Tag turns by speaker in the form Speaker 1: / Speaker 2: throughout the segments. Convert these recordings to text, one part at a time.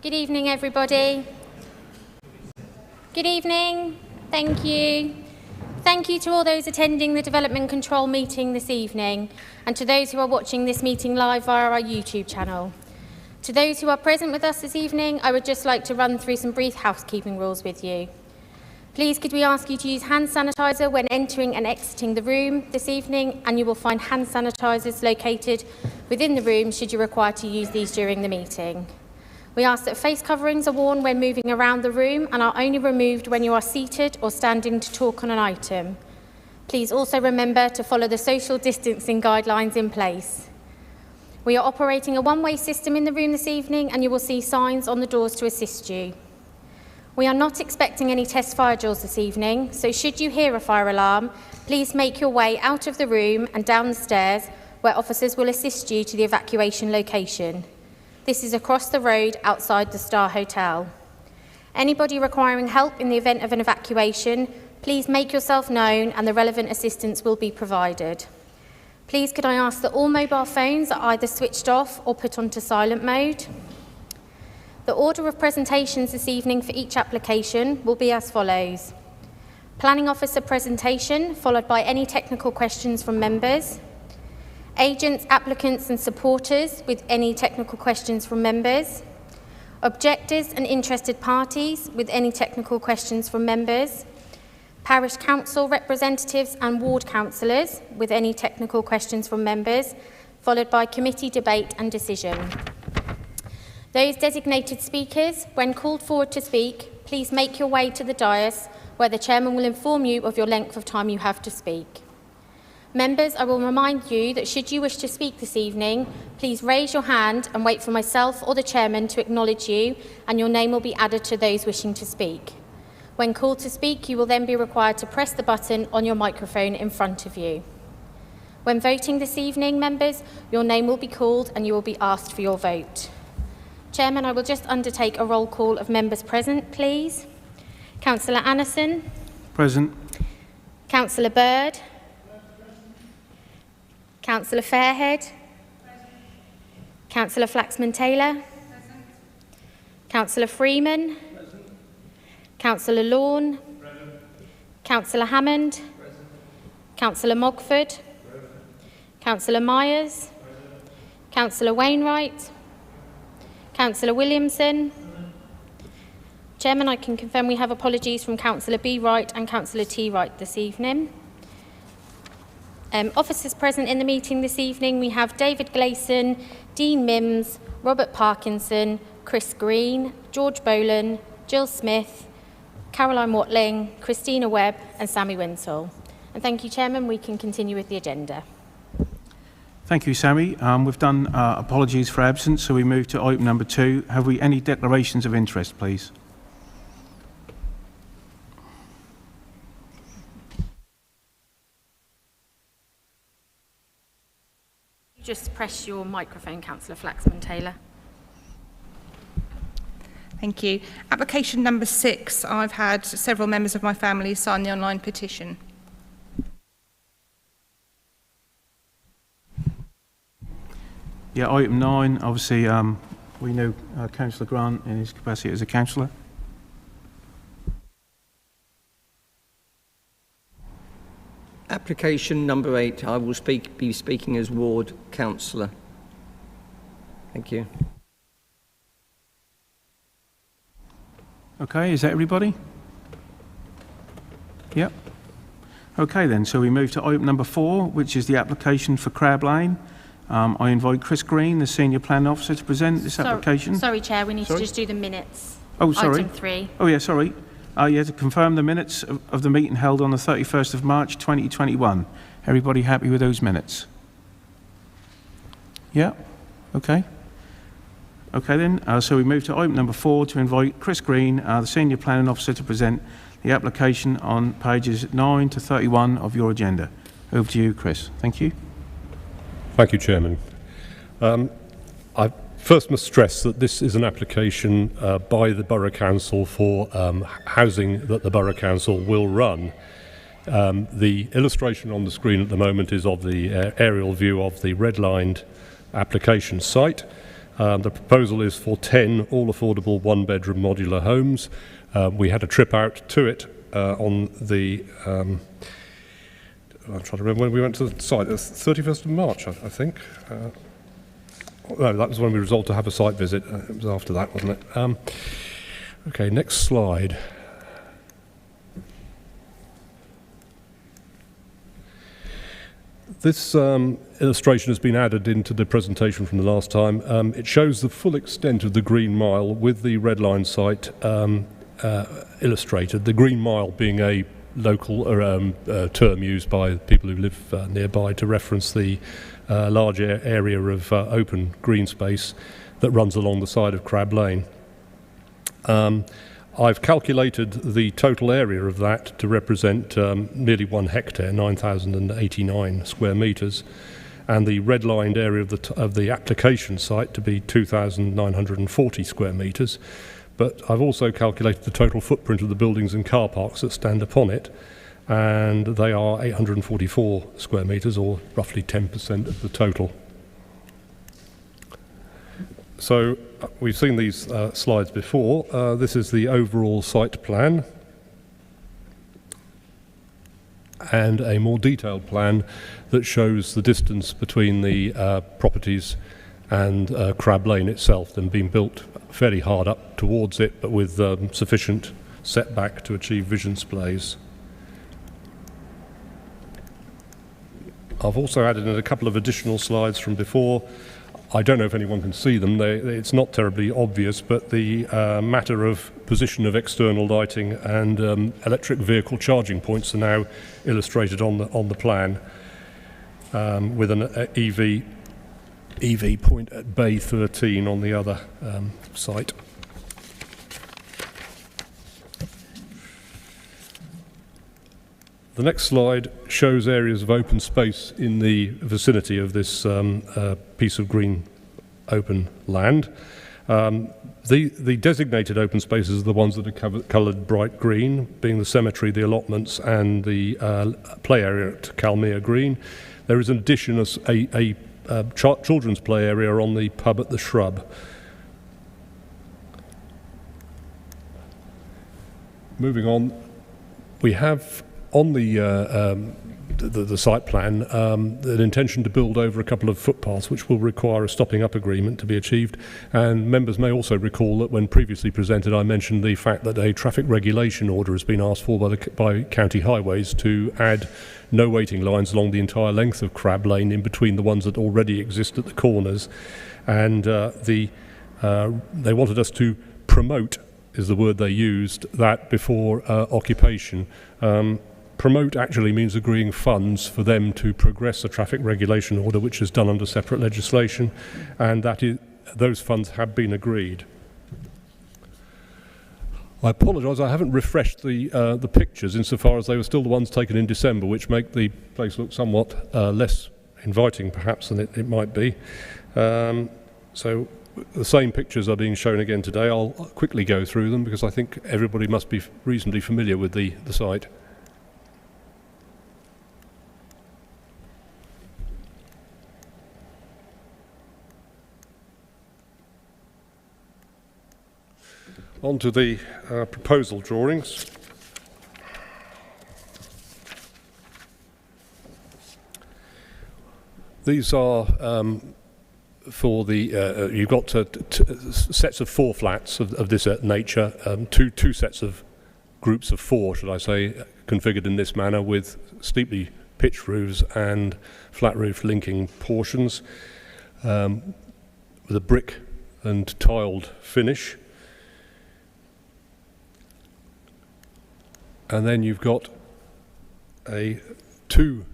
Speaker 1: Good evening, everybody. Good evening. Thank you. Thank you to all those attending the Development Control meeting this evening and to those who are watching this meeting live via our YouTube channel. To those who are present with us this evening, I would just like to run through some brief housekeeping rules with you. Please could we ask you to use hand sanitizer when entering and exiting the room this evening, and you will find hand sanitizers located within the room should you require to use these during the meeting. We ask that face coverings are worn when moving around the room and are only removed when you are seated or standing to talk on an item. Please also remember to follow the social distancing guidelines in place. We are operating a one-way system in the room this evening, and you will see signs on the doors to assist you. We are not expecting any test fire drills this evening, so should you hear a fire alarm, please make your way out of the room and down the stairs where officers will assist you to the evacuation location. This is across the road outside the Star Hotel. Anybody requiring help in the event of an evacuation, please make yourself known and the relevant assistance will be provided. Please could I ask that all mobile phones are either switched off or put onto silent mode. The order of presentations this evening for each application will be as follows. Planning Officer presentation, followed by any technical questions from members. Agents, applicants and supporters with any technical questions from members. Objectors and interested parties with any technical questions from members. Parish Council representatives and ward councillors with any technical questions from members, followed by committee debate and decision. Those designated speakers, when called forward to speak, please make your way to the dais where the chairman will inform you of your length of time you have to speak. Members, I will remind you that should you wish to speak this evening, please raise your hand and wait for myself or the chairman to acknowledge you, and your name will be added to those wishing to speak. When called to speak, you will then be required to press the button on your microphone in front of you. When voting this evening, members, your name will be called and you will be asked for your vote. Chairman, I will just undertake a roll call of members present, please. Councillor Anderson.
Speaker 2: Present.
Speaker 1: Councillor Bird. Councillor Fairhead. Councillor Flaxman-Taylor. Councillor Freeman. Councillor Lorne. Councillor Hammond. Councillor Mogford. Councillor Myers. Councillor Wainwright. Councillor Williamson. Chairman, I can confirm we have apologies from Councillor B. Wright and Councillor T. Wright this evening. Officers present in the meeting this evening, we have David Gleeson, Dean Mims, Robert Parkinson, Chris Green, George Boland, Jill Smith, Caroline Watling, Christina Webb and Sammy Winsall. And thank you, Chairman. We can continue with the agenda.
Speaker 2: Thank you, Sammy. We've done apologies for absence, so we move to item number 2. Have we any declarations of interest, please?
Speaker 1: Just press your microphone, Councillor Flaxman-Taylor.
Speaker 3: Thank you. Application number 6, I've had several members of my family sign the online petition.
Speaker 2: Yeah, item 9, obviously we know Councillor Grant in his capacity as a councillor.
Speaker 4: Application number 8, I will be speaking as ward councillor. Thank you.
Speaker 2: Okay, is that everybody? Yep. Okay then, so we move to item number 4, which is the application for Crab Lane. I invite Chris Green, the Senior Planning Officer, to present this application.
Speaker 1: Sorry, Chair, we need to just do the minutes.
Speaker 2: Oh, sorry.
Speaker 1: Item 3.
Speaker 2: Oh, yeah, sorry. Yeah, to confirm the minutes of the meeting held on the 31st of March 2021. Everybody happy with those minutes? Yeah? Okay. Okay then, so we move to item number 4 to invite Chris Green, the Senior Planning Officer, to present the application on pages 9 to 31 of your agenda. Over to you, Chris. Thank you.
Speaker 5: Thank you, Chairman. I first must stress that this is an application by the Borough Council for housing that the Borough Council will run. The illustration on the screen at the moment is of the aerial view of the red-lined application site. The proposal is for 10 all-affordable one-bedroom modular homes. We had a trip out to it on the... I'm trying to remember when we went to the site. It was 31st of March, I think. No, that was when we resolved to have a site visit. It was after that, wasn't it? Okay, next slide. This illustration has been added into the presentation from the last time. It shows the full extent of the Green Mile with the red line site illustrated. The Green Mile being a local term used by people who live nearby to reference the large area of open green space that runs along the side of Crab Lane. I've calculated the total area of that to represent nearly 1 hectare, 9,089 square metres, and the red-lined area of the application site to be 2,940 square metres. But I've also calculated the total footprint of the buildings and car parks that stand upon it, and they are 844 square metres, or roughly 10% of the total. So we've seen these slides before. This is the overall site plan and a more detailed plan that shows the distance between the properties and Crab Lane itself, them being built fairly hard up towards it, but with sufficient setback to achieve vision displays. I've also added in a couple of additional slides from before. I don't know if anyone can see them. It's not terribly obvious, but the matter of position of external lighting and electric vehicle charging points are now illustrated on the plan, with an EV point at Bay 13 on the other site. The next slide shows areas of open space in the vicinity of this piece of green open land. The designated open spaces are the ones that are coloured bright green, being the cemetery, the allotments, and the play area at Calmere Green. There is in addition a children's play area on the pub at the Shrub. Moving on, we have on the site plan an intention to build over a couple of footpaths which will require a stopping up agreement to be achieved, and members may also recall that when previously presented I mentioned the fact that a traffic regulation order has been asked for by County Highways to add no waiting lines along the entire length of Crab Lane in between the ones that already exist at the corners, and they wanted us to promote, is the word they used, that before occupation. Promote actually means agreeing funds for them to progress a traffic regulation order, which is done under separate legislation, and those funds have been agreed. I apologise, I haven't refreshed the pictures insofar as they were still the ones taken in December, which make the place look somewhat less inviting perhaps than it might be. So the same pictures are being shown again today. I'll quickly go through them because I think everybody must be reasonably familiar with the site. On to the proposal drawings. These are for the, you've got sets of 4 flats of this nature, two sets of groups of 4, should I say, configured in this manner with steeply pitched roofs and flat roof linking portions, with a brick and tiled finish. And then you've got two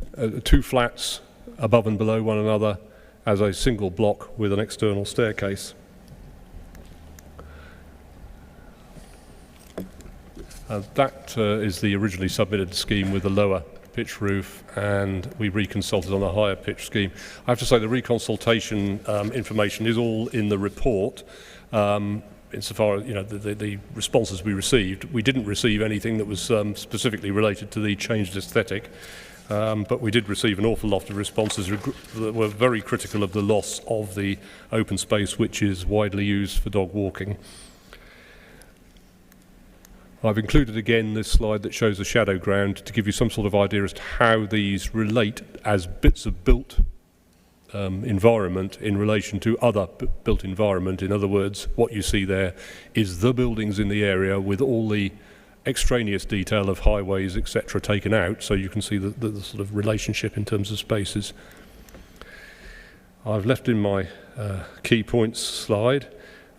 Speaker 5: flats above and below one another as a single block with an external staircase. That is the originally submitted scheme with a lower pitch roof, and we reconsulted on a higher pitch scheme. I have to say the reconsultation information is all in the report. Insofar as the responses we received, we didn't receive anything that was specifically related to the changed aesthetic. but we did receive an awful lot of responses that were very critical of the loss of the open space which is widely used for dog walking. I've included again this slide that shows the shadow ground to give you some sort of idea as to how these relate as bits of built environment in relation to other built environment. In other words, what you see there is the buildings in the area with all the extraneous detail of highways, etc., taken out, so you can see the sort of relationship in terms of spaces. I've left in my key points slide.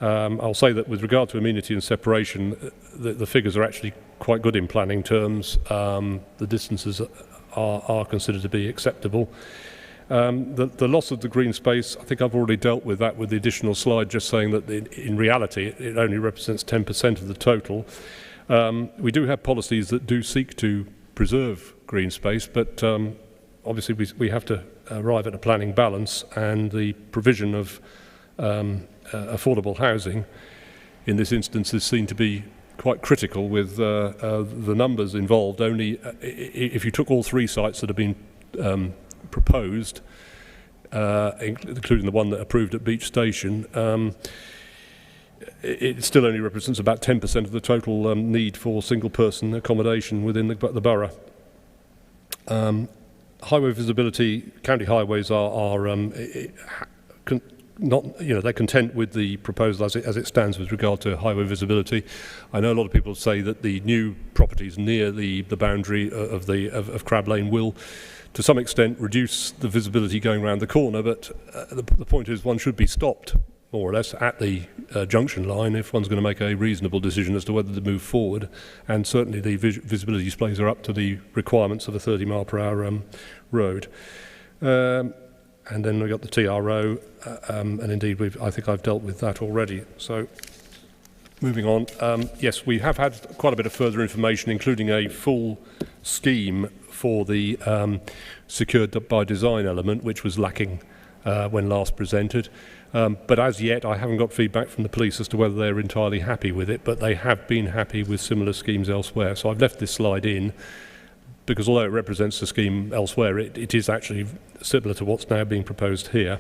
Speaker 5: I'll say that with regard to amenity and separation, the figures are actually quite good in planning terms. The distances are considered to be acceptable. The loss of the green space, I think I've already dealt with that with the additional slide, just saying that in reality it only represents 10% of the total. We do have policies that do seek to preserve green space, but obviously we have to arrive at a planning balance, and the provision of affordable housing in this instance is seen to be quite critical with the numbers involved. Only if you took all 3 sites that have been proposed, including the one that approved at Beach Station, it still only represents about 10% of the total need for single-person accommodation within the borough. Highway visibility, county highways are not, they're content with the proposal as it stands with regard to highway visibility. I know a lot of people say that the new properties near the boundary of Crab Lane will, to some extent, reduce the visibility going around the corner, but the point is one should be stopped, more or less, at the junction line if one's going to make a reasonable decision as to whether to move forward, and certainly the visibility displays are up to the requirements of a 30-mile-per-hour road. And then we've got the TRO, and indeed I think I've dealt with that already. So moving on, yes, we have had quite a bit of further information, including a full scheme for the secured by design element, which was lacking when last presented. But as yet, I haven't got feedback from the police as to whether they're entirely happy with it, but they have been happy with similar schemes elsewhere. So I've left this slide in, because although it represents the scheme elsewhere, it is actually similar to what's now being proposed here.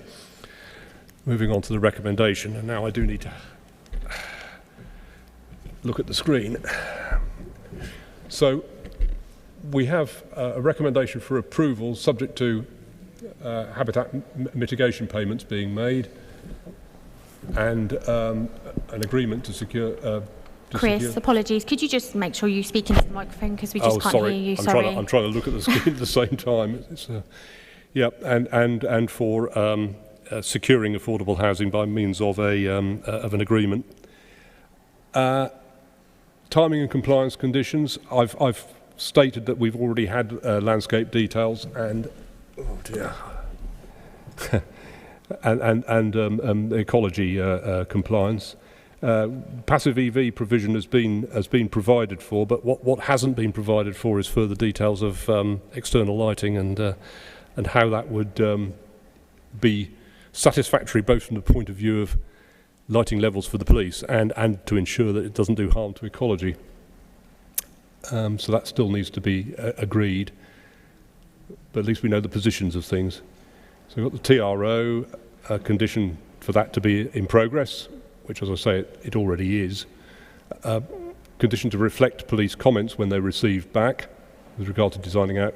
Speaker 5: Moving on to the recommendation, and now I do need to look at the screen. So we have a recommendation for approval subject to habitat mitigation payments being made, and an agreement to secure
Speaker 1: Chris, apologies. Could you just make sure you speak into the microphone, because we just can't hear you? Sorry.
Speaker 5: I'm trying to look at the screen at the same time. And for securing affordable housing by means of an agreement. Timing and compliance conditions. I've stated that we've already had landscape details and oh dear. and ecology compliance. Passive EV provision has been provided for, but what hasn't been provided for is further details of external lighting and how that would be satisfactory both from the point of view of lighting levels for the police and to ensure that it doesn't do harm to ecology. So that still needs to be agreed, but at least we know the positions of things. So we've got the TRO, a condition for that to be in progress, which, as I say, it already is. Condition to reflect police comments when they're received back with regard to designing out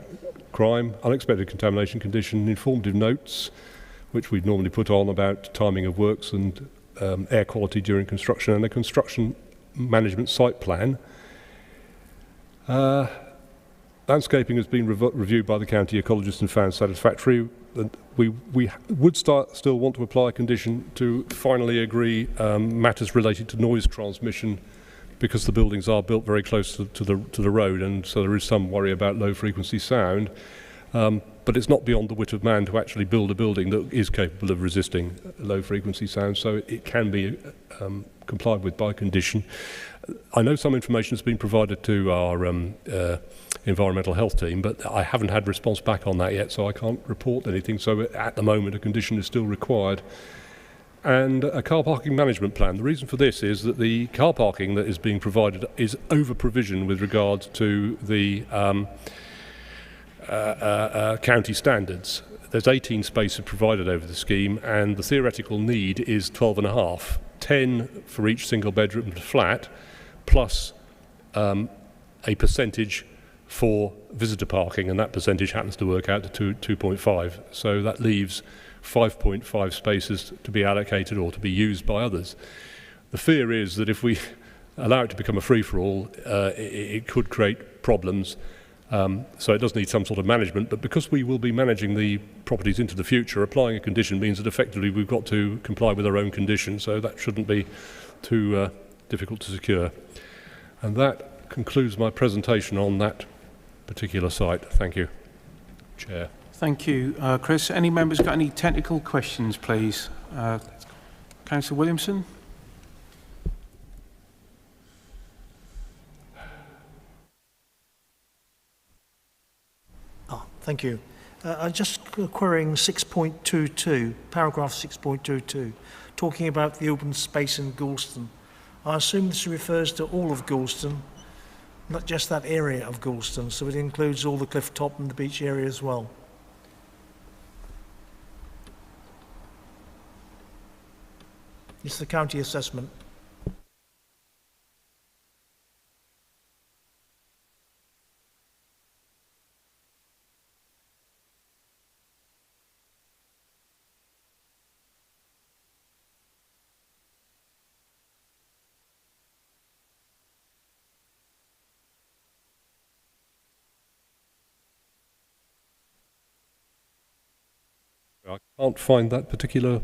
Speaker 5: crime, unexpected contamination condition, informative notes, which we'd normally put on about timing of works and air quality during construction, and a construction management site plan. Landscaping has been reviewed by the county ecologist and found satisfactory. We would still want to apply a condition to finally agree matters related to noise transmission, because the buildings are built very close to the road, and so there is some worry about low frequency sound. But it's not beyond the wit of man to actually build a building that is capable of resisting low frequency sound, so it can be complied with by condition. I know some information has been provided to our environmental health team, but I haven't had response back on that yet, so I can't report anything. So at the moment, a condition is still required. And a car parking management plan. The reason for this is that the car parking that is being provided is over provision with regard to the county standards. There's 18 spaces provided over the scheme, and the theoretical need is 12.5, 10 for each single bedroom flat, plus a percentage for visitor parking, and that percentage happens to work out to 2.5. So that leaves 5.5 spaces to be allocated or to be used by others. The fear is that if we allow it to become a free-for-all, it could create problems. So it does need some sort of management, but because we will be managing the properties into the future, applying a condition means that effectively we've got to comply with our own conditions, so that shouldn't be too difficult to secure. And that concludes my presentation on that particular site. Thank you, Chair.
Speaker 2: Thank you, Chris. Any members got any technical questions, please? Councillor Williamson?
Speaker 6: Thank you. I'm just querying 6.22, paragraph 6.22, talking about the open space in Goulston. I assume this refers to all of Goulston, not just that area of Goulston, so it includes all the cliff top and the beach area as well. It's the county assessment.
Speaker 5: I can't find that particular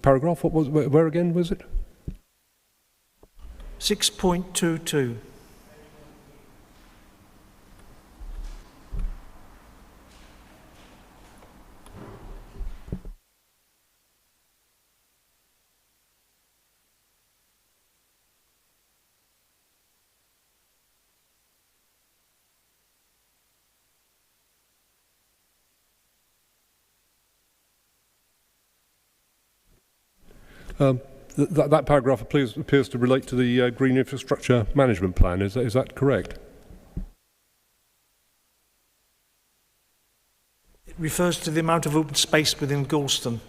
Speaker 5: paragraph. What was? Where again was it?
Speaker 6: 6.22.
Speaker 5: That paragraph appears to relate to the Green Infrastructure Management Plan. Is that correct?
Speaker 6: It refers to the amount of open space within Goulston.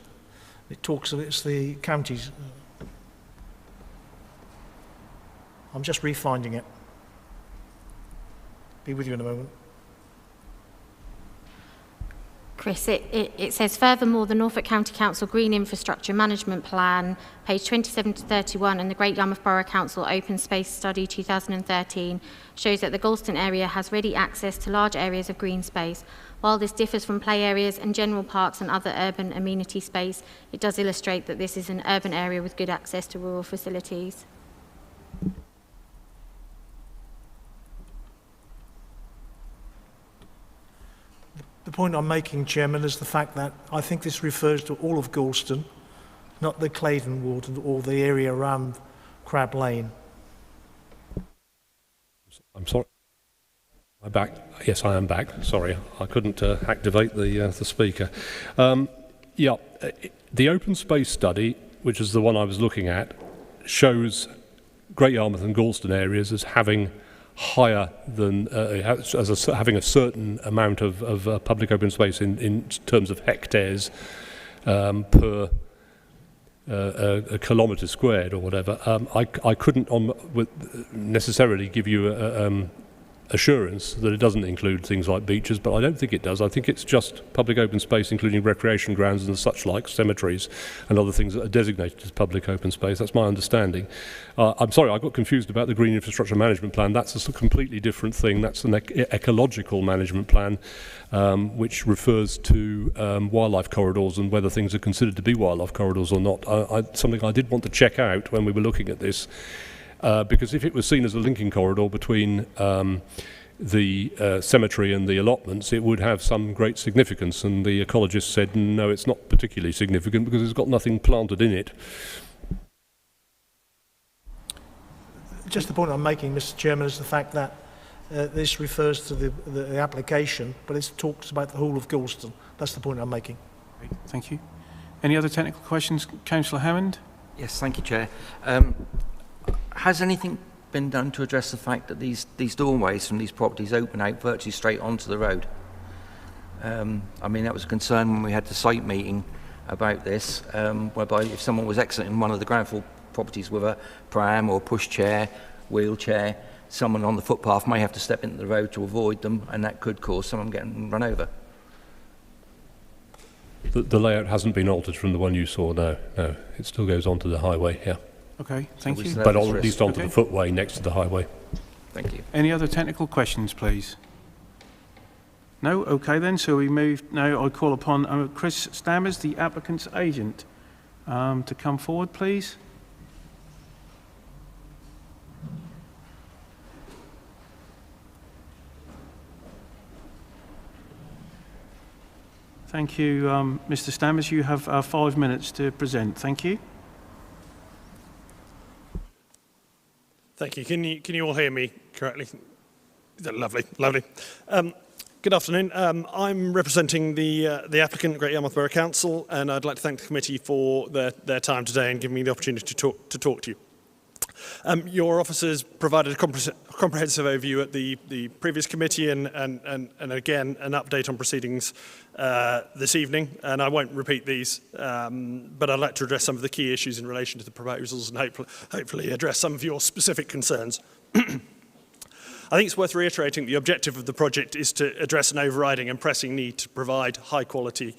Speaker 6: It talks of it's the counties. I'm just refinding it. Be with you in a moment.
Speaker 1: Chris, it says, furthermore, the Norfolk County Council Green Infrastructure Management Plan, page 27 to 31, and the Great Yarmouth Borough Council Open Space Study 2013 shows that the Goulston area has ready access to large areas of green space. While this differs from play areas and general parks and other urban amenity space, it does illustrate that this is an urban area with good access to rural facilities.
Speaker 6: The point I'm making, Chairman, is the fact that I think this refers to all of Goulston, not the Claydon ward or the area around Crab Lane.
Speaker 5: I'm sorry. I'm back. Yes, I am back. Sorry, I couldn't activate the speaker. The open space study, which is the one I was looking at, shows Great Yarmouth and Goulston areas as having higher than having a certain amount of public open space in terms of hectares per a kilometre squared or whatever. I couldn't necessarily give you assurance that it doesn't include things like beaches, but I don't think it does. I think it's just public open space, including recreation grounds and such like, cemeteries and other things that are designated as public open space. That's my understanding. I'm sorry, I got confused about the Green Infrastructure Management Plan. That's a completely different thing. That's an ecological management plan, which refers to wildlife corridors and whether things are considered to be wildlife corridors or not. Something I did want to check out when we were looking at this. Because if it was seen as a linking corridor between the cemetery and the allotments, it would have some great significance. And the ecologist said, no, it's not particularly significant because it's got nothing planted in it.
Speaker 6: Just the point I'm making, Mr. Chairman, is the fact that this refers to the application, but it talks about the whole of Goulston. That's the point I'm making.
Speaker 2: Great, thank you. Any other technical questions? Councillor Hammond?
Speaker 4: Yes, thank you, Chair. Has anything been done to address the fact that these doorways from these properties open out virtually straight onto the road? I mean, that was a concern when we had the site meeting about this, whereby if someone was exiting one of the ground floor properties with a pram or pushchair, wheelchair, someone on the footpath may have to step into the road to avoid them, and that could cause someone getting run over.
Speaker 5: The layout hasn't been altered from the one you saw, no. It still goes onto the highway, yeah.
Speaker 2: Okay, thank you.
Speaker 5: But at least onto the footway next to the highway.
Speaker 4: Thank you.
Speaker 2: Any other technical questions, please? No? Okay then, so we move, now I call upon Chris Stammers, the applicant's agent, to come forward, please. Thank you, Mr. Stammers. You have 5 minutes to present. Thank you.
Speaker 7: Thank you. Can you all hear me correctly? Lovely. Good afternoon. I'm representing the applicant, Great Yarmouth Borough Council, and I'd like to thank the committee for their time today and giving me the opportunity to talk to you. Your officers provided a comprehensive overview at the previous committee and again an update on proceedings this evening, and I won't repeat these, but I'd like to address some of the key issues in relation to the proposals and hopefully address some of your specific concerns. I think it's worth reiterating the objective of the project is to address an overriding and pressing need to provide high quality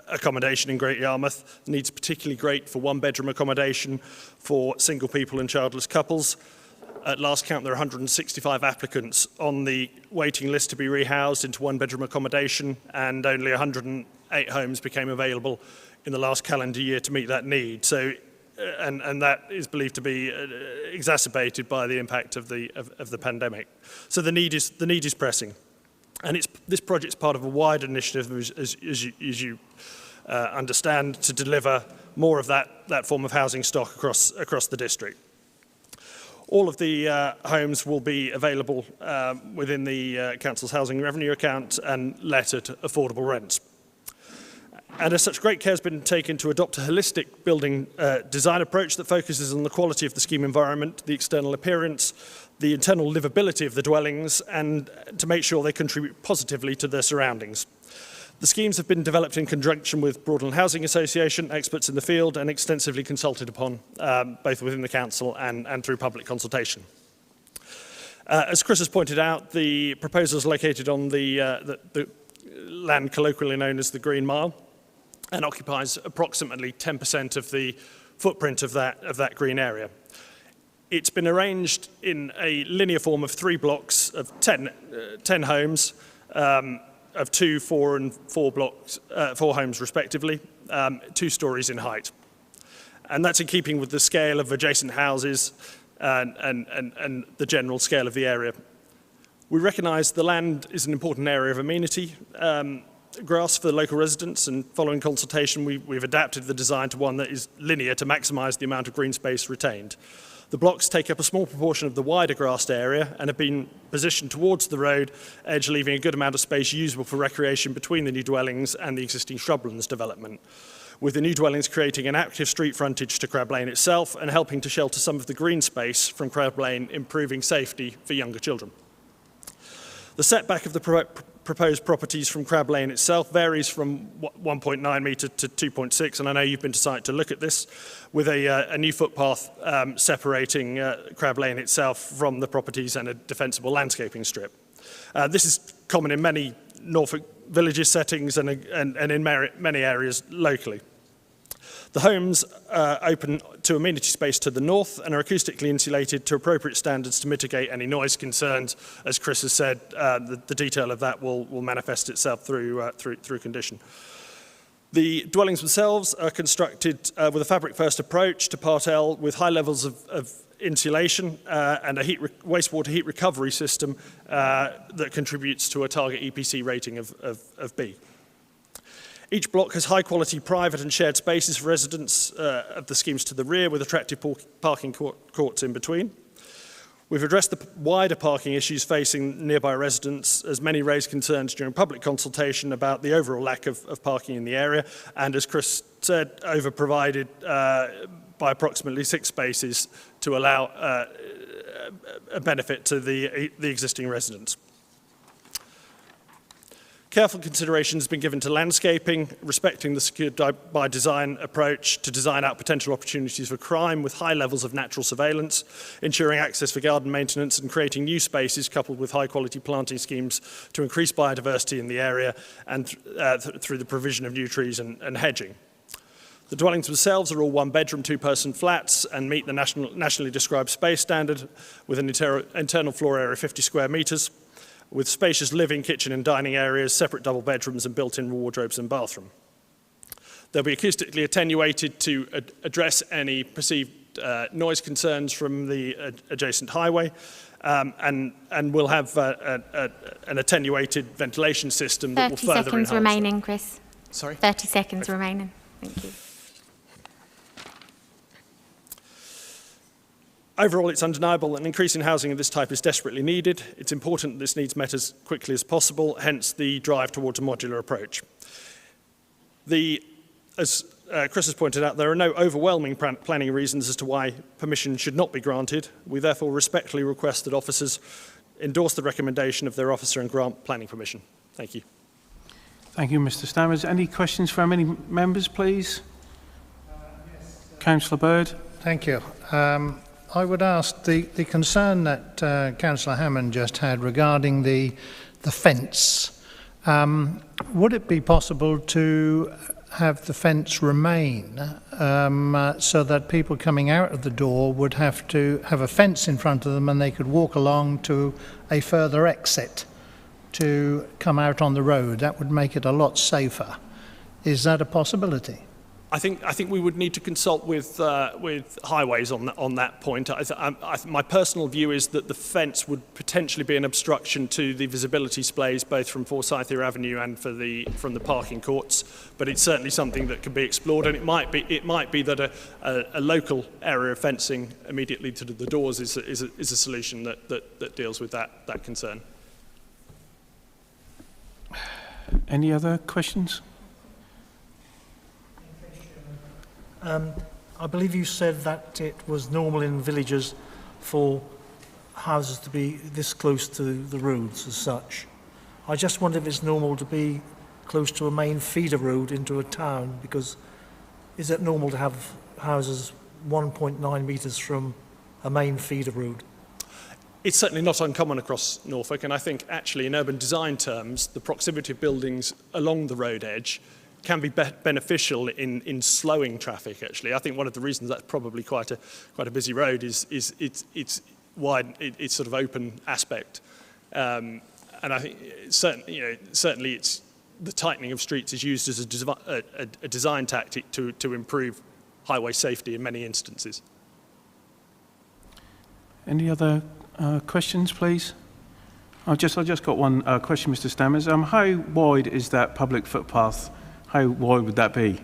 Speaker 7: accommodation in Great Yarmouth. The need's particularly great for one-bedroom accommodation for single people and childless couples. At last count, there are 165 applicants on the waiting list to be rehoused into one-bedroom accommodation, and only 108 homes became available in the last calendar year to meet that need. So, and that is believed to be exacerbated by the impact of the pandemic. So the need is pressing. And this project is part of a wider initiative, as you understand, to deliver more of that form of housing stock across the district. All of the homes will be available within the council's housing revenue account and let at affordable rents. And as such, great care has been taken to adopt a holistic building design approach that focuses on the quality of the scheme environment, the external appearance, the internal livability of the dwellings, and to make sure they contribute positively to their surroundings. The schemes have been developed in conjunction with Broadland Housing Association, experts in the field, and extensively consulted upon, both within the council and through public consultation. As Chris has pointed out, the proposal is located on the land colloquially known as the Green Mile, and occupies approximately 10% of the footprint of that green area. It's been arranged in a linear form of 3 blocks of 10 homes, of 2, 4 and 4 blocks, 4 homes respectively, 2 stories in height. And that's in keeping with the scale of adjacent houses and the general scale of the area. We recognise the land is an important area of amenity, grass for the local residents, and following consultation we've adapted the design to one that is linear to maximise the amount of green space retained. The blocks take up a small proportion of the wider grassed area and have been positioned towards the road edge, leaving a good amount of space usable for recreation between the new dwellings and the existing shrublands development, with the new dwellings creating an active street frontage to Crab Lane itself and helping to shelter some of the green space from Crab Lane, improving safety for younger children. The setback of the proposed properties from Crab Lane itself varies from 1.9 metre to 2.6, and I know you've been to site to look at this, with a new footpath separating Crab Lane itself from the properties and a defensible landscaping strip. This is common in many Norfolk villages settings and in many areas locally. The homes open to amenity space to the north and are acoustically insulated to appropriate standards to mitigate any noise concerns. As Chris has said, the detail of that will manifest itself through condition. The dwellings themselves are constructed with a fabric-first approach to Part L, with high levels of insulation and a wastewater heat recovery system that contributes to a target EPC rating of B. Each block has high-quality private and shared spaces for residents of the schemes to the rear, with attractive parking courts in between. We've addressed the wider parking issues facing nearby residents, as many raised concerns during public consultation about the overall lack of parking in the area, and as Chris said, over-provided by approximately 6 spaces to allow a benefit to the existing residents. Careful consideration has been given to landscaping, respecting the secured by design approach to design out potential opportunities for crime with high levels of natural surveillance, ensuring access for garden maintenance and creating new spaces coupled with high quality planting schemes to increase biodiversity in the area and through the provision of new trees and hedging. The dwellings themselves are all one-bedroom, two-person flats and meet the nationally described space standard with an internal floor area of 50 square metres, with spacious living, kitchen and dining areas, separate double bedrooms and built-in wardrobes and bathroom. They'll be acoustically attenuated to address any perceived noise concerns from the adjacent highway, and we'll have an attenuated ventilation system that will
Speaker 1: 30
Speaker 7: further
Speaker 1: seconds
Speaker 7: enhance
Speaker 1: remaining,
Speaker 7: that.
Speaker 1: Chris.
Speaker 7: Sorry?
Speaker 1: 30 seconds remaining. Thank you.
Speaker 7: Overall, it's undeniable that an increase in housing of this type is desperately needed. It's important that this needs met as quickly as possible, hence the drive towards a modular approach. As Chris has pointed out, there are no overwhelming planning reasons as to why permission should not be granted. We therefore respectfully request that officers endorse the recommendation of their officer and grant planning permission. Thank you.
Speaker 2: Thank you, Mr Stammers. Any questions from any members, please? Yes. Councillor Bird.
Speaker 8: Thank you. I would ask the concern that Councillor Hammond just had regarding the fence. Would it be possible to have the fence remain so that people coming out of the door would have to have a fence in front of them and they could walk along to a further exit to come out on the road? That would make it a lot safer. Is that a possibility?
Speaker 7: I think we would need to consult with highways on that point. My personal view is that the fence would potentially be an obstruction to the visibility displays, both from Forsythia Avenue and from the parking courts. But it's certainly something that can be explored, and it might be that a local area of fencing immediately to the doors is a solution that deals with that concern.
Speaker 2: Any other questions?
Speaker 6: I believe you said that it was normal in villages for houses to be this close to the roads as such. I just wonder if it's normal to be close to a main feeder road into a town, because is it normal to have houses 1.9 metres from a main feeder road?
Speaker 7: It's certainly not uncommon across Norfolk, and I think actually in urban design terms, the proximity of buildings along the road edge can be beneficial in slowing traffic. Actually, I think one of the reasons that's probably quite a busy road is it's wide, it's sort of open aspect, and I think certainly it's the tightening of streets is used as a design tactic to improve highway safety in many instances.
Speaker 2: Any other questions, please? I just got one question, Mr Stammers. How wide is that public footpath? How wide would that be?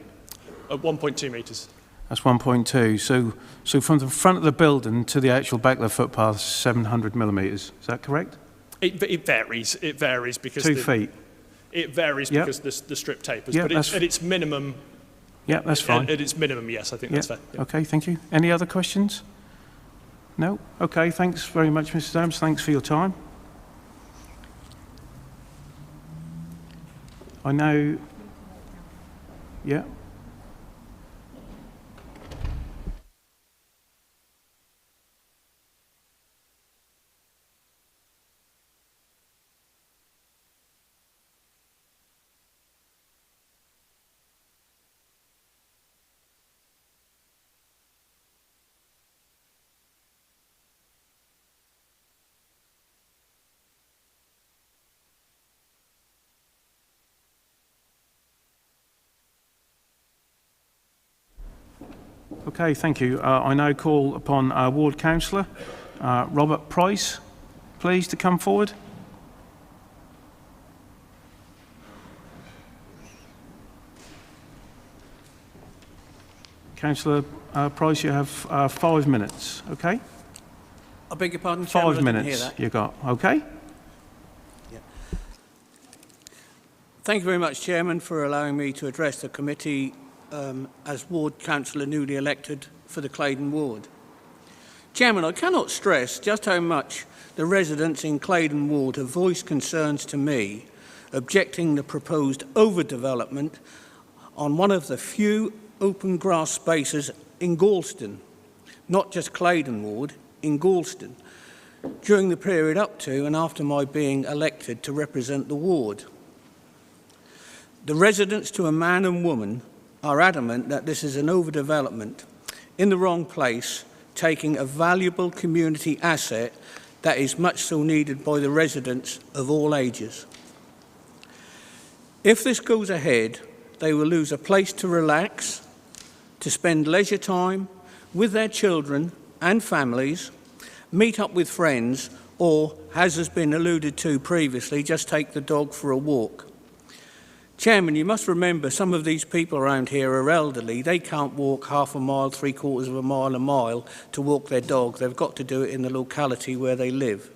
Speaker 7: 1.2 metres.
Speaker 2: That's 1.2. So from the front of the building to the actual back of the footpath, 700 millimetres. Is that correct?
Speaker 7: It varies. It varies because
Speaker 2: 2 feet.
Speaker 7: It varies
Speaker 2: Yep.
Speaker 7: because the strip tapers.
Speaker 2: Yep,
Speaker 7: but at its minimum.
Speaker 2: Yeah, that's fine.
Speaker 7: At its minimum, yes, I think that's fair. Yep.
Speaker 2: Okay, thank you. Any other questions? No? Okay, thanks very much, Mr Stammers. Thanks for your time. I know. Yeah. Okay, thank you. I now call upon our ward councillor, Robert Price, please, to come forward. Councillor Price, you have 5 minutes, okay?
Speaker 9: I beg your pardon, Chairman,
Speaker 2: 5
Speaker 9: I didn't hear
Speaker 2: minutes
Speaker 9: that.
Speaker 2: you got, okay?
Speaker 9: Yeah. Thank you very much, Chairman, for allowing me to address the committee as ward councillor newly elected for the Claydon ward. Chairman, I cannot stress just how much the residents in Claydon ward have voiced concerns to me objecting the proposed overdevelopment on one of the few open grass spaces in Galston, not just Claydon Ward, in Galston, during the period up to and after my being elected to represent the ward. The residents, to a man and woman, are adamant that this is an overdevelopment in the wrong place, taking a valuable community asset that is much so needed by the residents of all ages. If this goes ahead, they will lose a place to relax, to spend leisure time with their children and families, meet up with friends, or, as has been alluded to previously, just take the dog for a walk. Chairman, you must remember some of these people around here are elderly. They can't walk half a mile, 3/4 of a mile to walk their dog. They've got to do it in the locality where they live.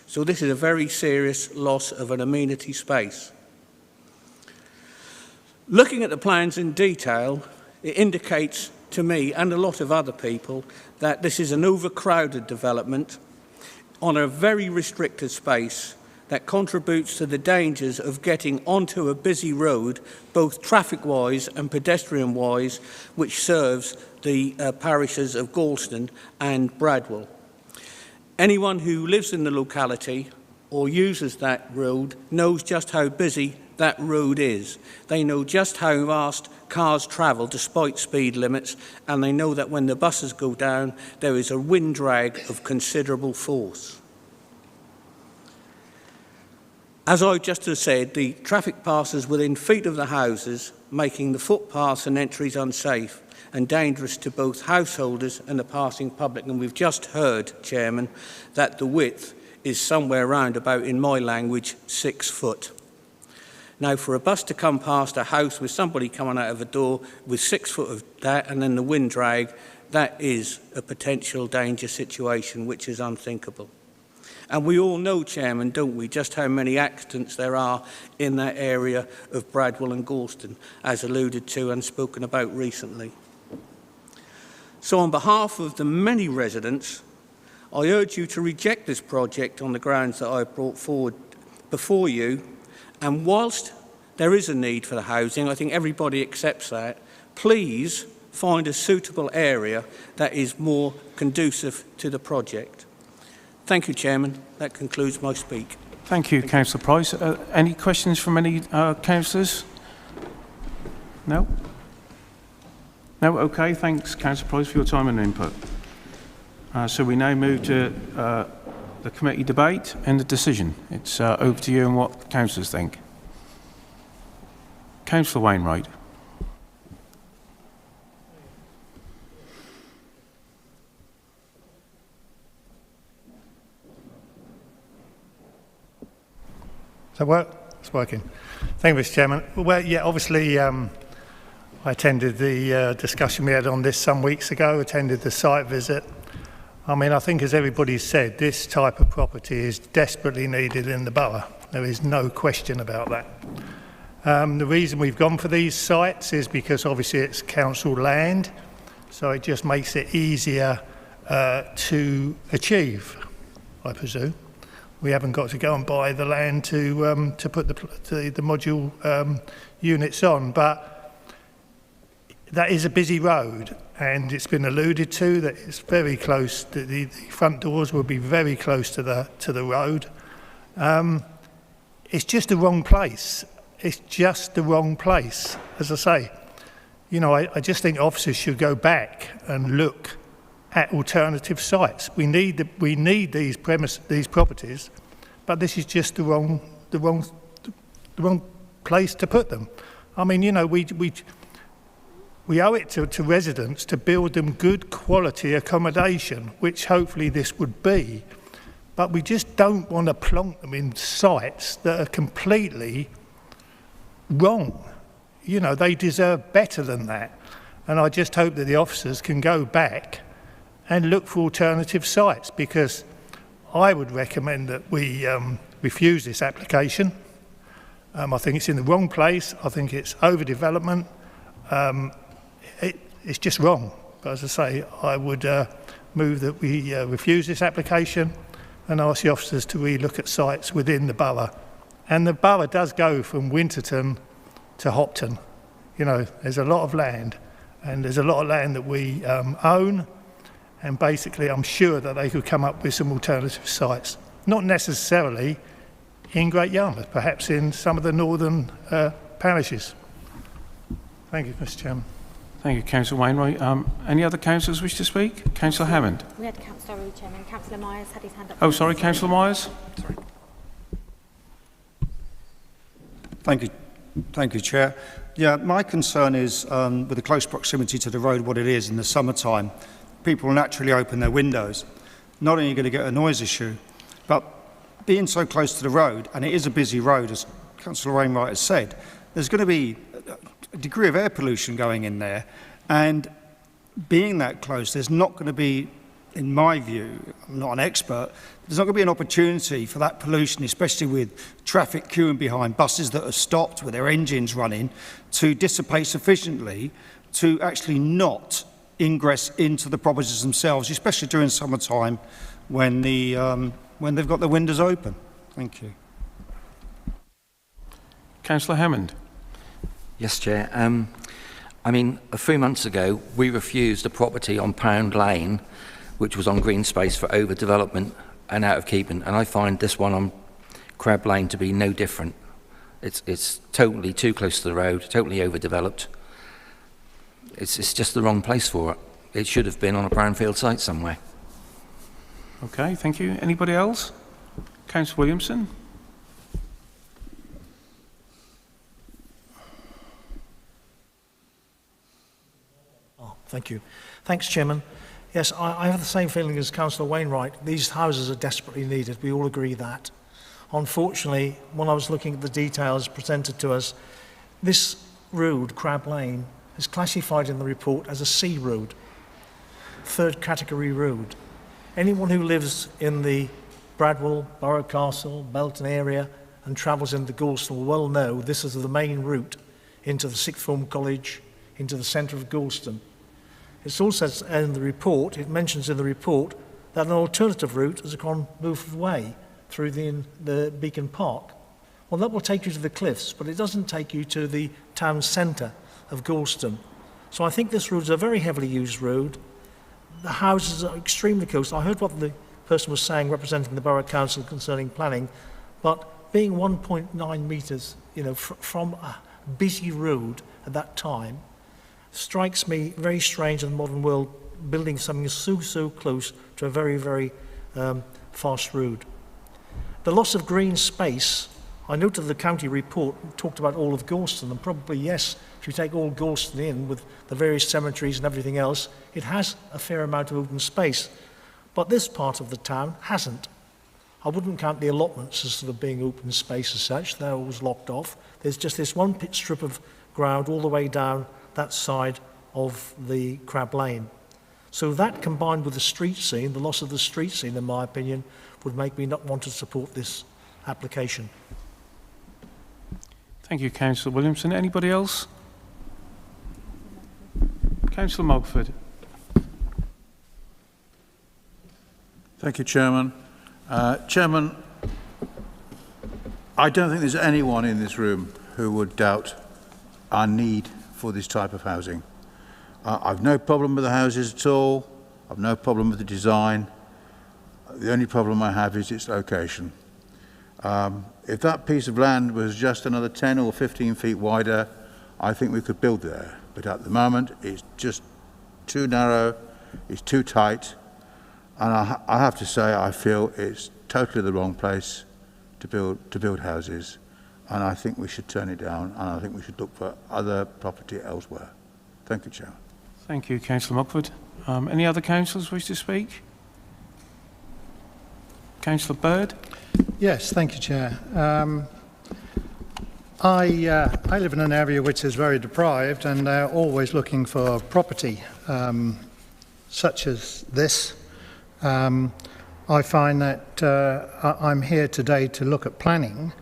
Speaker 9: So this is a very serious loss of an amenity space. Looking at the plans in detail, it indicates to me and a lot of other people that this is an overcrowded development on a very restricted space that contributes to the dangers of getting onto a busy road, both traffic-wise and pedestrian-wise, which serves the parishes of Galston and Bradwell. Anyone who lives in the locality or uses that road knows just how busy that road is. They know just how fast cars travel despite speed limits, and they know that when the buses go down, there is a wind drag of considerable force. As I just have said, the traffic passes within feet of the houses, making the footpaths and entries unsafe and dangerous to both householders and the passing public. And we've just heard, Chairman, that the width is somewhere around about, in my language, 6 foot. Now, for a bus to come past a house with somebody coming out of a door with 6 foot of that and then the wind drag, that is a potential danger situation which is unthinkable. And we all know, Chairman, don't we, just how many accidents there are in that area of Bradwell and Galston, as alluded to and spoken about recently. So on behalf of the many residents, I urge you to reject this project on the grounds that I brought forward before you. And whilst there is a need for the housing, I think everybody accepts that, please find a suitable area that is more conducive to the project. Thank you, Chairman. That concludes my speak.
Speaker 2: Thank you, Councillor Price. Any questions from any councillors? No? No? Okay, thanks, Councillor Price, for your time and input. So we now move to the committee debate and the decision. It's over to you and what councillors think. Councillor Wainwright.
Speaker 8: Does that work? It's working. Thank you, Mr. Chairman. Well, yeah, obviously I attended the discussion we had on this some weeks ago, attended the site visit. I mean, I think as everybody said, this type of property is desperately needed in the borough. There is no question about that. The reason we've gone for these sites is because obviously it's council land, so it just makes it easier to achieve, I presume. We haven't got to go and buy the land to put the module units on, but that is a busy road, and it's been alluded to that it's very close. The front doors will be very close to the road. It's just the wrong place. It's just the wrong place. As I say, you know, I just think officers should go back and look at alternative sites. We need these properties, but this is just the wrong place to put them. I mean, you know, we owe it to residents to build them good quality accommodation, which hopefully this would be. But we just don't want to plonk them in sites that are completely wrong. You know, they deserve better than that. And I just hope that the officers can go back and look for alternative sites, because I would recommend that we refuse this application. I think it's in the wrong place. I think it's overdevelopment. It's just wrong. But as I say, I would move that we refuse this application and ask the officers to relook at sites within the borough And the borough does go from Winterton to Hopton. You know, there's a lot of land, and there's a lot of land that we own, and basically I'm sure that they could come up with some alternative sites. Not necessarily in Great Yarmouth, perhaps in some of the northern parishes. Thank you, Mr. Chairman.
Speaker 2: Thank you, Councillor Wainwright. Any other councillors wish to speak? Councillor Hammond.
Speaker 1: We had Councillor Chairman. Councillor Myers had his hand up.
Speaker 2: Oh, sorry, Councillor Myers.
Speaker 10: Sorry. Thank you, Chair. Yeah, my concern is with the close proximity to the road, what it is in the summertime, people will naturally open their windows. Not only are you going to get a noise issue, but being so close to the road, and it is a busy road, as Councillor Wainwright has said, there's going to be a degree of air pollution going in there, and being that close, there's not going to be, in my view, I'm not an expert, there's not going to be an opportunity for that pollution, especially with traffic queuing behind buses that are stopped with their engines running, to dissipate sufficiently to actually not ingress into the properties themselves, especially during summertime when they've got the windows open. Thank you.
Speaker 2: Councillor Hammond.
Speaker 4: Yes, Chair. I mean, a few months ago, we refused a property on Pound Lane, which was on green space for overdevelopment and out of keeping. And I find this one on Crab Lane to be no different. It's totally too close to the road, totally overdeveloped. It's just the wrong place for it. It should have been on a brownfield site somewhere.
Speaker 2: Okay, thank you. Anybody else? Councillor Williamson.
Speaker 6: Thank you. Thanks, Chairman. Yes, I have the same feeling as Councillor Wainwright. These houses are desperately needed. We all agree that. Unfortunately, when I was looking at the details presented to us, this road, Crab Lane, is classified in the report as a C road, third category road. Anyone who lives in the Bradwell, Borough Castle, Belton area and travels into Goulston will well know this is the main route into the Sixth Form College, into the centre of Goulston. It's also in the report, it mentions in the report that an alternative route has gone Milford Way through the Beacon Park. Well, that will take you to the cliffs, but it doesn't take you to the town centre of Goulston. So I think this road is a very heavily used road. The houses are extremely close. I heard what the person was saying representing the Borough Council concerning planning, but being 1.9 metres, from a busy road at that time, strikes me very strange in the modern world, building something so close to a very, very fast road. The loss of green space, I noted the county report talked about all of Goulston, and probably yes, if you take all Goulston in with the various cemeteries and everything else, it has a fair amount of open space. But this part of the town hasn't. I wouldn't count the allotments as sort of being open space as such. They're always locked off. There's just this one pit strip of ground all the way down that side of the Crab Lane. So that combined with the street scene, the loss of the street scene, in my opinion, would make me not want to support this application.
Speaker 2: Thank you, Councillor Williamson. Anybody else? Councillor Mogford.
Speaker 11: Thank you, Chairman. Chairman, I don't think there's anyone in this room who would doubt our need for this type of housing. I've no problem with the houses at all. I've no problem with the design. The only problem I have is its location. If that piece of land was just another 10 or 15 feet wider, I think we could build there. But at the moment, it's just too narrow, it's too tight, and I have to say I feel it's totally the wrong place to build houses. And I think we should turn it down, and I think we should look for other property elsewhere. Thank you, Chairman.
Speaker 2: Thank you, Councillor Mogford. Any other councillors wish to speak? Councillor Bird.
Speaker 8: Yes, thank you, Chair. I live in an area which is very deprived and always looking for property such as this. I find that I'm here today to look at planning,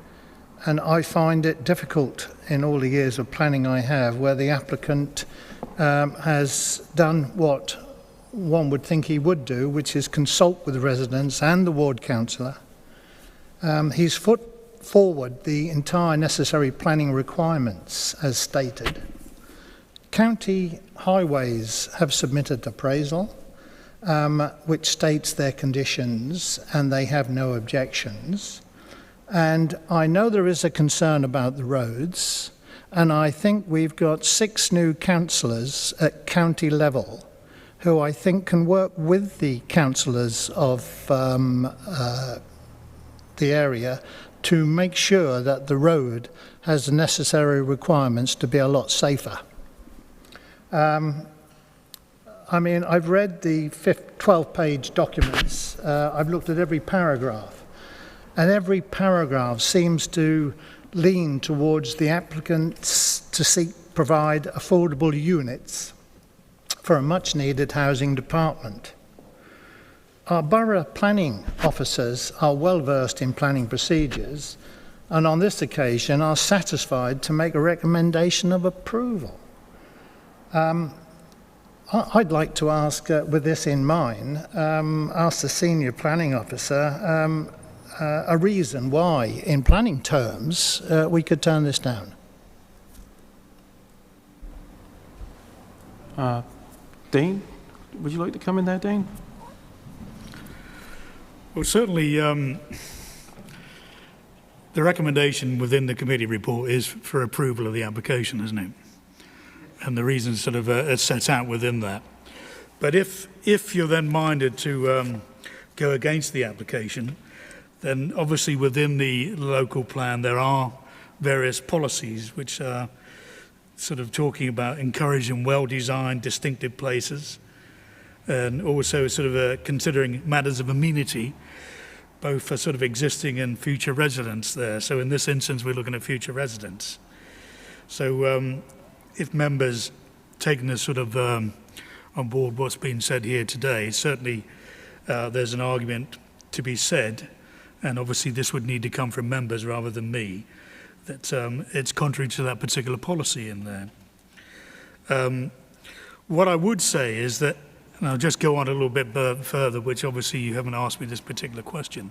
Speaker 8: and I find it difficult in all the years of planning I have, where the applicant has done what one would think he would do, which is consult with the residents and the ward councillor. He's forward the entire necessary planning requirements as stated. County Highways have submitted appraisal, which states their conditions, and they have no objections. And I know there is a concern about the roads, and I think we've got 6 new councillors at county level who I think can work with the councillors of the area to make sure that the road has the necessary requirements to be a lot safer. I mean, I've read the 12-page documents. I've looked at every paragraph, and every paragraph seems to lean towards the applicants to provide affordable units for a much-needed housing department. Our borough planning officers are well versed in planning procedures, and on this occasion are satisfied to make a recommendation of approval. I'd like to ask, with this in mind, ask the senior planning officer a reason why, in planning terms, we could turn this down.
Speaker 2: Dean, would you like to come in there, Dean?
Speaker 12: Well, certainly the recommendation within the committee report is for approval of the application, isn't it? And the reasons sort of are set out within that. But if you're then minded to go against the application, then obviously within the local plan there are various policies which are sort of talking about encouraging well-designed, distinctive places, and also sort of considering matters of amenity, both for sort of existing and future residents there. So in this instance, we're looking at future residents. So if members taking this sort of on board what's been said here today, certainly there's an argument to be said, and obviously this would need to come from members rather than me, that it's contrary to that particular policy in there. What I would say is that, and I'll just go on a little bit further, which obviously you haven't asked me this particular question,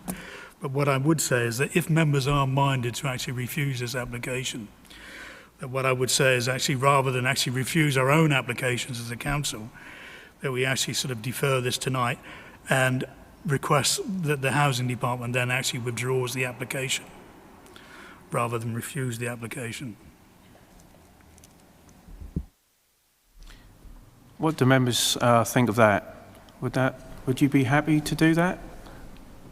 Speaker 12: but what I would say is that if members are minded to actually refuse this application, that what I would say is actually rather than actually refuse our own applications as a council, that we actually sort of defer this tonight and request that the housing department then actually withdraws the application rather than refuse the application.
Speaker 2: What do members think of that? Would you be happy to do that?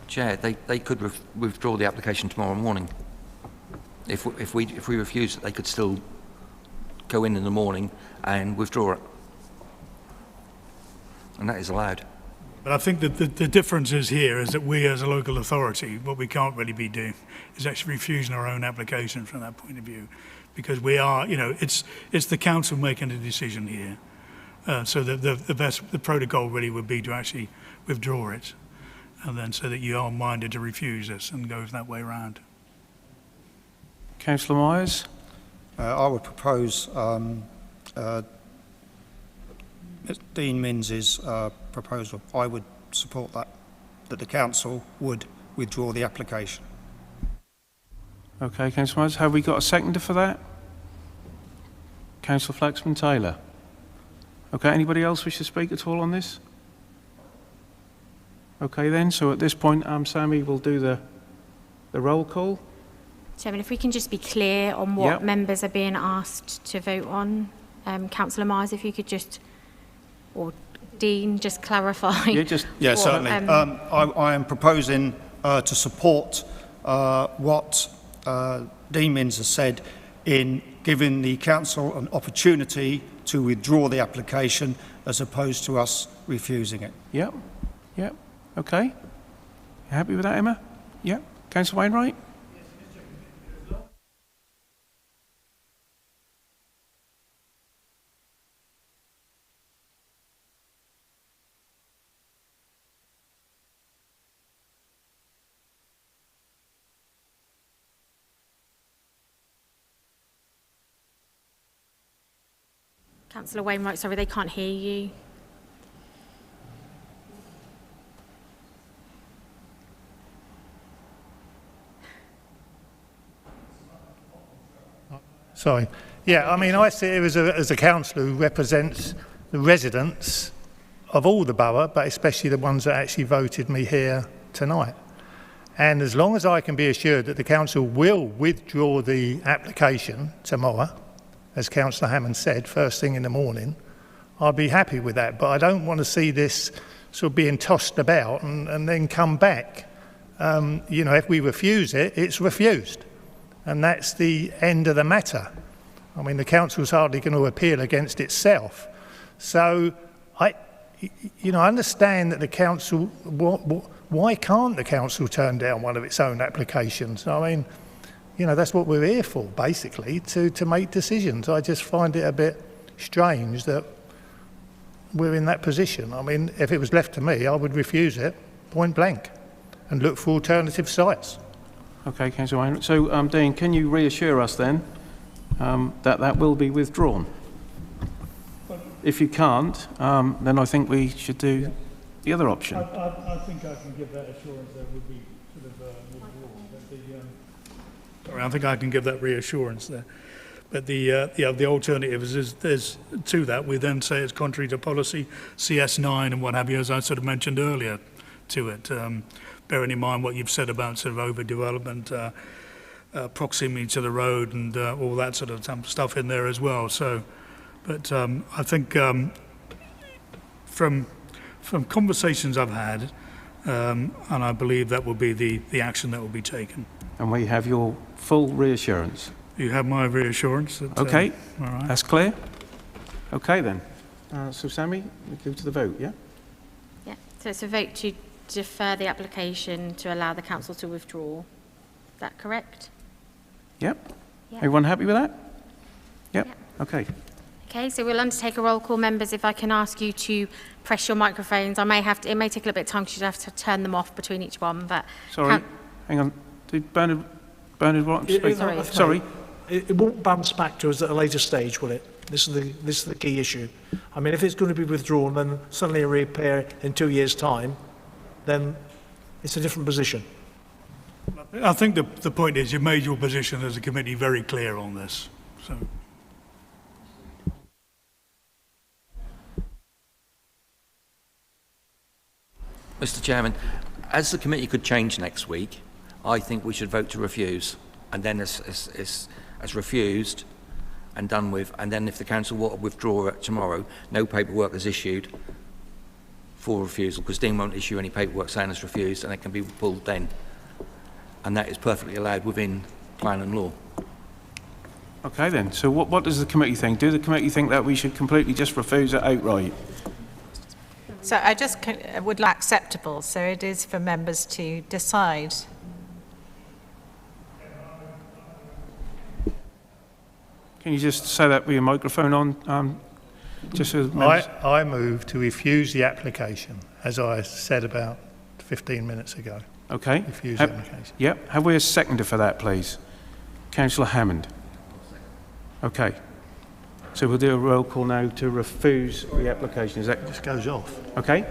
Speaker 4: Chair, they could withdraw the application tomorrow morning. If we refuse it, they could still go in the morning and withdraw it, and that is allowed.
Speaker 12: But I think that the difference is here is that we as a local authority, what we can't really be doing is actually refusing our own application from that point of view, because we are, you know, it's the council making the decision here. So the protocol really would be to actually withdraw it, and then so that you are minded to refuse this and goes that way around.
Speaker 2: Councillor Myers?
Speaker 10: I would propose Dean Minns' proposal. I would support that the council would withdraw the application.
Speaker 2: Okay, Councillor Myers, have we got a seconder for that? Councillor Flaxman-Taylor. Okay, anybody else wish to speak at all on this? Okay then, so at this point, Sammy will do the roll call.
Speaker 1: Chairman, if we can just be clear on what members are being asked to vote on. Councillor Myers, if you could just, or Dean, just clarify.
Speaker 10: Yeah, certainly. I am proposing to support what Dean Minns has said in giving the council an opportunity to withdraw the application as opposed to us refusing it.
Speaker 2: Yep. Okay. You happy with that, Emma? Yep. Councillor Wainwright?
Speaker 1: Councillor Wainwright, sorry, they can't hear you.
Speaker 8: Sorry. Yeah, I mean, I see it as a councillor who represents the residents of all the borough, but especially the ones that actually voted me here tonight. And as long as I can be assured that the council will withdraw the application tomorrow, as Councillor Hammond said, first thing in the morning, I'll be happy with that. But I don't want to see this sort of being tossed about and then come back. You know, if we refuse it, it's refused. And that's the end of the matter. I mean, the council's hardly going to appeal against itself. So, I understand that the council, why can't the council turn down one of its own applications? I mean, you know, that's what we're here for, basically, to make decisions. I just find it a bit strange that we're in that position. I mean, if it was left to me, I would refuse it, point blank, and look for alternative sites.
Speaker 2: Okay, Councillor Wainwright. So, Dean, can you reassure us then that will be withdrawn? If you can't, then I think we should do the other option.
Speaker 12: I think I can give that assurance that would be sort of withdrawn. Sorry, I think I can give that reassurance there. But the alternative is to that. We then say it's contrary to policy CS9 and what have you, as I sort of mentioned earlier to it. Bearing in mind what you've said about sort of overdevelopment, proximity to the road and all that sort of stuff in there as well. So, but I think from conversations I've had, and I believe that will be the action that will be taken. And
Speaker 2: we have your full reassurance.
Speaker 12: You have my reassurance. That,
Speaker 2: okay,
Speaker 12: all right.
Speaker 2: That's clear. Okay then. So Sammy, we go to the vote, yeah?
Speaker 1: Yeah, so it's a vote to defer the application to allow the council to withdraw. Is that correct?
Speaker 2: Yep. Everyone happy with that? Yep. Okay.
Speaker 1: Okay, so we'll undertake a roll call. Members, if I can ask you to press your microphones. It may take a little bit of time because you'd have to turn them off between each one. But
Speaker 2: sorry, hang on. Did Bernard want to speak? Sorry.
Speaker 6: It won't bounce back to us at a later stage, will it? This is the key issue. I mean, if it's going to be withdrawn, then suddenly reappear in 2 years' time, then it's a different position.
Speaker 12: I think the point is you've made your position as a committee very clear on this. So.
Speaker 4: Mr. Chairman, as the committee could change next week, I think we should vote to refuse, and then as refused and done with, and then if the council will withdraw it tomorrow, no paperwork is issued for refusal, because Dean won't issue any paperwork saying it's refused, and it can be pulled then. And that is perfectly allowed within plan and law.
Speaker 2: Okay then, so what does the committee think? Do the committee think that we should completely just refuse it outright?
Speaker 13: So I just would like acceptable, so it is for members to decide.
Speaker 2: Can you just say that with your microphone on? Just so
Speaker 8: I move to refuse the application, as I said about 15 minutes ago.
Speaker 2: Okay.
Speaker 8: Refuse the application.
Speaker 2: Yep. Have we a seconder for that, please? Councillor Hammond. Okay. So we'll do a roll call now to refuse the application. Is that
Speaker 6: just goes off?
Speaker 2: Okay.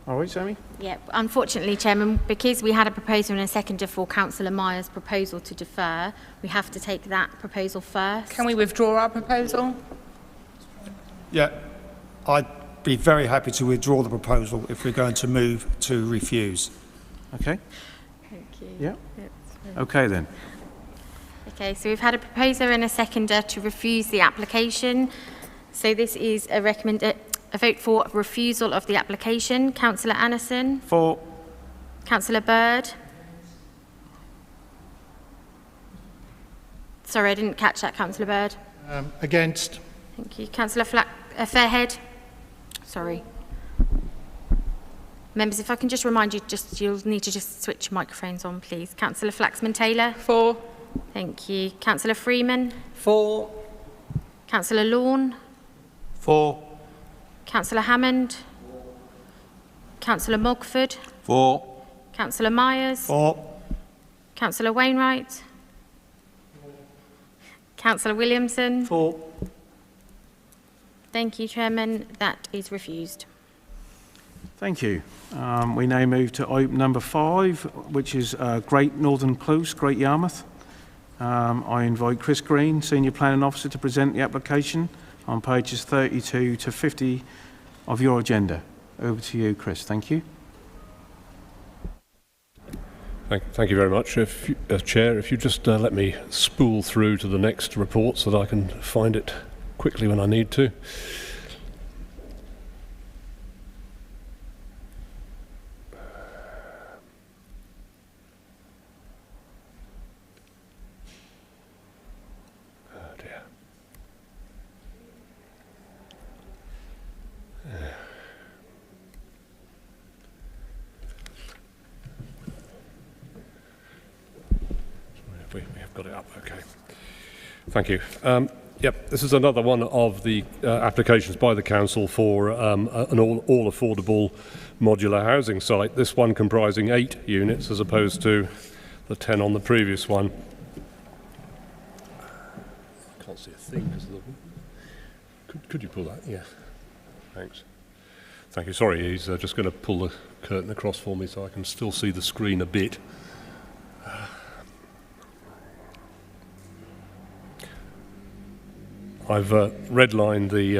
Speaker 2: All right, Sammy?
Speaker 1: Yeah, unfortunately, Chairman, because we had a proposal and a seconder for Councillor Myers' proposal to defer, we have to take that proposal first.
Speaker 3: Can we withdraw our proposal?
Speaker 10: Yeah, I'd be very happy to withdraw the proposal if we're going to move to refuse.
Speaker 2: Okay.
Speaker 1: Thank you.
Speaker 2: Yeah. Okay then.
Speaker 1: Okay, so we've had a proposer and a seconder to refuse the application. So this is a vote for refusal of the application. Councillor Anderson.
Speaker 2: For.
Speaker 1: Councillor Bird. Sorry, I didn't catch that, Councillor Bird.
Speaker 8: Against.
Speaker 1: Thank you. Councillor Fairhead. Sorry. Members, if I can just remind you, you'll need to just switch your microphones on, please. Councillor Flaxman-Taylor.
Speaker 3: For.
Speaker 1: Thank you. Councillor Freeman.
Speaker 3: For.
Speaker 1: Councillor Lawn.
Speaker 6: For.
Speaker 1: Councillor Hammond. Councillor Mogford.
Speaker 11: For.
Speaker 1: Councillor Myers.
Speaker 6: For.
Speaker 1: Councillor Wainwright. Councillor Williamson.
Speaker 6: For.
Speaker 1: Thank you, Chairman. That is refused.
Speaker 2: Thank you. We now move to item number 5, which is Great Northern Close, Great Yarmouth. I invite Chris Green, Senior Planning Officer, to present the application on pages 32 to 50 of your agenda. Over to you, Chris. Thank you.
Speaker 5: Thank you very much. Chair, if you just let me spool through to the next report so that I can find it quickly when I need to. We have got it up, okay. Thank you. Yep, this is another one of the applications by the council for an all affordable modular housing site. This one comprising 8 units as opposed to the 10 on the previous one. I can't see a thing because of the... Could you pull that? Yeah. Thanks. Thank you. Sorry, he's just going to pull the curtain across for me so I can still see the screen a bit. I've redlined the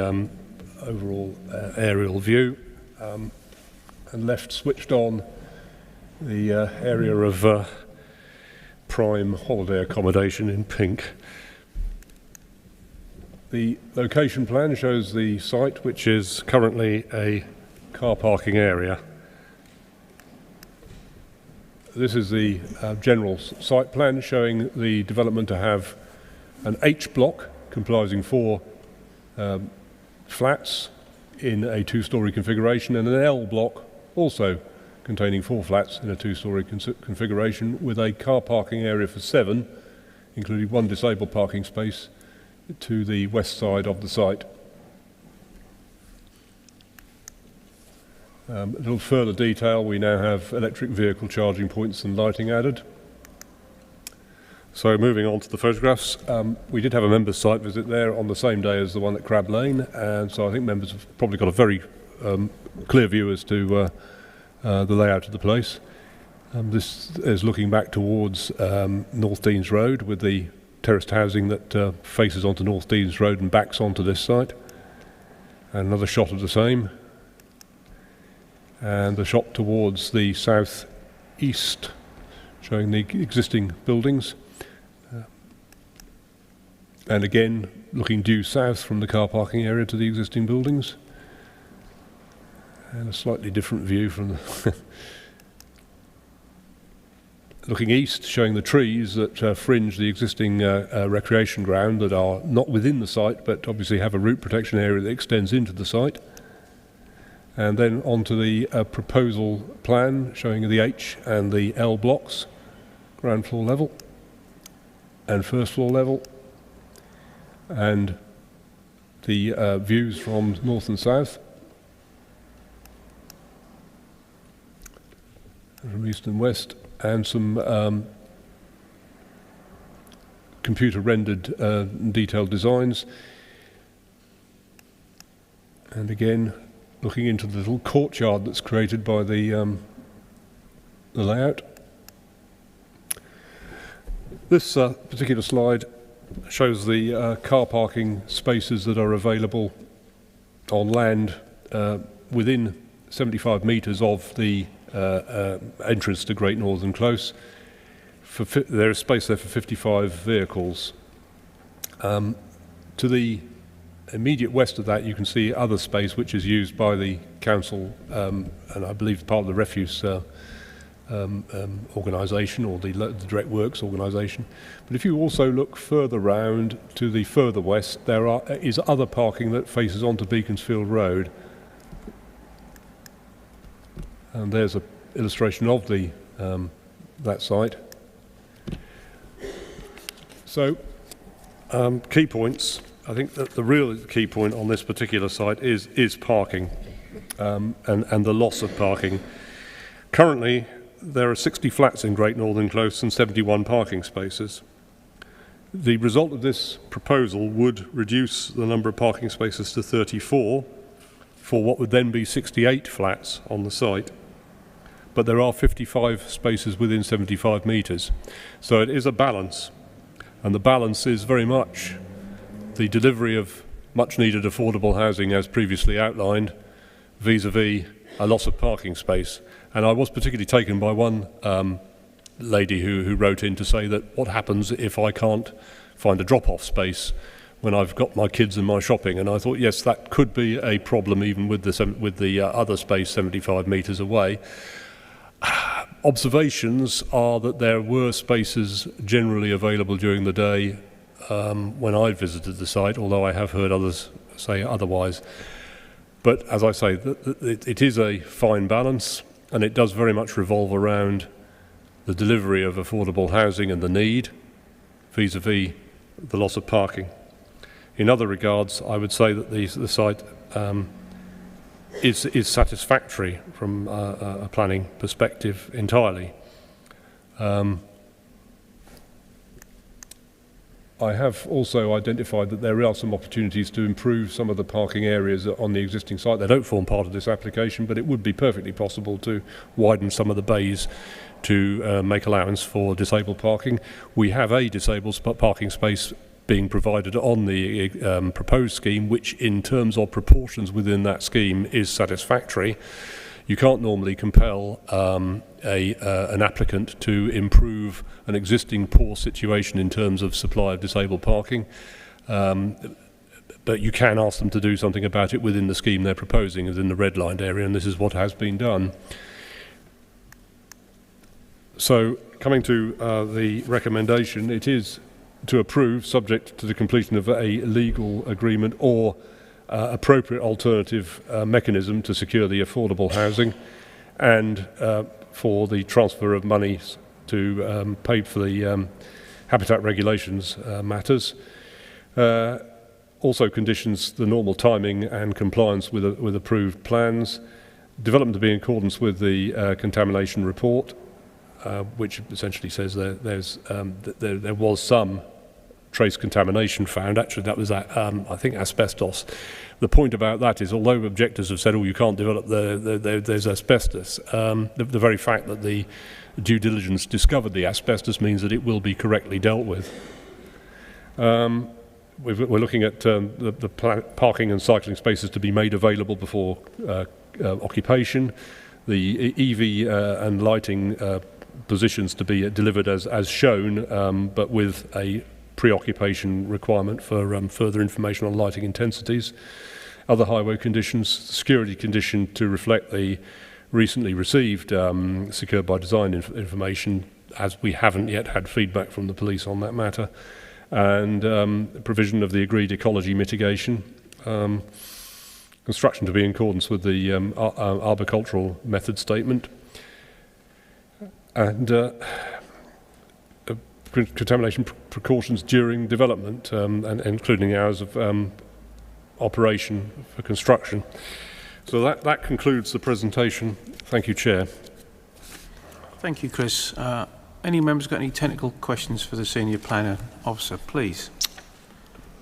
Speaker 5: overall aerial view and left switched on the area of prime holiday accommodation in pink. The location plan shows the site, which is currently a car parking area. This is the general site plan showing the development to have an H block comprising 4 flats in a 2-storey configuration and an L block also containing 4 flats in a 2-storey configuration with a car parking area for 7, including 1 disabled parking space to the west side of the site. A little further detail, we now have electric vehicle charging points and lighting added. So moving on to the photographs, we did have a members' site visit there on the same day as the one at Crab Lane, and so I think members have probably got a very clear view as to the layout of the place. This is looking back towards North Deans Road with the terraced housing that faces onto North Deans Road and backs onto this site. And another shot of the same. And the shot towards the south east, showing the existing buildings. And again, looking due south from the car parking area to the existing buildings. And a slightly different view from the looking east, showing the trees that fringe the existing recreation ground that are not within the site, but obviously have a root protection area that extends into the site. And then onto the proposal plan, showing the H and the L blocks, ground floor level and first floor level. And the views from north and south, from east and west, and some computer rendered detailed designs. And again, looking into the little courtyard that's created by the layout. This particular slide shows the car parking spaces that are available on land within 75 metres of the entrance to Great Northern Close. There is space there for 55 vehicles. To the immediate west of that, you can see other space which is used by the council and I believe part of the refuse organisation or the Direct Works organisation. But if you also look further round to the further west, there is other parking that faces onto Beaconsfield Road. And there's an illustration of the that site. So, key points. I think that the real key point on this particular site is parking and the loss of parking. Currently, there are 60 flats in Great Northern Close and 71 parking spaces. The result of this proposal would reduce the number of parking spaces to 34, for what would then be 68 flats on the site. But there are 55 spaces within 75 metres. So it is a balance. And the balance is very much the delivery of much needed affordable housing as previously outlined, vis-a-vis a loss of parking space. And I was particularly taken by one lady who wrote in to say that what happens if I can't find a drop-off space when I've got my kids and my shopping. And I thought, yes, that could be a problem even with the other space 75 metres away. Observations are that there were spaces generally available during the day when I visited the site, although I have heard others say otherwise. But as I say, it is a fine balance, and it does very much revolve around the delivery of affordable housing and the need, vis-a-vis the loss of parking. In other regards, I would say that the site is satisfactory from a planning perspective entirely. I have also identified that there are some opportunities to improve some of the parking areas on the existing site. They don't form part of this application, but it would be perfectly possible to widen some of the bays to make allowance for disabled parking. We have a disabled parking space being provided on the proposed scheme, which in terms of proportions within that scheme is satisfactory. You can't normally compel an applicant to improve an existing poor situation in terms of supply of disabled parking, but you can ask them to do something about it within the scheme they're proposing, within the redlined area, and this is what has been done. So, coming to the recommendation, it is to approve, subject to the completion of a legal agreement or appropriate alternative mechanism to secure the affordable housing, and for the transfer of money to pay for the habitat regulations matters. Also conditions the normal timing and compliance with approved plans, development to be in accordance with the contamination report, which essentially says there was some trace contamination found. Actually, that was, I think, asbestos. The point about that is, although objectors have said, oh, you can't develop there's asbestos, the very fact that the due diligence discovered the asbestos means that it will be correctly dealt with. We're looking at the parking and cycling spaces to be made available before occupation, the EV and lighting positions to be delivered as shown, but with a preoccupation requirement for further information on lighting intensities. Other highway conditions, security condition to reflect the recently received secured by design information, as we haven't yet had feedback from the police on that matter, and provision of the agreed ecology mitigation, construction to be in accordance with the arboricultural method statement, and contamination precautions during development, and including hours of operation for construction. So that concludes the presentation. Thank you, Chair.
Speaker 2: Thank you, Chris. Any members got any technical questions for the Senior Planner Officer, please?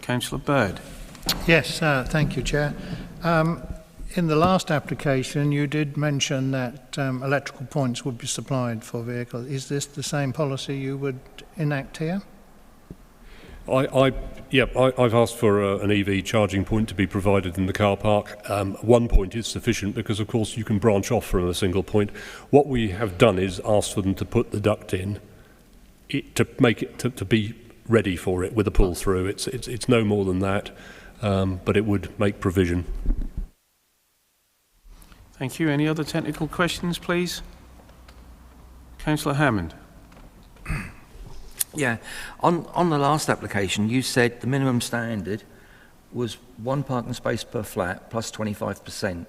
Speaker 2: Councillor Bird.
Speaker 8: Yes, thank you, Chair. In the last application, you did mention that electrical points would be supplied for vehicles. Is this the same policy you would enact here?
Speaker 5: I've asked for an EV charging point to be provided in the car park. One point is sufficient because, of course, you can branch off from a single point. What we have done is asked for them to put the duct in to make it to be ready for it with a pull through. It's no more than that, but it would make provision.
Speaker 2: Thank you. Any other technical questions, please? Councillor Hammond.
Speaker 4: Yeah, on the last application, you said the minimum standard was one parking space per flat plus 25%.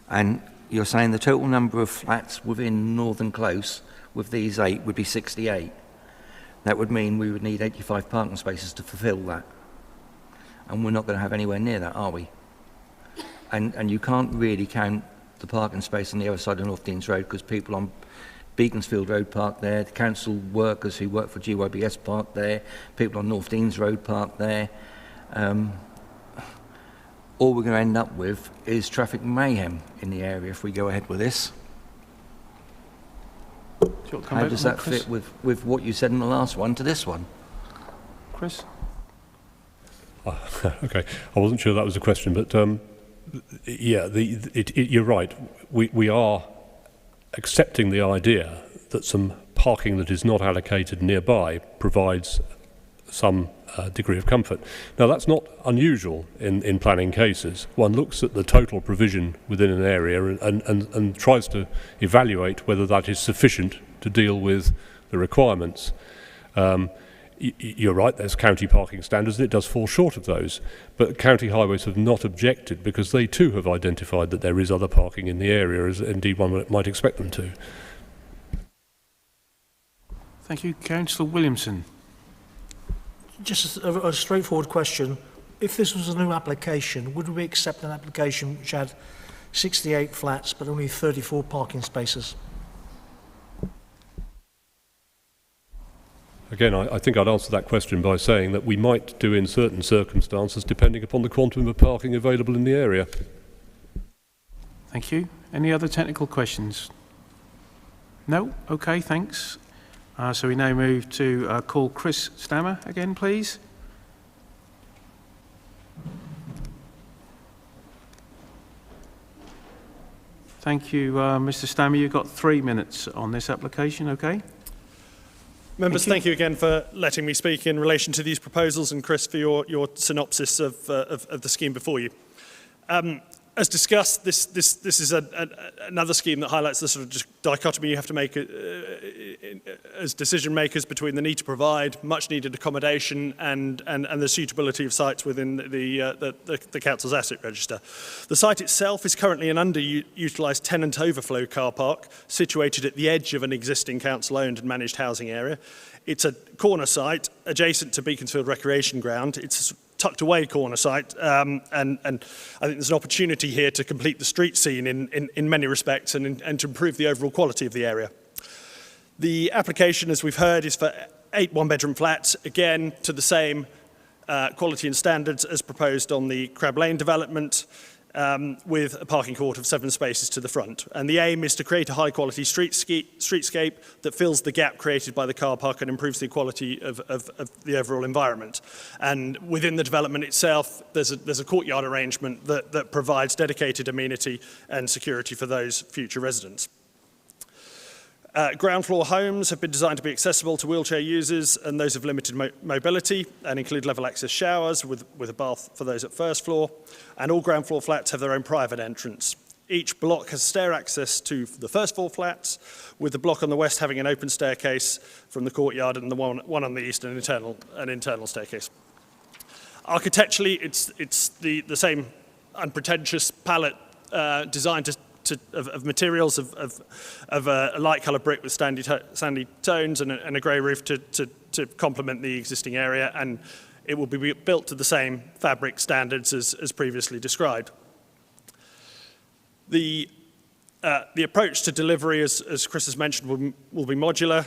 Speaker 4: And you're saying the total number of flats within Northern Close with these 8 would be 68. That would mean we would need 85 parking spaces to fulfil that. And we're not going to have anywhere near that, are we? And you can't really count the parking space on the other side of North Deans Road because people on Beaconsfield Road park there, the council workers who work for GYBS park there, people on North Deans Road park there. all we're going to end up with is traffic mayhem in the area if we go ahead with this. How does that fit with what you said in the last one to this one?
Speaker 2: Chris?
Speaker 5: Okay, I wasn't sure that was a question, but yeah, you're right. We are accepting the idea that some parking that is not allocated nearby provides some degree of comfort. Now, that's not unusual in planning cases. One looks at the total provision within an area and tries to evaluate whether that is sufficient to deal with the requirements. You're right, there's county parking standards, and it does fall short of those. But county highways have not objected because they too have identified that there is other parking in the area, as indeed one might expect them to.
Speaker 2: Thank you. Councillor Williamson.
Speaker 6: Just a straightforward question. If this was a new application, would we accept an application which had 68 flats but only 34 parking spaces?
Speaker 5: Again, I think I'd answer that question by saying that we might do in certain circumstances, depending upon the quantum of parking available in the area.
Speaker 2: Thank you. Any other technical questions? No? Okay, thanks. So we now move to call Chris Stammer again, please. Thank you, Mr. Stammer. You've got 3 minutes on this application, okay?
Speaker 7: Members, thank you again for letting me speak in relation to these proposals, and Chris for your synopsis of the scheme before you. As discussed, this is another scheme that highlights the sort of dichotomy you have to make as decision makers between the need to provide much needed accommodation and the suitability of sites within the council's asset register. The site itself is currently an underutilised tenant overflow car park situated at the edge of an existing council-owned and managed housing area. It's a corner site adjacent to Beaconsfield Recreation Ground. It's a tucked away corner site, and I think there's an opportunity here to complete the street scene in many respects and to improve the overall quality of the area. The application, as we've heard, is for 8 one-bedroom flats, again to the same quality and standards as proposed on the Crab Lane development, with a parking court of 7 spaces to the front. And the aim is to create a high-quality streetscape that fills the gap created by the car park and improves the quality of the overall environment. And within the development itself, there's a courtyard arrangement that provides dedicated amenity and security for those future residents. Ground floor homes have been designed to be accessible to wheelchair users and those of limited mobility, and include level access showers with a bath for those at first floor. And all ground floor flats have their own private entrance. Each block has stair access to the first floor flats, with the block on the west having an open staircase from the courtyard, and the one on the east an internal staircase. Architecturally, it's the same unpretentious palette designed of materials of a light coloured brick with sandy tones and a grey roof to complement the existing area, and it will be built to the same fabric standards as previously described. The approach to delivery, as Chris has mentioned, will be modular,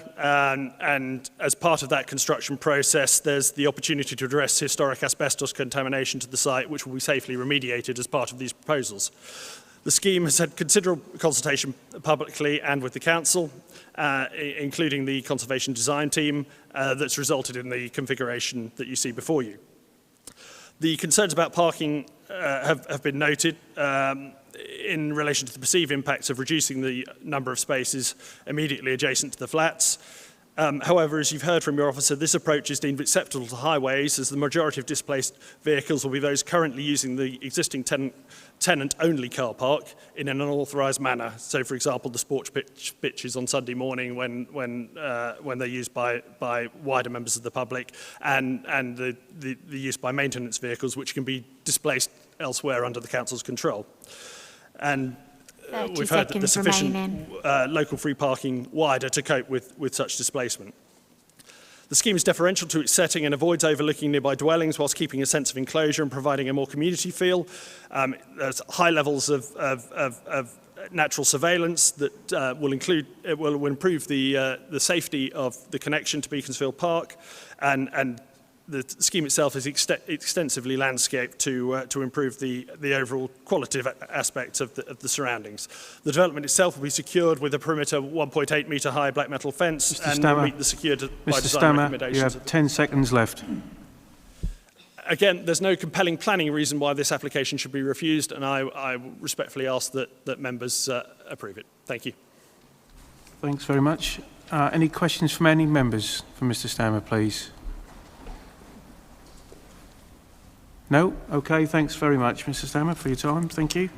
Speaker 7: and as part of that construction process, there's the opportunity to address historic asbestos contamination to the site, which will be safely remediated as part of these proposals. The scheme has had considerable consultation publicly and with the council, including the conservation design team, that's resulted in the configuration that you see before you. The concerns about parking have been noted in relation to the perceived impacts of reducing the number of spaces immediately adjacent to the flats. However, as you've heard from your officer, this approach is deemed acceptable to highways, as the majority of displaced vehicles will be those currently using the existing tenant-only car park in an unauthorised manner. So, for example, the sports pitches on Sunday morning when they're used by wider members of the public, and the use by maintenance vehicles, which can be displaced elsewhere under the council's control. And we've heard that there's sufficient local free parking wider to cope with such displacement. The scheme is deferential to its setting and avoids overlooking nearby dwellings whilst keeping a sense of enclosure and providing a more community feel. There's high levels of natural surveillance that will improve the safety of the connection to Beaconsfield Park, and the scheme itself is extensively landscaped to improve the overall qualitative aspects of the surroundings. The development itself will be secured with a perimeter 1.8 metre high black metal fence and will meet the secured by design recommendations.
Speaker 2: You have 10 seconds left.
Speaker 7: Again, there's no compelling planning reason why this application should be refused, and I respectfully ask that members approve it. Thank you.
Speaker 2: Thanks very much. Any questions from any members for Mr. Stammer, please? No? Okay, thanks very much, Mr. Stammer, for your time. Thank you.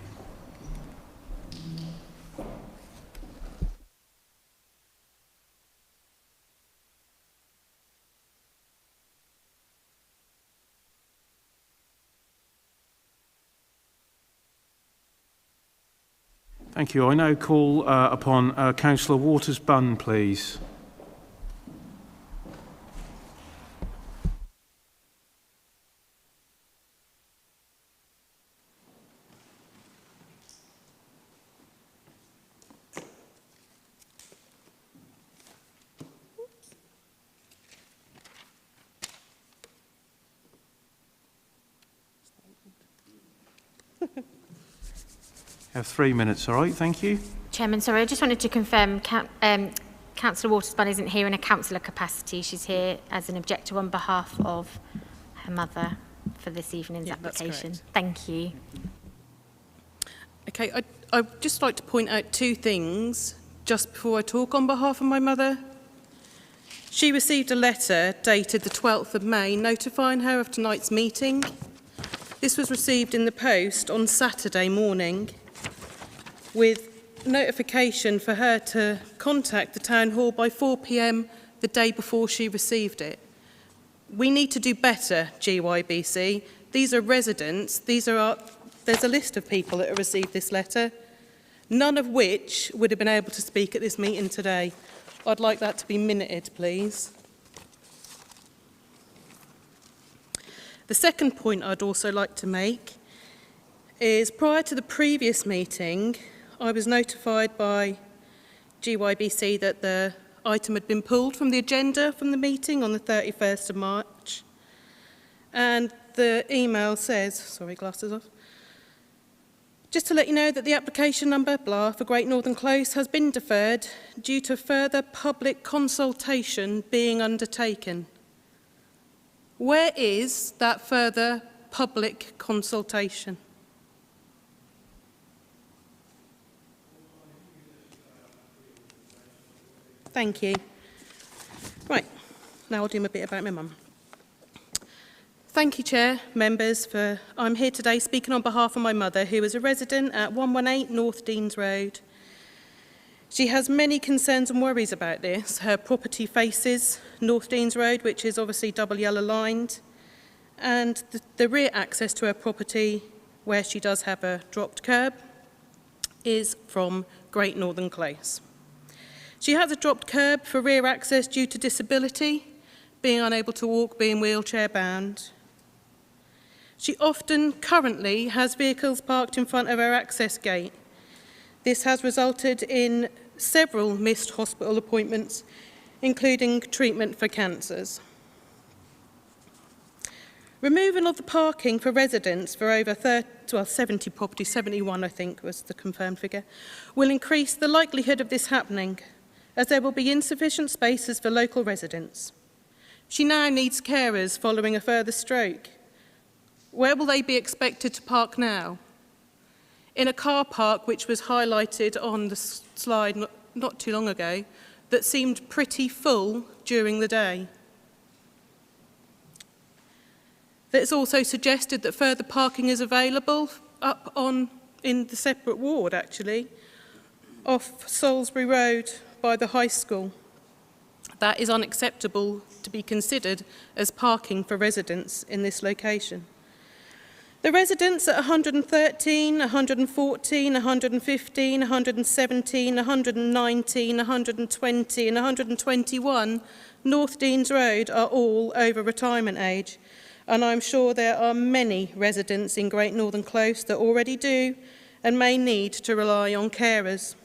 Speaker 2: Thank you. I now call upon Councillor Waters-Bunn, please. You have 3 minutes, all right? Thank you.
Speaker 1: Chairman, sorry, I just wanted to confirm Councillor Waters-Bunn isn't here in a councillor capacity. She's here as an objector on behalf of her mother for this evening's application. Thank you.
Speaker 14: Okay, I'd just like to point out two things just before I talk on behalf of my mother. She received a letter dated the 12th of May notifying her of tonight's meeting. This was received in the post on Saturday morning with notification for her to contact the Town Hall by 4 p.m. the day before she received it. We need to do better, GYBC. These are residents. There's a list of people that have received this letter, none of which would have been able to speak at this meeting today. I'd like that to be minuted, please. The second point I'd also like to make is prior to the previous meeting, I was notified by GYBC that the item had been pulled from the agenda from the meeting on the 31st of March. And the email says, sorry, glasses off, just to let you know that the application number, blah, for Great Northern Close has been deferred due to further public consultation being undertaken. Where is that further public consultation? Thank you. Right, now I'll do a bit about my mum. Thank you, Chair, members, I'm here today speaking on behalf of my mother, who is a resident at 118 North Deans Road. She has many concerns and worries about this. Her property faces North Deans Road, which is obviously double yellow lined, and the rear access to her property, where she does have a dropped curb, is from Great Northern Close. She has a dropped curb for rear access due to disability, being unable to walk, being wheelchair bound. She often currently has vehicles parked in front of her access gate. This has resulted in several missed hospital appointments, including treatment for cancers. Removal of the parking for residents for over 70 properties, 71 I think was the confirmed figure, will increase the likelihood of this happening, as there will be insufficient spaces for local residents. She now needs carers following a further stroke. Where will they be expected to park now? In a car park which was highlighted on the slide not too long ago, that seemed pretty full during the day. It's also suggested that further parking is available up in the separate ward, actually, off Salisbury Road by the high school. That is unacceptable to be considered as parking for residents in this location. The residents at 113, 114, 115, 117, 119, 120 and 121 North Deans Road are all over retirement age, and I'm sure there are many residents in Great Northern Close that already do and may need to rely on carers.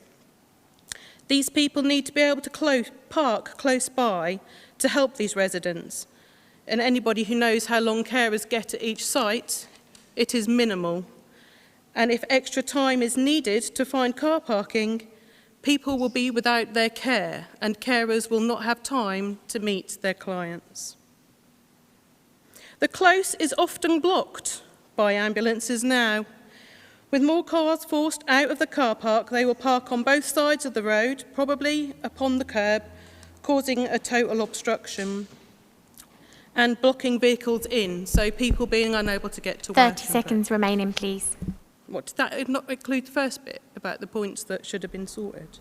Speaker 14: These people need to be able to park close by to help these residents. and anybody who knows how long carers get at each site, it is minimal. And if extra time is needed to find car parking, people will be without their care and carers will not have time to meet their clients. The close is often blocked by ambulances now. With more cars forced out of the car park, they will park on both sides of the road, probably upon the curb, causing a total obstruction and blocking vehicles in, so people being unable to get to work.
Speaker 1: 30 seconds remaining, please.
Speaker 14: What, did that not include the first bit about the points that should have been sorted?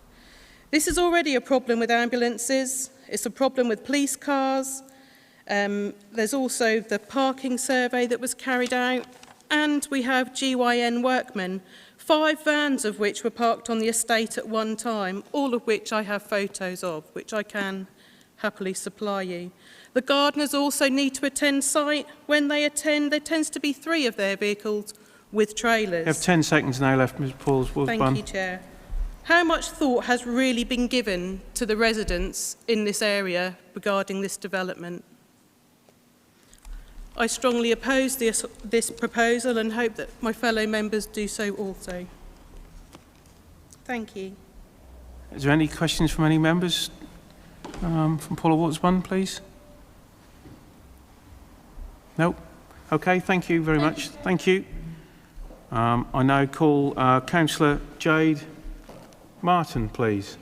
Speaker 14: This is already a problem with ambulances. It's a problem with police cars. There's also the parking survey that was carried out, and we have GYN workmen, 5 vans of which were parked on the estate at one time, all of which I have photos of, which I can happily supply you. The gardeners also need to attend site. When they attend, there tends to be 3 of their vehicles with trailers.
Speaker 2: You have 10 seconds now left, Ms. Pauls.
Speaker 14: Thank you, Chair. How much thought has really been given to the residents in this area regarding this development? I strongly oppose this proposal and hope that my fellow members do so also. Thank you.
Speaker 2: Is there any questions from any members? From Paula Watsman, please. No? Okay, thank you very much. Thank you. I now call Councillor Jade Martin, please.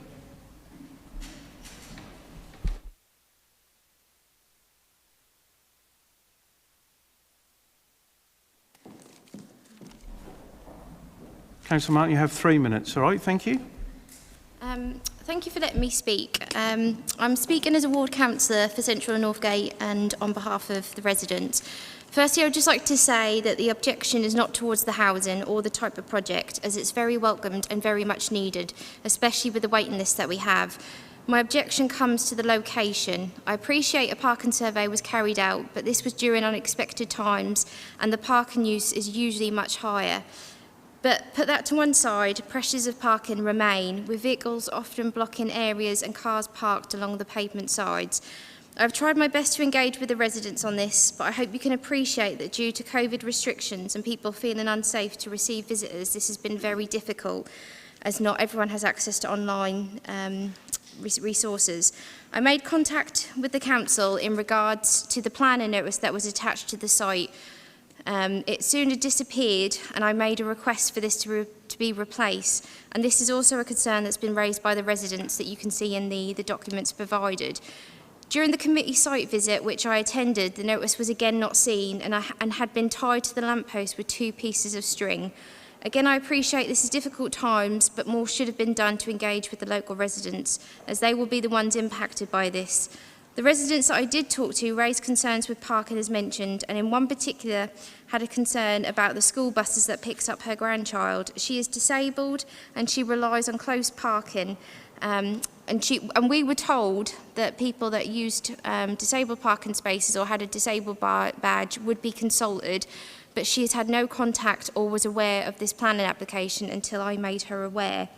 Speaker 2: Councillor Martin, you have 3 minutes. All right, thank you.
Speaker 15: Thank you for letting me speak. I'm speaking as a ward councillor for Central and Northgate and on behalf of the residents. Firstly, I would just like to say that the objection is not towards the housing or the type of project, as it's very welcomed and very much needed, especially with the waiting list that we have. My objection comes to the location. I appreciate a parking survey was carried out, but this was during unexpected times and the parking use is usually much higher. But put that to one side, pressures of parking remain, with vehicles often blocking areas and cars parked along the pavement sides. I've tried my best to engage with the residents on this, but I hope you can appreciate that due to COVID restrictions and people feeling unsafe to receive visitors, this has been very difficult, as not everyone has access to online resources. I made contact with the council in regards to the planning notice that was attached to the site. It soon had disappeared, and I made a request for this to be replaced. And this is also a concern that's been raised by the residents that you can see in the documents provided. During the committee site visit, which I attended, the notice was again not seen and had been tied to the lamppost with 2 pieces of string. Again, I appreciate this is difficult times, but more should have been done to engage with the local residents, as they will be the ones impacted by this. The residents that I did talk to raised concerns with parking as mentioned, and in one particular had a concern about the school buses that picks up her grandchild. She is disabled and she relies on close parking. And we were told that people that used disabled parking spaces or had a disabled badge would be consulted, but she has had no contact or was aware of this planning application until I made her aware.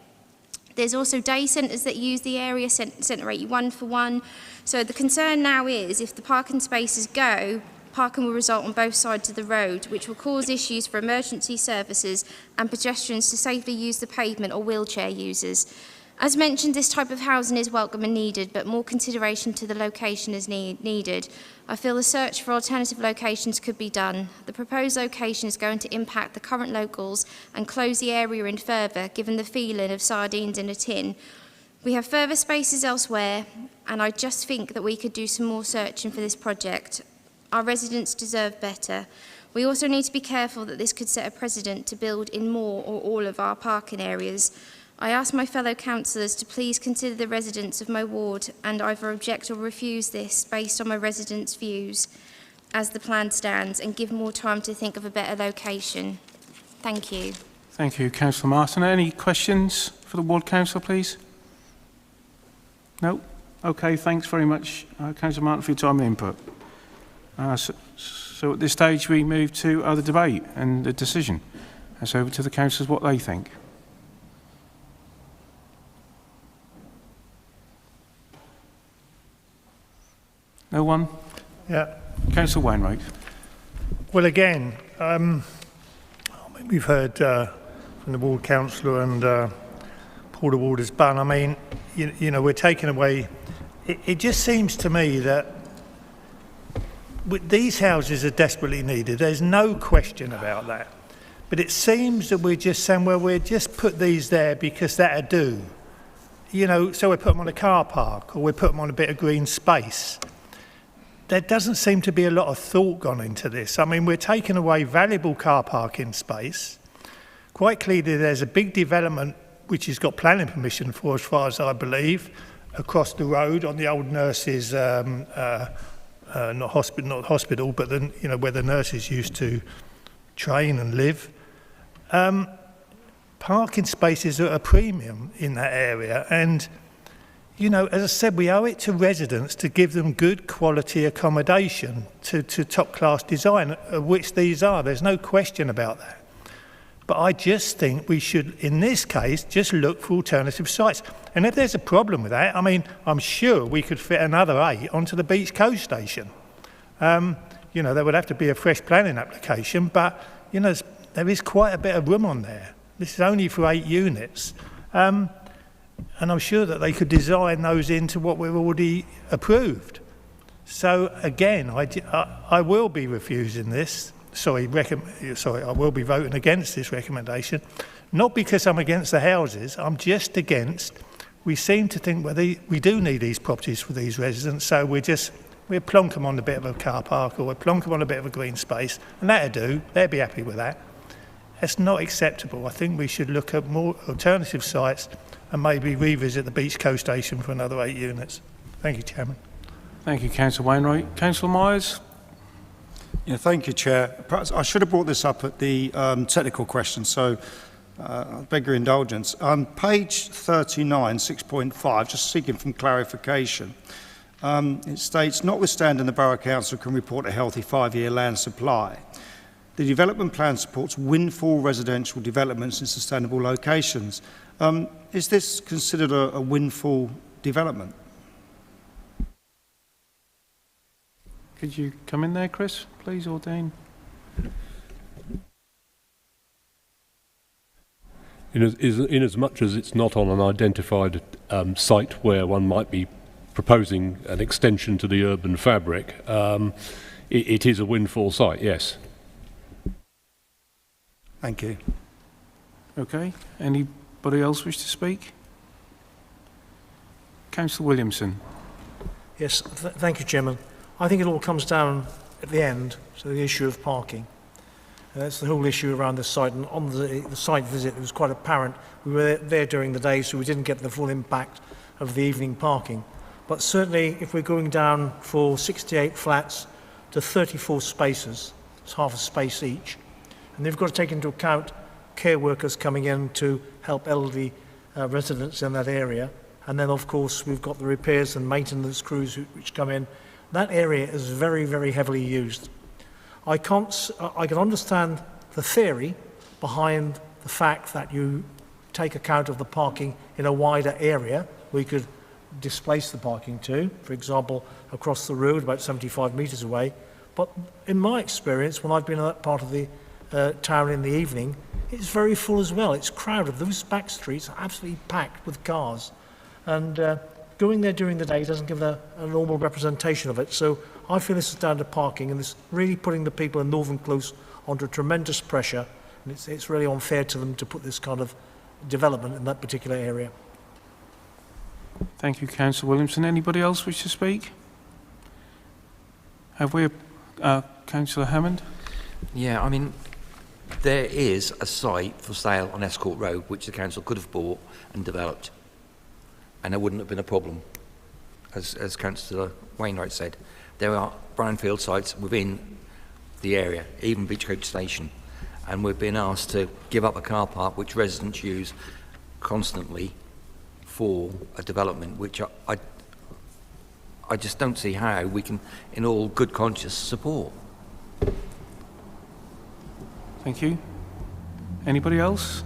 Speaker 15: There's also day centres that use the area, Centre 81 for one. So the concern now is if the parking spaces go, parking will result on both sides of the road, which will cause issues for emergency services and pedestrians to safely use the pavement or wheelchair users. As mentioned, this type of housing is welcome and needed, but more consideration to the location is needed. I feel the search for alternative locations could be done. The proposed location is going to impact the current locals and close the area in further, given the feeling of sardines in a tin. We have further spaces elsewhere, and I just think that we could do some more searching for this project. Our residents deserve better. We also need to be careful that this could set a precedent to build in more or all of our parking areas. I ask my fellow councillors to please consider the residents of my ward and either object or refuse this based on my residents' views as the plan stands and give more time to think of a better location. Thank you.
Speaker 2: Thank you, Councillor Martin. Any questions for the ward council, please? No? Okay, thanks very much, Councillor Martin, for your time and input. So at this stage we move to the debate and the decision. It's over to the councillors what they think. No one?
Speaker 8: Yeah.
Speaker 2: Councillor Wainwright.
Speaker 8: Well, again, we've heard from the ward councillor and Porter Warders Bun. I mean, you know, we're taking away. It just seems to me that these houses are desperately needed. There's no question about that. But it seems that we're just saying, well, we'll just put these there because that'll do. You know, so we put them on a car park or we put them on a bit of green space. There doesn't seem to be a lot of thought gone into this. I mean, we're taking away valuable car parking space. Quite clearly, there's a big development which has got planning permission for, as far as I believe, across the road on the old nurses, not hospital, but then, you know, where the nurses used to train and live. Parking spaces are at a premium in that area, and you know, as I said, we owe it to residents to give them good quality accommodation to top class design, of which these are. There's no question about that. But I just think we should, in this case, just look for alternative sites. And if there's a problem with that, I mean, I'm sure we could fit another 8 onto the Beach Coast Station. You know, there would have to be a fresh planning application, but, you know, there is quite a bit of room on there. This is only for 8 units. And I'm sure that they could design those into what we've already approved. So, again, I will be refusing this. I will be voting against this recommendation. Not because I'm against the houses, I'm just against, we seem to think, well, we do need these properties for these residents, so we'll plonk them on a bit of a car park or we'll plonk them on a bit of a green space, and that'll do, they'll be happy with that. That's not acceptable. I think we should look at more alternative sites and maybe revisit the Beach Coast Station for another 8 units. Thank you, Chairman.
Speaker 2: Thank you, Councillor Wainwright. Councillor Myers.
Speaker 10: Yeah, thank you, Chair. Perhaps I should have brought this up at the technical question, so I beg your indulgence. Page 39, 6.5, just seeking from clarification. It states, notwithstanding the Borough Council can report a healthy 5-year land supply, the development plan supports windfall residential developments in sustainable locations. Is this considered a windfall development?
Speaker 2: Could you come in there, Chris, please, or Dean?
Speaker 5: In as much as it's not on an identified site where one might be proposing an extension to the urban fabric, it is a windfall site, yes.
Speaker 10: Thank you.
Speaker 2: Okay. Anybody else wish to speak? Councillor Williamson.
Speaker 6: Yes, thank you, Chairman. I think it all comes down at the end to the issue of parking. That's the whole issue around the site, and on the site visit it was quite apparent. We were there during the day, so we didn't get the full impact of the evening parking. But certainly if we're going down for 68 flats to 34 spaces, it's half a space each, and they've got to take into account care workers coming in to help elderly residents in that area. And then, of course, we've got the repairs and maintenance crews which come in. That area is very, very heavily used. I can understand the theory behind the fact that you take account of the parking in a wider area. We could displace the parking to, for example, across the road about 75 metres away. But in my experience, when I've been in that part of the town in the evening, it's very full as well. It's crowded. Those back streets are absolutely packed with cars. And going there during the day doesn't give a normal representation of it. So I feel this is down to parking, and it's really putting the people in Northern Close under tremendous pressure. And it's really unfair to them to put this kind of development in that particular area.
Speaker 2: Thank you, Councillor Williamson. Anybody else wish to speak? Have we, Councillor Hammond?
Speaker 4: Yeah, I mean, there is a site for sale on Escort Road which the council could have bought and developed, and there wouldn't have been a problem, as Councillor Wainwright said. There are brownfield sites within the area, even Beach Coast Station, and we've been asked to give up a car park which residents use constantly for a development which I just don't see how we can, in all good conscience, support.
Speaker 2: Thank you. Anybody else?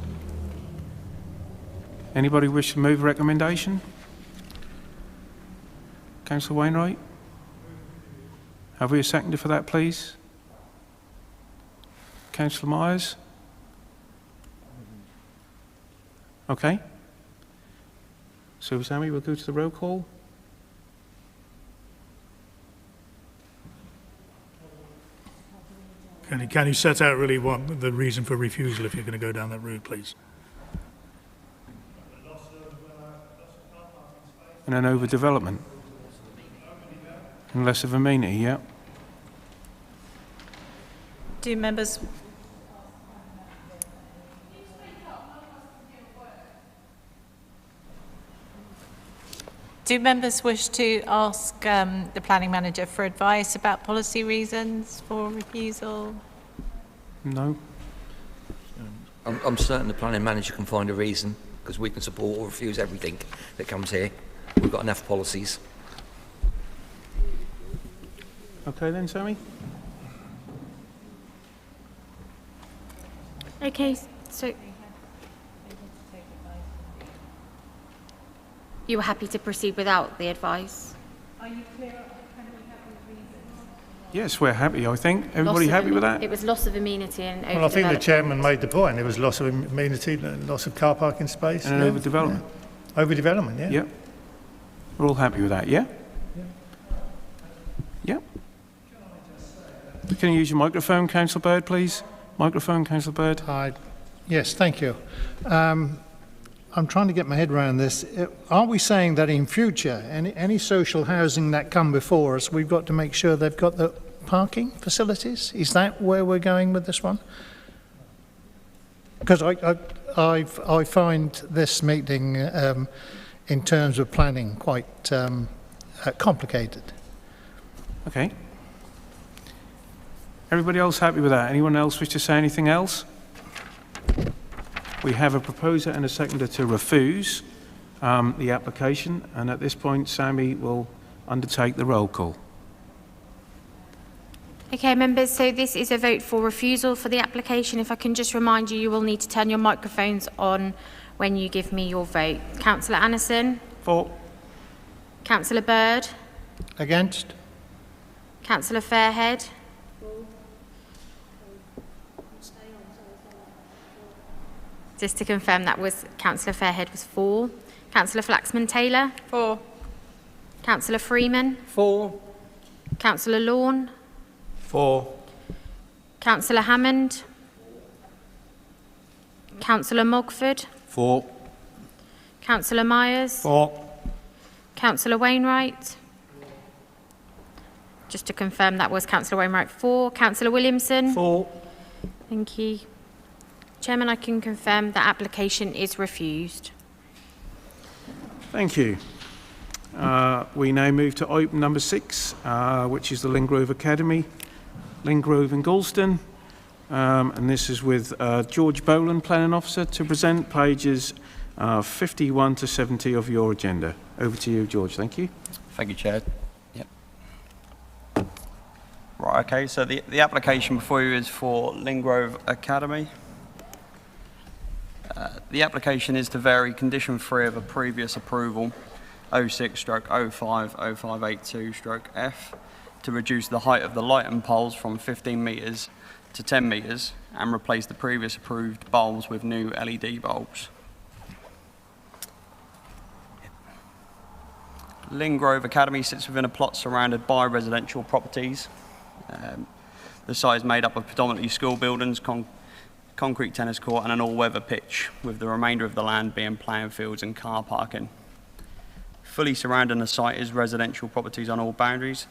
Speaker 2: Anybody wish to move a recommendation? Councillor Wainwright? Have we a seconder for that, please? Councillor Myers? Okay. So, Sammy, we'll go to the roll call.
Speaker 12: Can you set out really what the reason for refusal if you're going to go down that route, please?
Speaker 2: And an overdevelopment. And less of amenity, yeah.
Speaker 13: Do members wish to ask the planning manager for advice about policy reasons for refusal?
Speaker 2: No.
Speaker 4: I'm certain the planning manager can find a reason, because we can support or refuse everything that comes here. We've got enough policies.
Speaker 2: Okay then, Sammy.
Speaker 1: Okay, so you were happy to proceed without the advice?
Speaker 13: Are you clear? Can we have the reasons?
Speaker 2: Yes, we're happy, I think. Everybody happy with that?
Speaker 1: It was loss of amenity and overdevelopment.
Speaker 8: Well, I think the chairman made the point. It was loss of amenity, loss of car parking space.
Speaker 2: And an overdevelopment.
Speaker 8: Yeah. Overdevelopment, yeah.
Speaker 2: Yep. We're all happy with that, yeah? Yep. Can you use your microphone, Councillor Bird, please? Microphone, Councillor Bird.
Speaker 8: Hi. Yes, thank you. I'm trying to get my head around this. Are we saying that in future, any social housing that come before us, we've got to make sure they've got the parking facilities? Is that where we're going with this one? Because I find this meeting, in terms of planning, quite complicated.
Speaker 2: Okay. Everybody else happy with that? Anyone else wish to say anything else? We have a proposer and a seconder to refuse the application, and at this point Sammy will undertake the roll call.
Speaker 1: Okay, members, so this is a vote for refusal for the application. If I can just remind you, you will need to turn your microphones on when you give me your vote. Councillor Annison?
Speaker 2: For.
Speaker 1: Councillor Bird?
Speaker 8: Against?
Speaker 1: Councillor Fairhead? Just to confirm, that was Councillor Fairhead was for. Councillor Flaxman-Taylor?
Speaker 13: For.
Speaker 1: Councillor Freeman?
Speaker 9: For.
Speaker 1: Councillor Lawn?
Speaker 9: For.
Speaker 1: Councillor Hammond? Councillor Mogford?
Speaker 11: For.
Speaker 1: Councillor Myers?
Speaker 11: For.
Speaker 1: Councillor Wainwright? Just to confirm, that was Councillor Wainwright for. Councillor Williamson?
Speaker 6: For.
Speaker 1: Thank you. Chairman, I can confirm that application is refused.
Speaker 2: Thank you. We now move to item number 6, which is the Lingrove Academy, Lingrove and Galston. And this is with George Boland, Planning Officer, to present pages 51 to 70 of your agenda. Over to you, George. Thank you.
Speaker 16: Thank you, Chair. Yep. Right, okay, so the application before you is for Lingrove Academy. The application is to vary condition 3 of a previous approval, 06/05/0582/F, to reduce the height of the lighting poles from 15 metres to 10 metres and replace the previous approved bulbs with new LED bulbs. Lingrove Academy sits within a plot surrounded by residential properties. The site is made up of predominantly school buildings, concrete tennis court and an all-weather pitch, with the remainder of the land being playing fields and car parking. Fully surrounding the site is residential properties on all boundaries.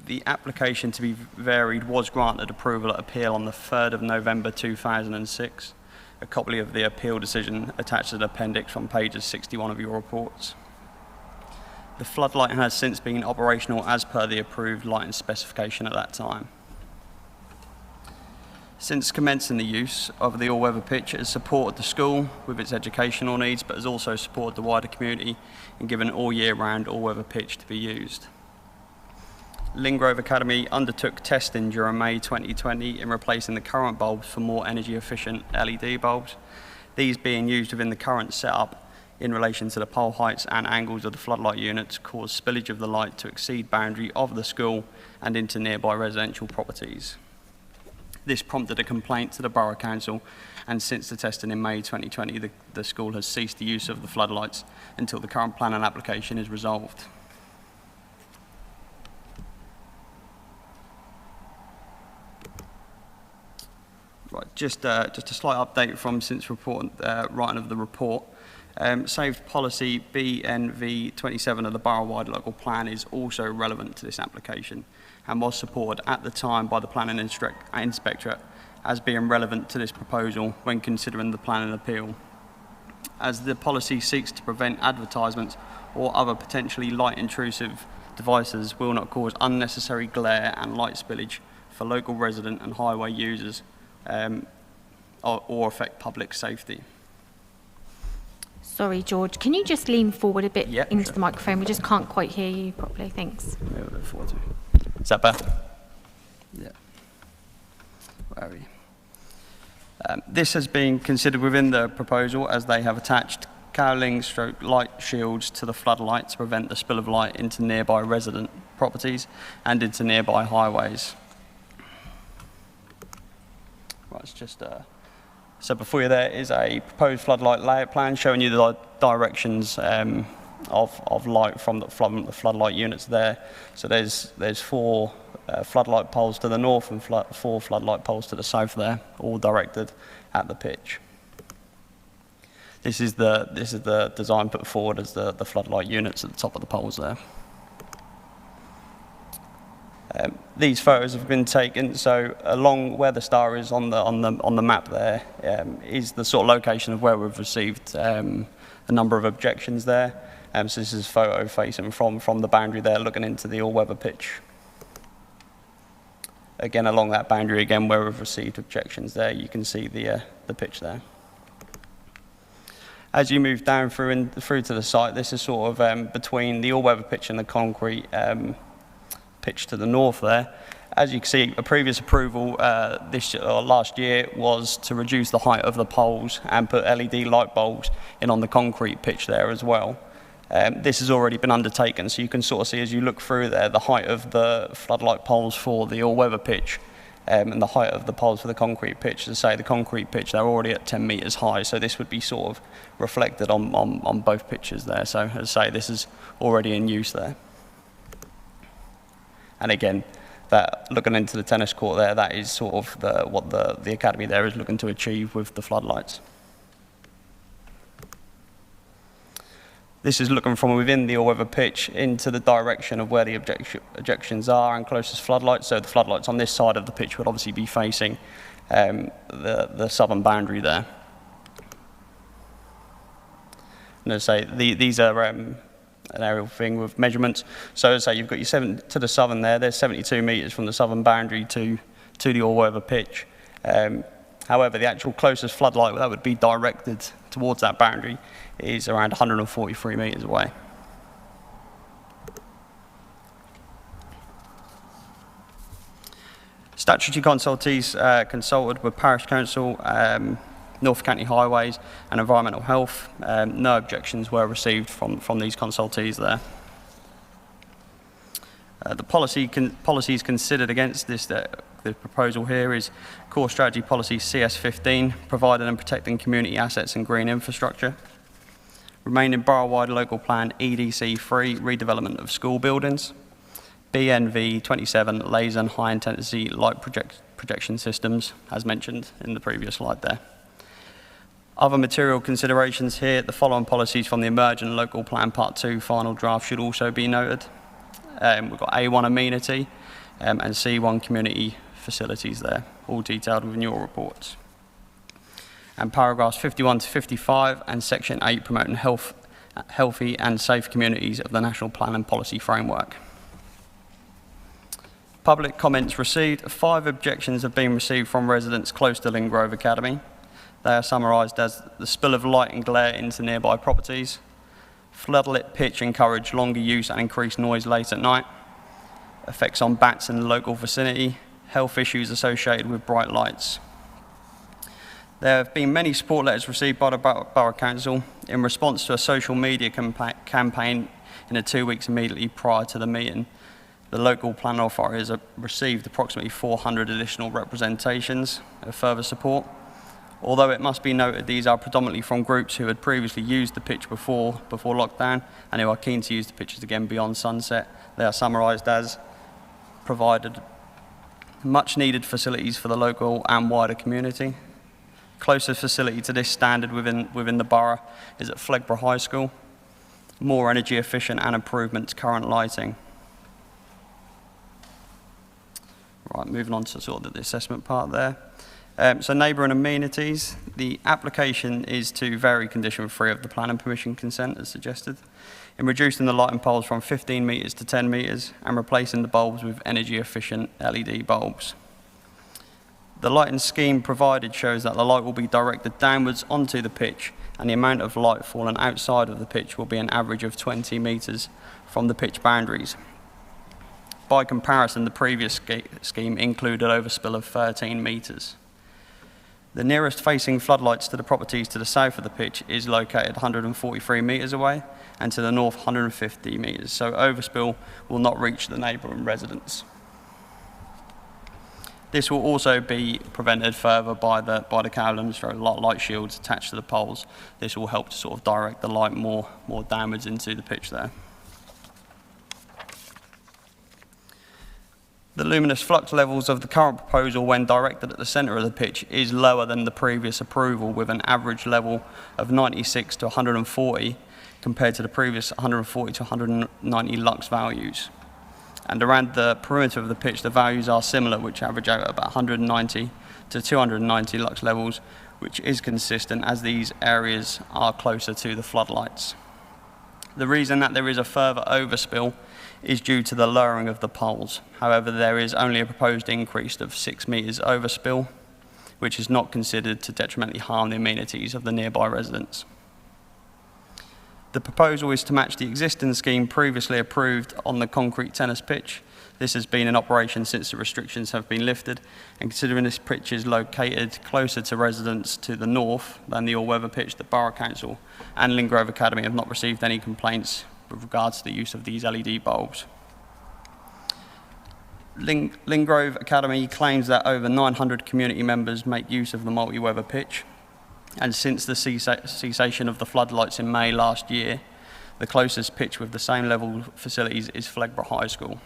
Speaker 16: The application to be varied was granted approval at appeal on the 3rd of November 2006. A copy of the appeal decision attached to the appendix on pages 61 of your reports. The floodlighting has since been operational as per the approved lighting specification at that time. Since commencing the use of the all-weather pitch, it has supported the school with its educational needs, but has also supported the wider community in giving an all-year-round all-weather pitch to be used. Lingrove Academy undertook testing during May 2020 in replacing the current bulbs for more energy-efficient LED bulbs. These being used within the current setup in relation to the pole heights and angles of the floodlight units caused spillage of the light to exceed boundary of the school and into nearby residential properties. This prompted a complaint to the Borough Council, and since the testing in May 2020, the school has ceased the use of the floodlights until the current plan and application is resolved. Right, just a slight update from since writing of the report. Saved policy BNV 27 of the borough-wide local plan is also relevant to this application and was supported at the time by the planning inspectorate as being relevant to this proposal when considering the planning appeal. As the policy seeks to prevent advertisements or other potentially light-intrusive devices will not cause unnecessary glare and light spillage for local resident and highway users or affect public safety.
Speaker 1: Sorry, George, can you just lean forward a bit into
Speaker 16: sure.
Speaker 1: the microphone? We just can't quite hear you properly, thanks.
Speaker 16: Move a bit forward. Is that better? Yeah. Where are we? This has been considered within the proposal as they have attached cowling stroke light shields to the floodlight to prevent the spill of light into nearby resident properties and into nearby highways. Right, it's just so before you there is a proposed floodlight layout plan showing you the directions of light from the floodlight units there. So there's 4 floodlight poles to the north and 4 floodlight poles to the south there, all directed at the pitch. This is the design put forward as the floodlight units at the top of the poles there. These photos have been taken, so along where the star is on the map there is the sort of location of where we've received a number of objections there. So this is a photo facing from the boundary there, looking into the all-weather pitch. Again, along that boundary again where we've received objections there, you can see the pitch there. As you move down through to the site, this is sort of between the all-weather pitch and the concrete pitch to the north there. As you can see, a previous approval last year was to reduce the height of the poles and put LED light bulbs in on the concrete pitch there as well. This has already been undertaken, so you can sort of see as you look through there the height of the floodlight poles for the all-weather pitch and the height of the poles for the concrete pitch. As I say, the concrete pitch, they're already at 10 metres high, so this would be sort of reflected on both pitches there. So as I say, this is already in use there. And again, that looking into the tennis court there, that is sort of what the academy there is looking to achieve with the floodlights. This is looking from within the all-weather pitch into the direction of where the objections are and closest floodlights. So the floodlights on this side of the pitch would obviously be facing the southern boundary there. And as I say, these are an aerial thing with measurements. So as I say, you've got your to the southern there. There's 72 metres from the southern boundary to the all-weather pitch. However, the actual closest floodlight that would be directed towards that boundary is around 143 metres away. Statutory consultees consulted with Parish Council, North County Highways and Environmental Health. No objections were received from these consultees there. The policies considered against this, the proposal here is Core Strategy Policy CS15, providing and protecting community assets and green infrastructure. Remaining borough-wide local plan EDC3, redevelopment of school buildings. BNV 27, laser and high-intensity light projection systems, as mentioned in the previous slide there. Other material considerations here, the following policies from the emerging local plan part 2 final draft should also be noted. We've got A1 amenity and C1 community facilities there, all detailed within your reports. And paragraphs 51 to 55 and section 8 promoting healthy and safe communities of the National Plan and Policy Framework. Public comments received. 5 objections have been received from residents close to Lingrove Academy. They are summarised as the spill of light and glare into nearby properties, floodlit pitch encourage longer use and increased noise late at night, effects on bats in the local vicinity, health issues associated with bright lights. There have been many support letters received by the Borough Council In response to a social media campaign in the 2 weeks immediately prior to the meeting, the local planning authority has received approximately 400 additional representations of further support. Although it must be noted these are predominantly from groups who had previously used the pitch before lockdown and who are keen to use the pitches again beyond sunset. They are summarised as provided much needed facilities for the local and wider community. Closest facility to this standard within the borough is at Flegborough High School. More energy efficient and improvement to current lighting. Right, moving on to sort of the assessment part there. So neighbouring amenities, the application is to vary condition 3 of the planning permission consent as suggested, in reducing the lighting poles from 15 metres to 10 metres and replacing the bulbs with energy efficient LED bulbs. The lighting scheme provided shows that the light will be directed downwards onto the pitch and the amount of light falling outside of the pitch will be an average of 20 metres from the pitch boundaries. By comparison, the previous scheme included overspill of 13 metres. The nearest facing floodlights to the properties to the south of the pitch is located 143 metres away and to the north 150 metres, so overspill will not reach the neighbouring residents. This will also be prevented further by the cowlings or light shields attached to the poles. This will help to sort of direct the light more downwards into the pitch there. The luminous flux levels of the current proposal when directed at the centre of the pitch is lower than the previous approval, with an average level of 96 to 140 compared to the previous 140 to 190 lux values. And around the perimeter of the pitch, the values are similar, which average out at about 190 to 290 lux levels, which is consistent as these areas are closer to the floodlights. The reason that there is a further overspill is due to the lowering of the poles. However, there is only a proposed increase of 6 metres overspill, which is not considered to detrimentally harm the amenities of the nearby residents. The proposal is to match the existing scheme previously approved on the concrete tennis pitch. This has been in operation since the restrictions have been lifted, and considering this pitch is located closer to residents to the north than the all-weather pitch, the Borough Council and Lingrove Academy have not received any complaints with regards to the use of these LED bulbs. Lingrove Academy claims that over 900 community members make use of the multi-weather pitch, and since the cessation of the floodlights in May last year, the closest pitch with the same level facilities is Flegborough High School,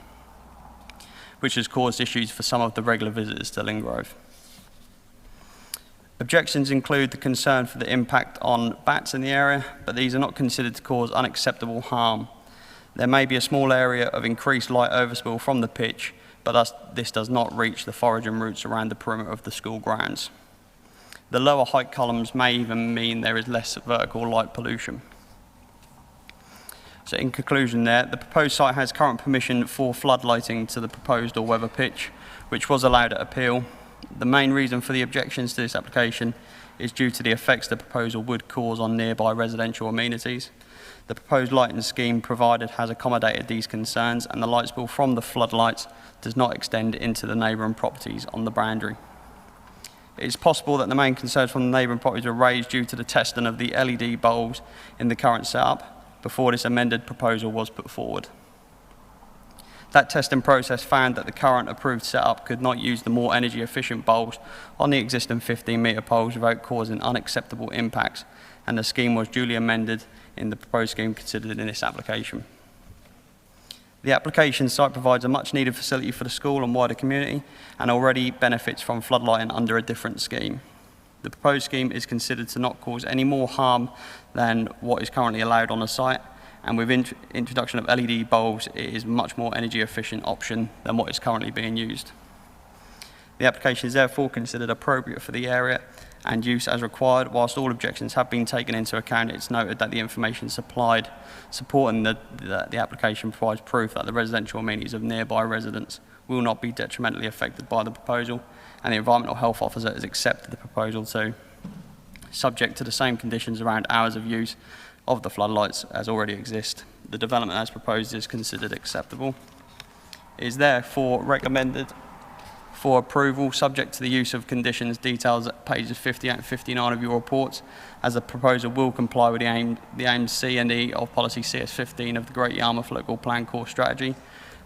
Speaker 16: which has caused issues for some of the regular visitors to Lingrove. Objections include the concern for the impact on bats in the area, but these are not considered to cause unacceptable harm. There may be a small area of increased light overspill from the pitch, but this does not reach the foraging routes around the perimeter of the school grounds. The lower height columns may even mean there is less vertical light pollution. So in conclusion there, the proposed site has current permission for floodlighting to the proposed all-weather pitch, which was allowed at appeal. The main reason for the objections to this application is due to the effects the proposal would cause on nearby residential amenities. The proposed lighting scheme provided has accommodated these concerns, and the light spill from the floodlights does not extend into the neighbouring properties on the boundary. It is possible that the main concerns from the neighbouring properties were raised due to the testing of the LED bulbs in the current setup before this amended proposal was put forward. That testing process found that the current approved setup could not use the more energy efficient bulbs on the existing 15-metre poles without causing unacceptable impacts, and the scheme was duly amended in the proposed scheme considered in this application. The application site provides a much needed facility for the school and wider community and already benefits from floodlighting under a different scheme. The proposed scheme is considered to not cause any more harm than what is currently allowed on the site, and with introduction of LED bulbs, it is a much more energy efficient option than what is currently being used. The application is therefore considered appropriate for the area and use as required. Whilst all objections have been taken into account, it's noted that the information supplied supporting the application provides proof that the residential amenities of nearby residents will not be detrimentally affected by the proposal, and the Environmental Health Officer has accepted the proposal too, subject to the same conditions around hours of use of the floodlights as already exist. The development as proposed is considered acceptable. It is therefore recommended for approval, subject to the use of conditions details at pages 58 and 59 of your reports, as the proposal will comply with the aims C and E of policy CS15 of the Great Yarmouth Local Plan Core Strategy,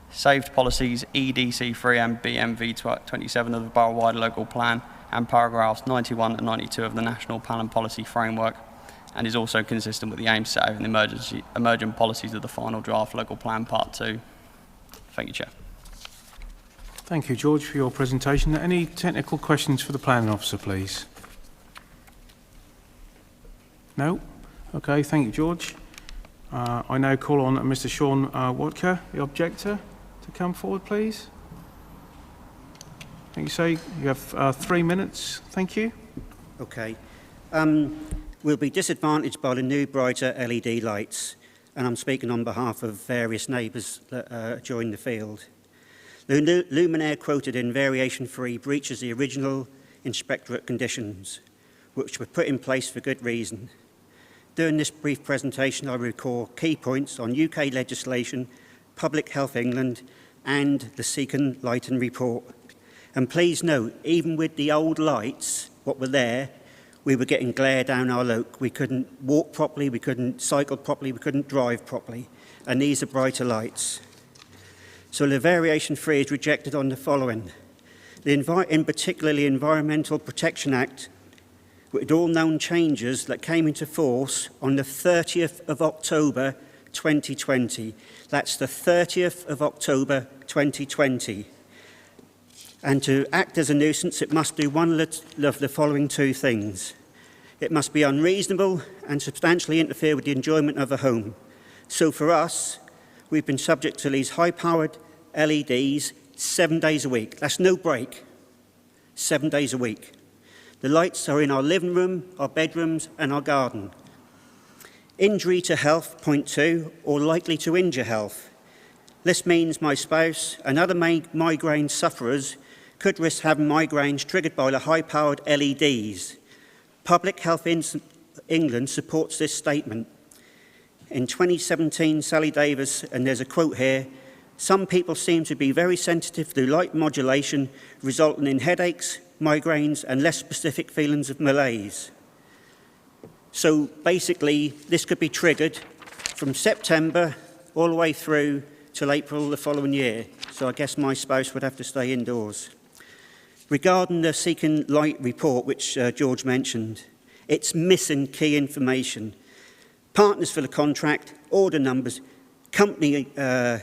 Speaker 16: saved policies EDC3 and BMV27 of the Borough-wide Local Plan, and paragraphs 91 and 92 of the National Plan and Policy Framework, and is also consistent with the aims set out in the emergent policies of the final draft Local Plan Part 2. Thank you, Chair.
Speaker 2: Thank you, George, for your presentation. Any technical questions for the planning officer, please? No? Okay, thank you, George. I now call on Mr. Sean Watker, the objector, to come forward, please. Thank you, sir. You have 3 minutes. Thank you.
Speaker 17: Okay. We'll be disadvantaged by the new brighter LED lights, and I'm speaking on behalf of various neighbours that join the field. The luminaire quoted in Variation 3 breaches the original inspectorate conditions, which were put in place for good reason. During this brief presentation, I will recall key points on UK legislation, Public Health England, and the Seacon Lighting Report. And please note, even with the old lights, what were there, we were getting glare down our look. We couldn't walk properly, we couldn't cycle properly, we couldn't drive properly. And these are brighter lights. So the Variation 3 is rejected on the following. In particular, the Environmental Protection Act, with all known changes that came into force on the 30th of October 2020. That's the 30th of October 2020. And to act as a nuisance, it must do one of the following two things. It must be unreasonable and substantially interfere with the enjoyment of a home. So for us, we've been subject to these high-powered LEDs 7 days a week. That's no break. 7 days a week. The lights are in our living room, our bedrooms, and our garden. Injury to health, point 2, or likely to injure health. This means my spouse and other migraine sufferers could risk having migraines triggered by the high-powered LEDs. Public Health England supports this statement. In 2017, Sally Davis, and there's a quote here, "Some people seem to be very sensitive to light modulation, resulting in headaches, migraines, and less specific feelings of malaise." So basically, this could be triggered from September all the way through till April the following year. So I guess my spouse would have to stay indoors. Regarding the Seacon Light report, which George mentioned, it's missing key information. Partners for the contract, order numbers, company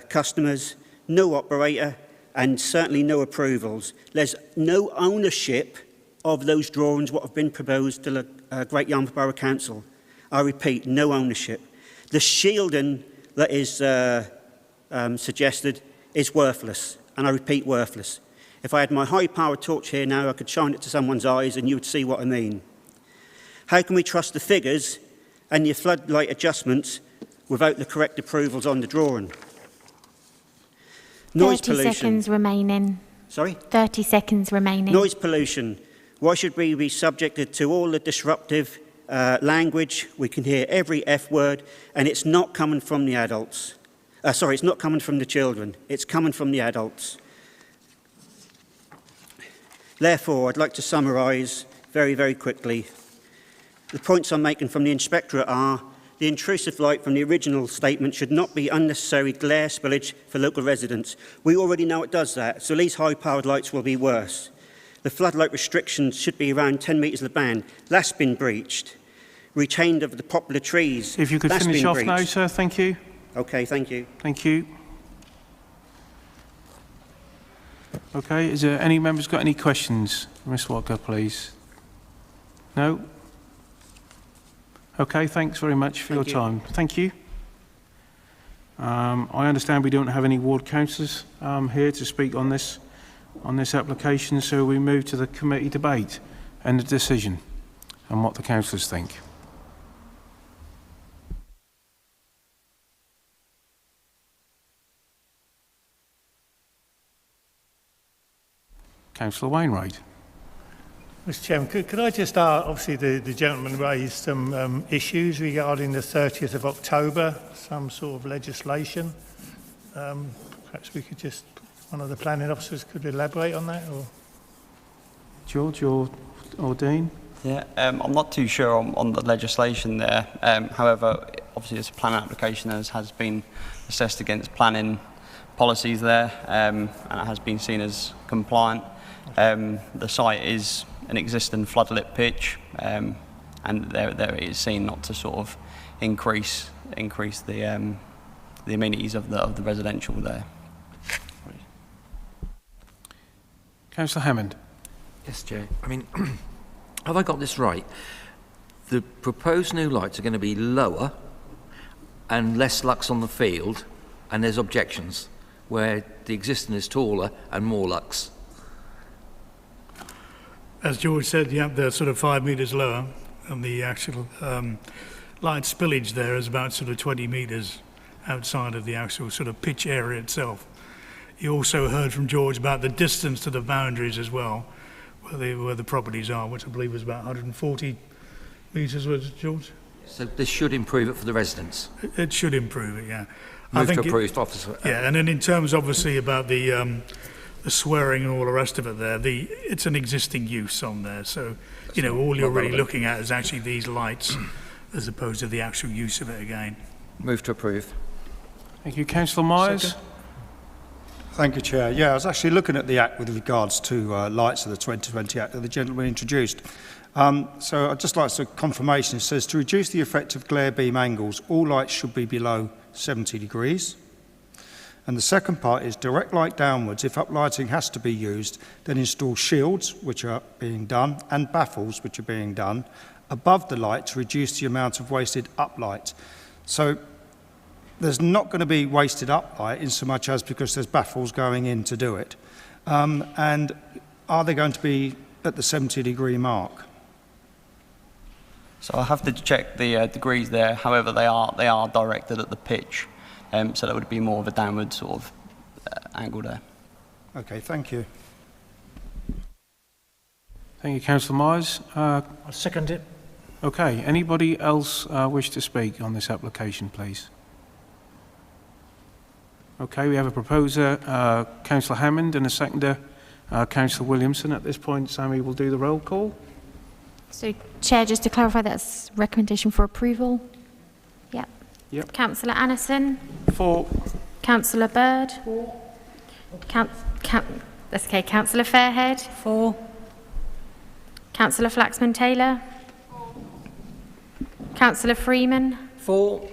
Speaker 17: customers, no operator, and certainly no approvals. There's no ownership of those drawings, what have been proposed to the Great Yarmouth Borough Council. I repeat, no ownership. The shielding that is suggested is worthless, and I repeat, worthless. If I had my high-powered torch here now, I could shine it to someone's eyes and you would see what I mean. How can we trust the figures and the floodlight adjustments without the correct approvals on the drawing? Noise
Speaker 1: 30
Speaker 17: pollution.
Speaker 1: seconds remaining.
Speaker 17: Sorry?
Speaker 1: 30 seconds remaining.
Speaker 17: Noise pollution. Why should we be subjected to all the disruptive language? We can hear every F word, and it's not coming from the adults. It's not coming from the children. It's coming from the adults. Therefore, I'd like to summarise very, very quickly. The points I'm making from the inspectorate are the intrusive light from the original statement should not be unnecessary glare spillage for local residents. We already know it does that, so these high-powered lights will be worse. The floodlight restrictions should be around 10 metres of the band. That's been breached. Retained of the popular trees.
Speaker 2: If you could finish off now, sir, thank you.
Speaker 17: Okay, thank you.
Speaker 2: Thank you. Okay, is there any members got any questions? Ms. Walker, please. No? Okay, thanks very much for your time. Thank you. I understand we don't have any ward councillors here to speak on this application, so we move to the committee debate and the decision and what the councillors think. Councillor Wainwright.
Speaker 8: Mr Chairman, could I just ask, obviously the gentleman raised some issues regarding the 30th of October, some sort of legislation. Perhaps we could just, one of the planning officers could elaborate on that? Or?
Speaker 2: George or Dean?
Speaker 16: Yeah, I'm not too sure on the legislation there. However, obviously it's a planning application and has been assessed against planning policies there, and it has been seen as compliant. The site is an existing floodlit pitch, and there it is seen not to sort of increase the amenities of the residential there.
Speaker 2: Councillor Hammond.
Speaker 18: Yes, Chair. I mean, have I got this right? The proposed new lights are going to be lower and less lux on the field, and there's objections, where the existing is taller and more lux.
Speaker 12: As George said, yeah, they're sort of 5 metres lower, and the actual light spillage there is about sort of 20 metres outside of the actual sort of pitch area itself. You also heard from George about the distance to the boundaries as well, where the properties are, which I believe was about 140 metres, was it, George?
Speaker 18: So this should improve it for the residents?
Speaker 12: It should improve it, yeah.
Speaker 18: Move to approve, officer.
Speaker 12: Yeah, and then in terms, obviously, about the swearing and all the rest of it there, it's an existing use on there, so, you know, all you're really looking at is actually these lights as opposed to the actual use of it again.
Speaker 18: Move to approve.
Speaker 2: Thank you. Councillor Myers.
Speaker 10: Second. Thank you, Chair. Yeah, I was actually looking at the Act with regards to lights of the 2020 Act that the gentleman introduced. So I'd just like some confirmation. It says to reduce the effect of glare beam angles, all lights should be below 70 degrees. And the second part is direct light downwards. If uplighting has to be used, then install shields, which are being done, and baffles, which are being done, above the light to reduce the amount of wasted uplight. So there's not going to be wasted uplight in so much as because there's baffles going in to do it. And are they going to be at the 70-degree mark?
Speaker 16: So I have to check the degrees there. However, they are directed at the pitch, so that would be more of a downward sort of angle there.
Speaker 10: Okay, thank you.
Speaker 2: Thank you, Councillor Myers.
Speaker 6: I second it.
Speaker 2: Okay, anybody else wish to speak on this application, please? Okay, we have a proposer, Councillor Hammond, and a seconder, Councillor Williamson. At this point, Sammy will do the roll call.
Speaker 1: So, Chair, just to clarify, that's recommendation for approval? Yep.
Speaker 2: Yep.
Speaker 1: Councillor Annison?
Speaker 2: For.
Speaker 1: Councillor Bird?
Speaker 14: For.
Speaker 1: That's okay. Councillor Fairhead?
Speaker 14: For.
Speaker 1: Councillor Flaxman-Taylor? For. Councillor Freeman?
Speaker 18: For.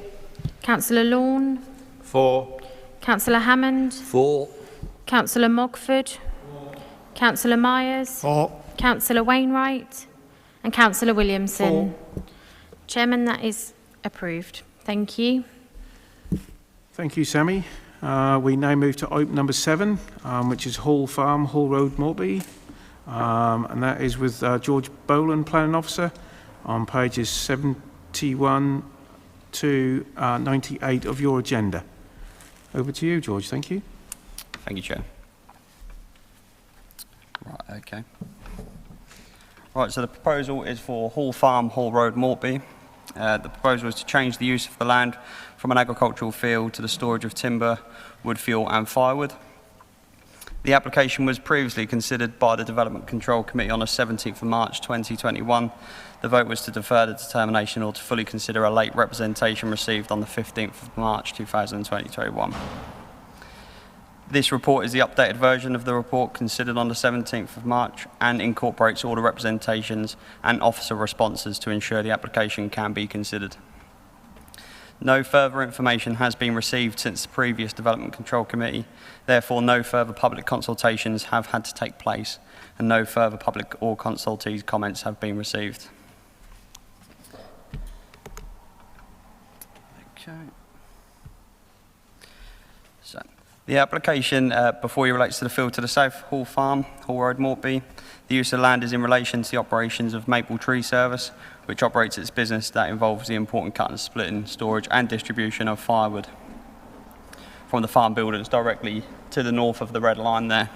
Speaker 1: Councillor Lorne?
Speaker 18: For.
Speaker 1: Councillor Hammond?
Speaker 18: For.
Speaker 1: Councillor Mogford? For. Councillor Myers?
Speaker 6: For.
Speaker 1: Councillor Wainwright? And Councillor Williamson? For. Chairman, that is approved. Thank you.
Speaker 2: Thank you, Sammy. We now move to item number 7, which is Hall Farm, Hall Road, Morby. And that is with George Boland, Planning Officer, on pages 71 to 98 of your agenda. Over to you, George. Thank you.
Speaker 16: Thank you, Chair. Right, okay. Right, so the proposal is for Hall Farm, Hall Road, Morby. The proposal is to change the use of the land from an agricultural field to the storage of timber, wood fuel and firewood. The application was previously considered by the Development Control Committee on the 17th of March 2021. The vote was to defer the determination or to fully consider a late representation received on the 15th of March 2021. This report is the updated version of the report considered on the 17th of March and incorporates all the representations and officer responses to ensure the application can be considered. No further information has been received since the previous Development Control Committee. Therefore, no further public consultations have had to take place, and no further public or consultees' comments have been received. Okay. So, the application before you relates to the field to the south, Hall Farm, Hall Road, Morby. The use of land is in relation to the operations of Maple Tree Service, which operates its business that involves the important cutting, splitting, storage and distribution of firewood from the farm buildings directly to the north of the red line there.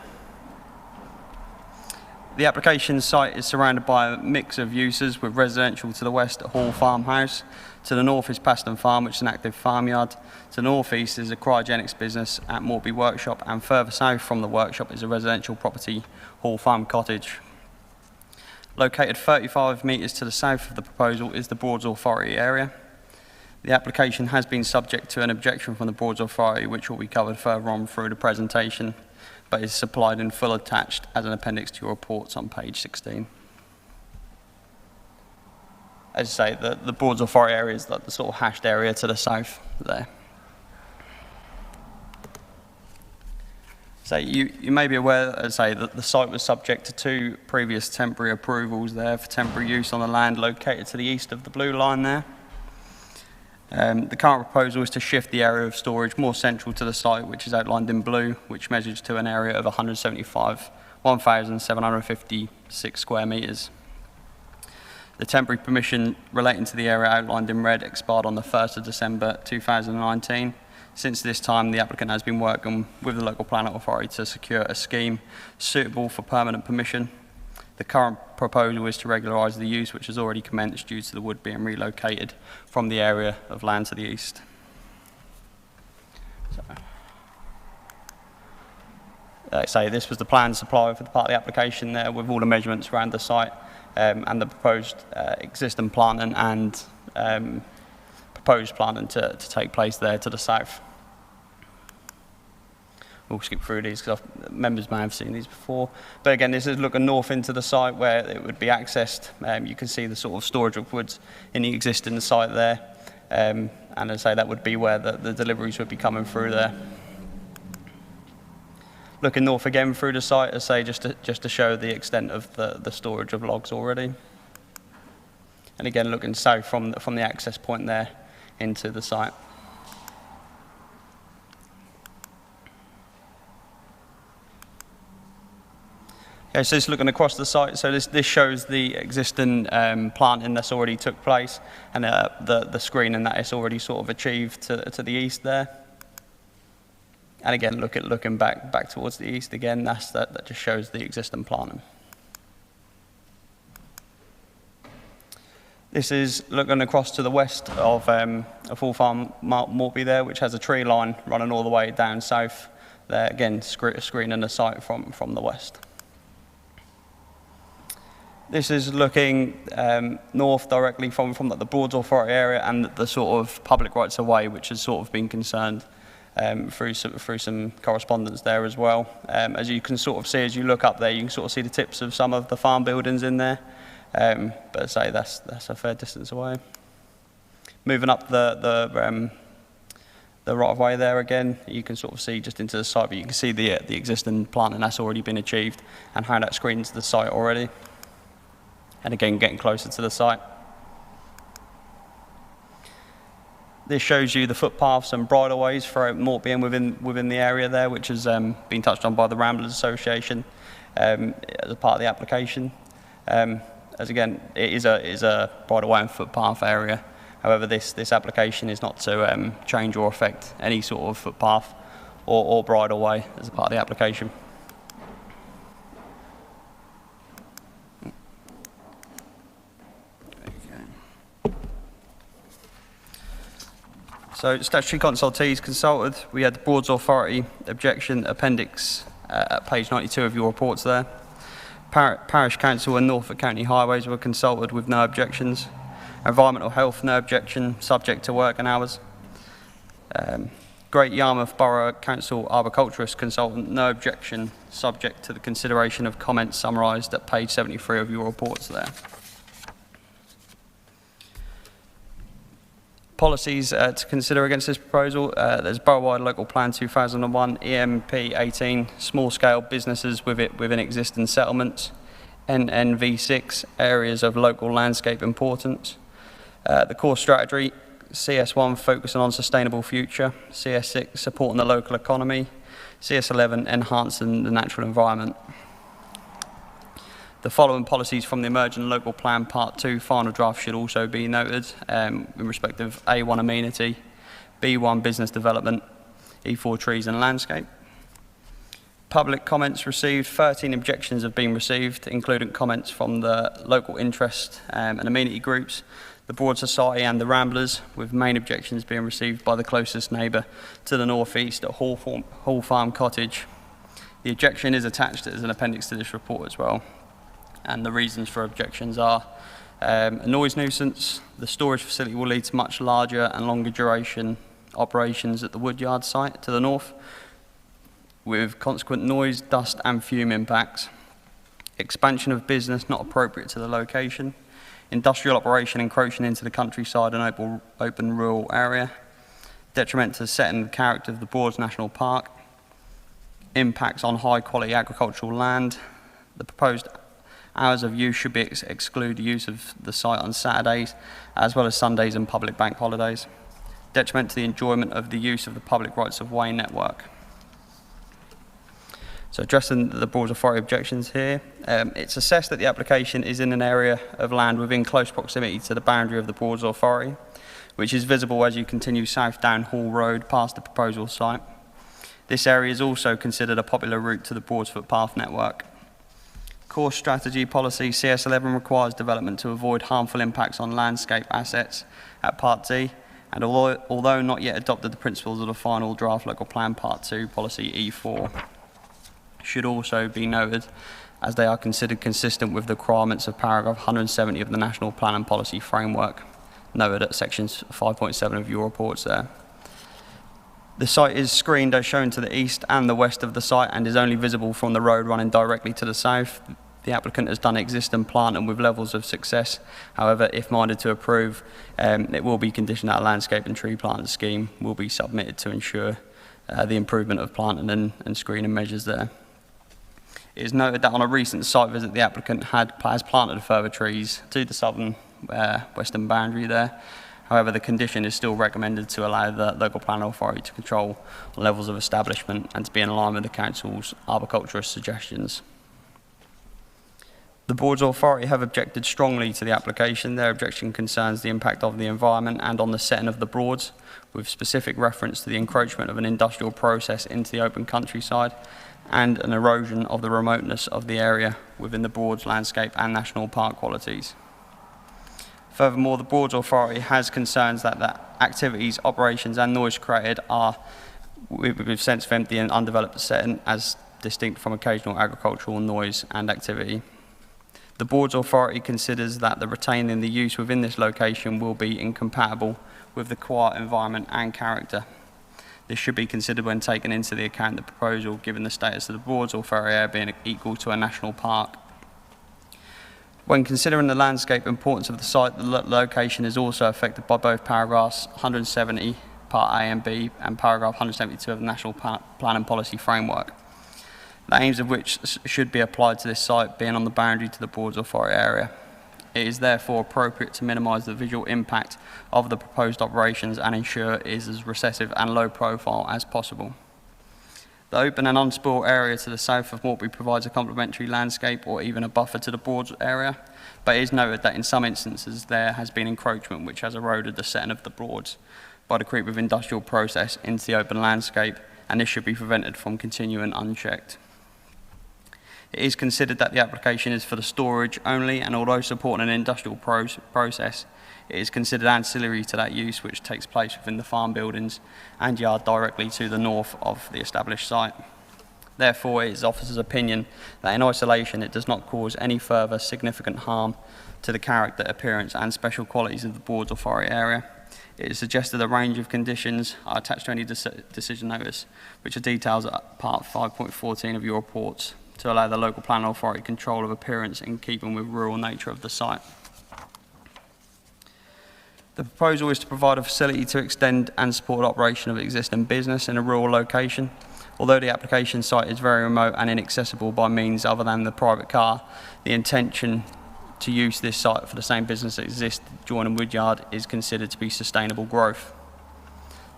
Speaker 16: The application site is surrounded by a mix of uses with residential to the west at Hall Farmhouse. To the north is Paston Farm, which is an active farmyard. To the northeast is a cryogenics business at Morby Workshop, and further south from the workshop is a residential property, Hall Farm Cottage. Located 35 metres to the south of the proposal is the Board's authority area. The application has been subject to an objection from the Board's authority, which will be covered further on through the presentation, but is supplied in full attached as an appendix to your reports on page 16. As I say, the Board's authority area is like the sort of hashed area to the south there. So you may be aware, as I say, that the site was subject to 2 previous temporary approvals there for temporary use on the land located to the east of the blue line there. The current proposal is to shift the area of storage more central to the site, which is outlined in blue, which measures to an area of 1,756 square metres. The temporary permission relating to the area outlined in red expired on the 1st of December 2019. Since this time, the applicant has been working with the local planning authority to secure a scheme suitable for permanent permission. The current proposal is to regularise the use, which has already commenced due to the wood being relocated from the area of land to the east. So, this was the plan supplied for the part of the application there, with all the measurements around the site and the proposed existing planting and proposed planting to take place there to the south. We'll skip through these because members may have seen these before. But again, this is looking north into the site where it would be accessed. You can see the sort of storage of woods in the existing site there. And as I say, that would be where the deliveries would be coming through there. Looking north again through the site, as I say, just to show the extent of the storage of logs already. And again, looking south from the access point there into the site. Okay, so just looking across the site, so this shows the existing planting that's already took place, and the screening that it's already sort of achieved to the east there. And again, looking back towards the east again, that just shows the existing planting. This is looking across to the west of Full Farm Morpeth there, which has a tree line running all the way down south there, again screening the site from the west. This is looking north directly from the Board's authority area and the sort of public rights of way, which has sort of been concerned through some correspondence there as well. As you can sort of see as you look up there, you can sort of see the tips of some of the farm buildings in there. But as I say, that's a fair distance away. Moving up the right of way there again, you can sort of see just into the site, but you can see the existing planting that's already been achieved and how that screens the site already. And again, getting closer to the site. This shows you the footpaths and bridleways throughout Morpeth and within the area there, which has been touched on by the Ramblers Association as a part of the application. As again, it is a bridleway and footpath area. However, this application is not to change or affect any sort of footpath or bridleway as a part of the application. So statutory consultees consulted. We had the Board's authority objection appendix at page 92 of your reports there. Parish Council and Norfolk County Highways were consulted with no objections. Environmental Health, no objection, subject to working hours. Great Yarmouth Borough Council Arboriculturist Consultant, no objection, subject to the consideration of comments summarised at page 73 of your reports there. Policies to consider against this proposal. There's Borough-wide Local Plan 2001, EMP 18, small-scale businesses within existing settlements, NNV6, areas of local landscape importance. The core strategy, CS1, focusing on sustainable future, CS6, supporting the local economy, CS11, enhancing the natural environment. The following policies from the Emerging Local Plan Part 2 final draft should also be noted in respect of A1 amenity, B1 business development, E4 trees and landscape. Public comments received, 13 objections have been received, including comments from the local interest and amenity groups, the Broad Society and the Ramblers, with main objections being received by the closest neighbour to the northeast at Hall Farm Cottage. The objection is attached as an appendix to this report as well. and the reasons for objections are a noise nuisance. The storage facility will lead to much larger and longer duration operations at the Woodyard site to the north, with consequent noise, dust and fume impacts. Expansion of business not appropriate to the location. Industrial operation encroaching into the countryside and open rural area. Detriment to the setting and character of the Broads National Park. Impacts on high quality agricultural land. The proposed hours of use should be exclude the use of the site on Saturdays as well as Sundays and public bank holidays. Detriment to the enjoyment of the use of the public rights of way network. So addressing the Broads Authority objections here, it's assessed that the application is in an area of land within close proximity to the boundary of the Broads Authority, which is visible as you continue south down Hall Road past the proposal site. This area is also considered a popular route to the Broads footpath network. Core strategy policy CS11 requires development to avoid harmful impacts on landscape assets at Part D, and although not yet adopted, the principles of the final draft local plan Part 2 policy E4 should also be noted, as they are considered consistent with the requirements of paragraph 170 of the National Plan and Policy Framework, noted at sections 5.7 of your reports there. The site is screened as shown to the east and the west of the site and is only visible from the road running directly to the south. The applicant has done existing planting with levels of success. However, if minded to approve, it will be conditioned that a landscape and tree planting scheme will be submitted to ensure the improvement of planting and screening measures there. It is noted that on a recent site visit, the applicant has planted further trees to the southern western boundary there. However, the condition is still recommended to allow the local planning authority to control levels of establishment and to be in line with the council's arboriculturist suggestions. The Broads Authority have objected strongly to the application. Their objection concerns the impact of the environment and on the setting of the Broads, with specific reference to the encroachment of an industrial process into the open countryside and an erosion of the remoteness of the area within the Broads landscape and national park qualities. Furthermore, the Broads Authority has concerns that the activities, operations and noise created are with sense of empty and undeveloped setting as distinct from occasional agricultural noise and activity. The Broads Authority considers that the retaining the use within this location will be incompatible with the quiet environment and character. This should be considered when taken into the account the proposal, given the status of the Broads Authority area being equal to a national park. When considering the landscape importance of the site, the location is also affected by both paragraphs 170, Part A and B, and paragraph 172 of the National Plan and Policy Framework, the aims of which should be applied to this site being on the boundary to the Broads Authority area. It is therefore appropriate to minimise the visual impact of the proposed operations and ensure it is as recessive and low profile as possible. The open and unspoiled area to the south of Morpeth provides a complementary landscape or even a buffer to the Broads area, but it is noted that in some instances there has been encroachment which has eroded the setting of the Broads by the creep of industrial process into the open landscape, and this should be prevented from continuing unchecked. It is considered that the application is for the storage only, and although supporting an industrial process, it is considered ancillary to that use which takes place within the farm buildings and yard directly to the north of the established site. Therefore, it is officer's opinion that in isolation it does not cause any further significant harm to the character, appearance and special qualities of the Broads Authority area. It is suggested a range of conditions are attached to any decision notice, which are detailed at part 5.14 of your reports, to allow the local planning authority control of appearance in keeping with rural nature of the site. The proposal is to provide a facility to extend and support the operation of existing business in a rural location. Although the application site is very remote and inaccessible by means other than the private car, the intention to use this site for the same business that exists adjoining Woodyard is considered to be sustainable growth.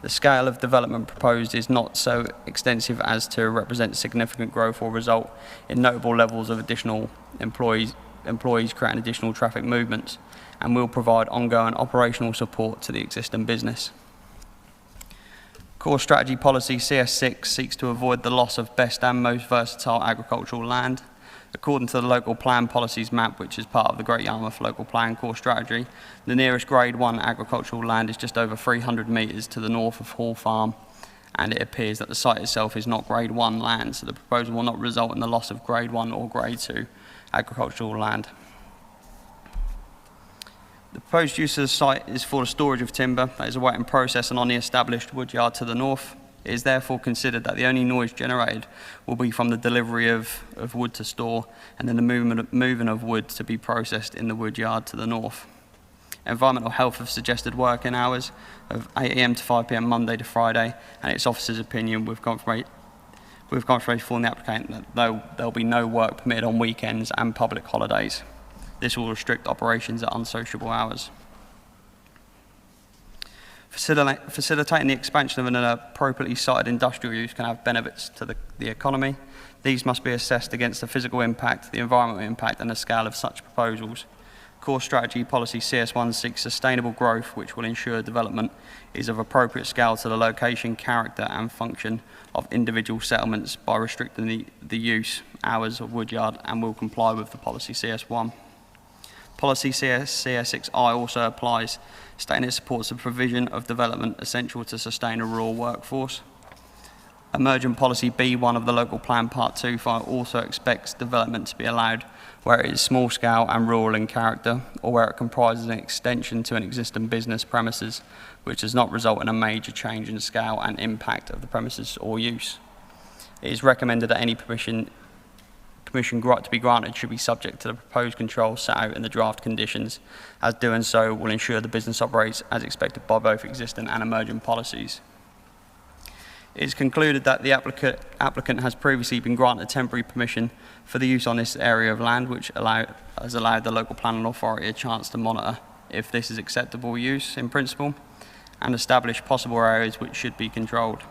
Speaker 16: The scale of development proposed is not so extensive as to represent significant growth or result in notable levels of additional employees creating additional traffic movements, and will provide ongoing operational support to the existing business. Core strategy policy CS6 seeks to avoid the loss of best and most versatile agricultural land. According to the local plan policies map, which is part of the Great Yarmouth local plan core strategy, the nearest grade 1 agricultural land is just over 300 metres to the north of Hall Farm, and it appears that the site itself is not grade 1 land, so the proposal will not result in the loss of grade 1 or grade 2 agricultural land. The proposed use of the site is for the storage of timber that is awaiting processing on the established woodyard to the north. It is therefore considered that the only noise generated will be from the delivery of wood to store and then the moving of wood to be processed in the woodyard to the north. Environmental Health have suggested working hours of 8 AM to 5 PM Monday to Friday, and its officer's opinion with confirmation from the applicant that there will be no work permitted on weekends and public holidays. This will restrict operations at unsociable hours. Facilitating the expansion of an appropriately sited industrial use can have benefits to the economy. These must be assessed against the physical impact, the environmental impact, and the scale of such proposals. Core strategy policy CS1 seeks sustainable growth, which will ensure development is of appropriate scale to the location, character, and function of individual settlements by restricting the use hours of woodyard, and will comply with the policy CS1. Policy CS6I also applies, stating it supports the provision of development essential to sustain a rural workforce. Emergent Policy B1 of the Local Plan Part 2 file also expects development to be allowed where it is small scale and rural in character, or where it comprises an extension to an existing business premises, which does not result in a major change in scale and impact of the premises or use. It is recommended that any permission to be granted should be subject to the proposed controls set out in the draft conditions, as doing so will ensure the business operates as expected by both existing and emerging policies. It is concluded that the applicant has previously been granted temporary permission for the use on this area of land, which has allowed the local planning authority a chance to monitor if this is acceptable use in principle and establish possible areas which should be controlled.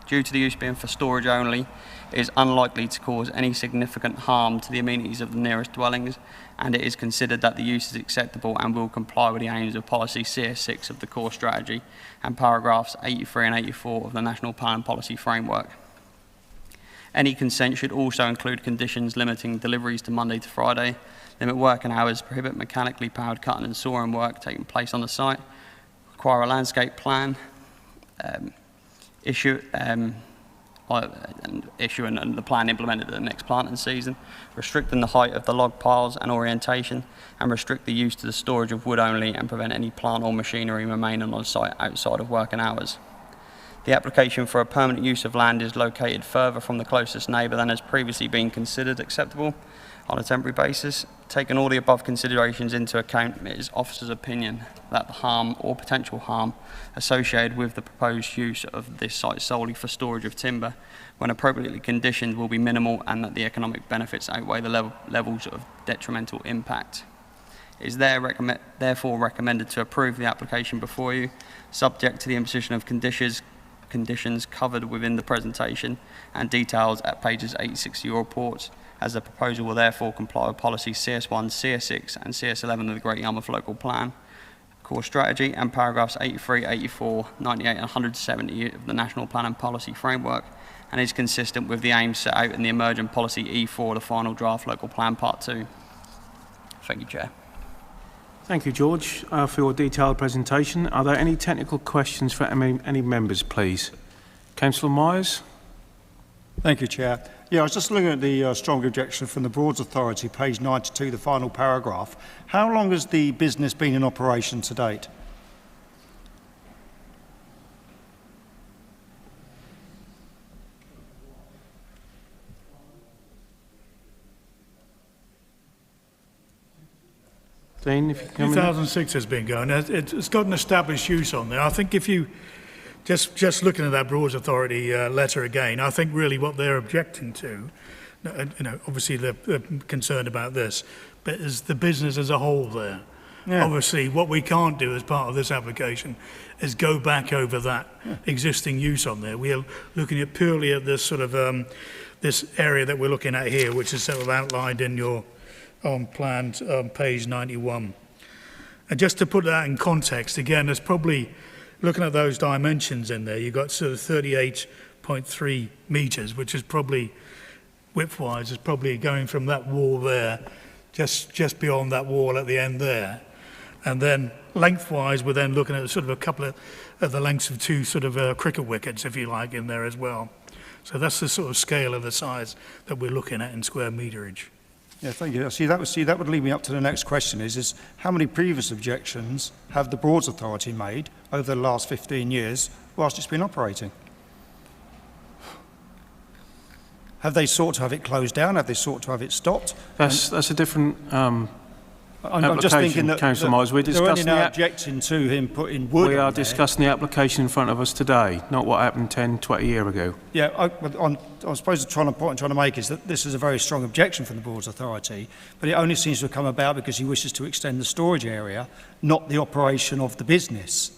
Speaker 16: Due to the use being for storage only, it is unlikely to cause any significant harm to the amenities of the nearest dwellings, and it is considered that the use is acceptable and will comply with the aims of policy CS6 of the core strategy and paragraphs 83 and 84 of the National Plan Policy Framework. Any consent should also include conditions limiting deliveries to Monday to Friday, limit working hours, prohibit mechanically powered cutting and sawing work taking place on the site, require a landscape plan, issue and the plan implemented at the next planting season, restricting the height of the log piles and orientation, and restrict the use to the storage of wood only and prevent any plant or machinery remaining on site outside of working hours. The application for a permanent use of land is located further from the closest neighbour than has previously been considered acceptable on a temporary basis. Taking all the above considerations into account, it is officer's opinion that the harm or potential harm associated with the proposed use of this site solely for storage of timber, when appropriately conditioned, will be minimal, and that the economic benefits outweigh the levels of detrimental impact. It is therefore recommended to approve the application before you, subject to the imposition of conditions covered within the presentation and details at pages 86 of your report, as the proposal will therefore comply with policy CS1, CS6 and CS11 of the Great Yarmouth Local Plan, Core Strategy, and paragraphs 83, 84, 98 and 170 of the National Plan and Policy Framework, and is consistent with the aims set out in the Emergent Policy E4, the final draft Local Plan Part 2. Thank you, Chair.
Speaker 2: Thank you, George, for your detailed presentation. Are there any technical questions for any members, please? Councillor Myers.
Speaker 10: Thank you, Chair. Yeah, I was just looking at the strong objection from the Broads Authority, page 92, the final paragraph. How long has the business been in operation to date?
Speaker 2: Dean, if you come
Speaker 12: 2006 has been going. It's got an established use on there. I think if you just looking at that Broads Authority letter again, I think really what they're objecting to, obviously they're concerned about this, but is the business as a whole there. Yeah. Obviously, what we can't do as part of this application is go back over that existing use on there. We are looking at purely at this sort of this area that we're looking at here, which is sort of outlined in your plan on page 91. And just to put that in context, again, there's probably, looking at those dimensions in there, you've got sort of 38.3 metres, which is probably, width-wise, is probably going from that wall there, just beyond that wall at the end there. And then lengthwise, we're then looking at sort of a couple of the lengths of two sort of cricket wickets, if you like, in there as well. So that's the sort of scale of the size that we're looking at in square meterage.
Speaker 10: Yeah, thank you. That would lead me up to the next question is how many previous objections have the Broads Authority made over the last 15 years whilst it's been operating? Have they sought to have it closed down? Have they sought to have it stopped?
Speaker 2: That's a different
Speaker 10: I'm just thinking that
Speaker 2: Councillor Miles, we're
Speaker 10: they're only
Speaker 2: discussing
Speaker 10: now objecting to him putting wood
Speaker 2: we are
Speaker 10: on there.
Speaker 2: discussing the application in front of us today, not what happened 10, 20 years ago.
Speaker 10: Yeah, I suppose the point I'm trying to make is that this is a very strong objection from the Broads Authority, but it only seems to have come about because he wishes to extend the storage area, not the operation of the business.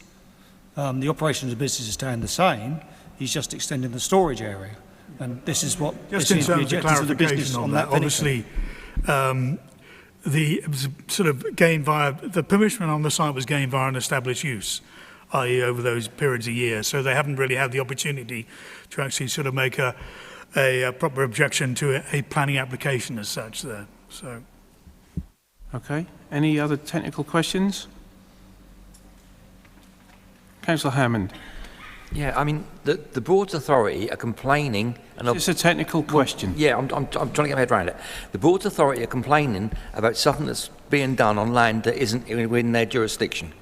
Speaker 10: The operation of the business is staying the same, he's just extending the storage area. And this is what...
Speaker 12: Just in terms of clarification on that, obviously, the sort of gain via the permission on the site was gained via an established use, i.e. over those periods of years. So they haven't really had the opportunity to actually sort of make a proper objection to a planning application as such there. So.
Speaker 2: Okay. Any other technical questions? Councillor Hammond.
Speaker 18: Yeah, I mean, the Broads Authority are complaining...
Speaker 2: It's a technical question.
Speaker 18: Well, yeah, I'm trying to get my head around it. The Broads Authority are complaining about something that's being done on land that isn't within their jurisdiction.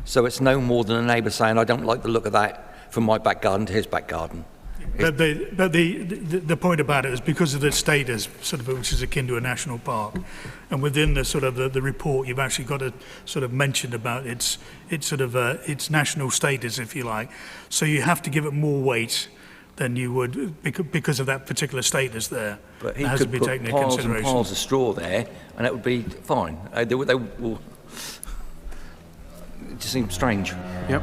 Speaker 18: So it's no more than a neighbour saying, I don't like the look of that from my back garden to his back garden.
Speaker 12: But the point about it is because of the status, sort of, which is akin to a national park, and within the sort of the report, you've actually got to sort of mention about its sort of its national status, if you like. So you have to give it more weight than you would because of that particular status there.
Speaker 18: But he could put piles and piles of straw there, and it would be fine. They will. It just seems strange.
Speaker 2: Yep.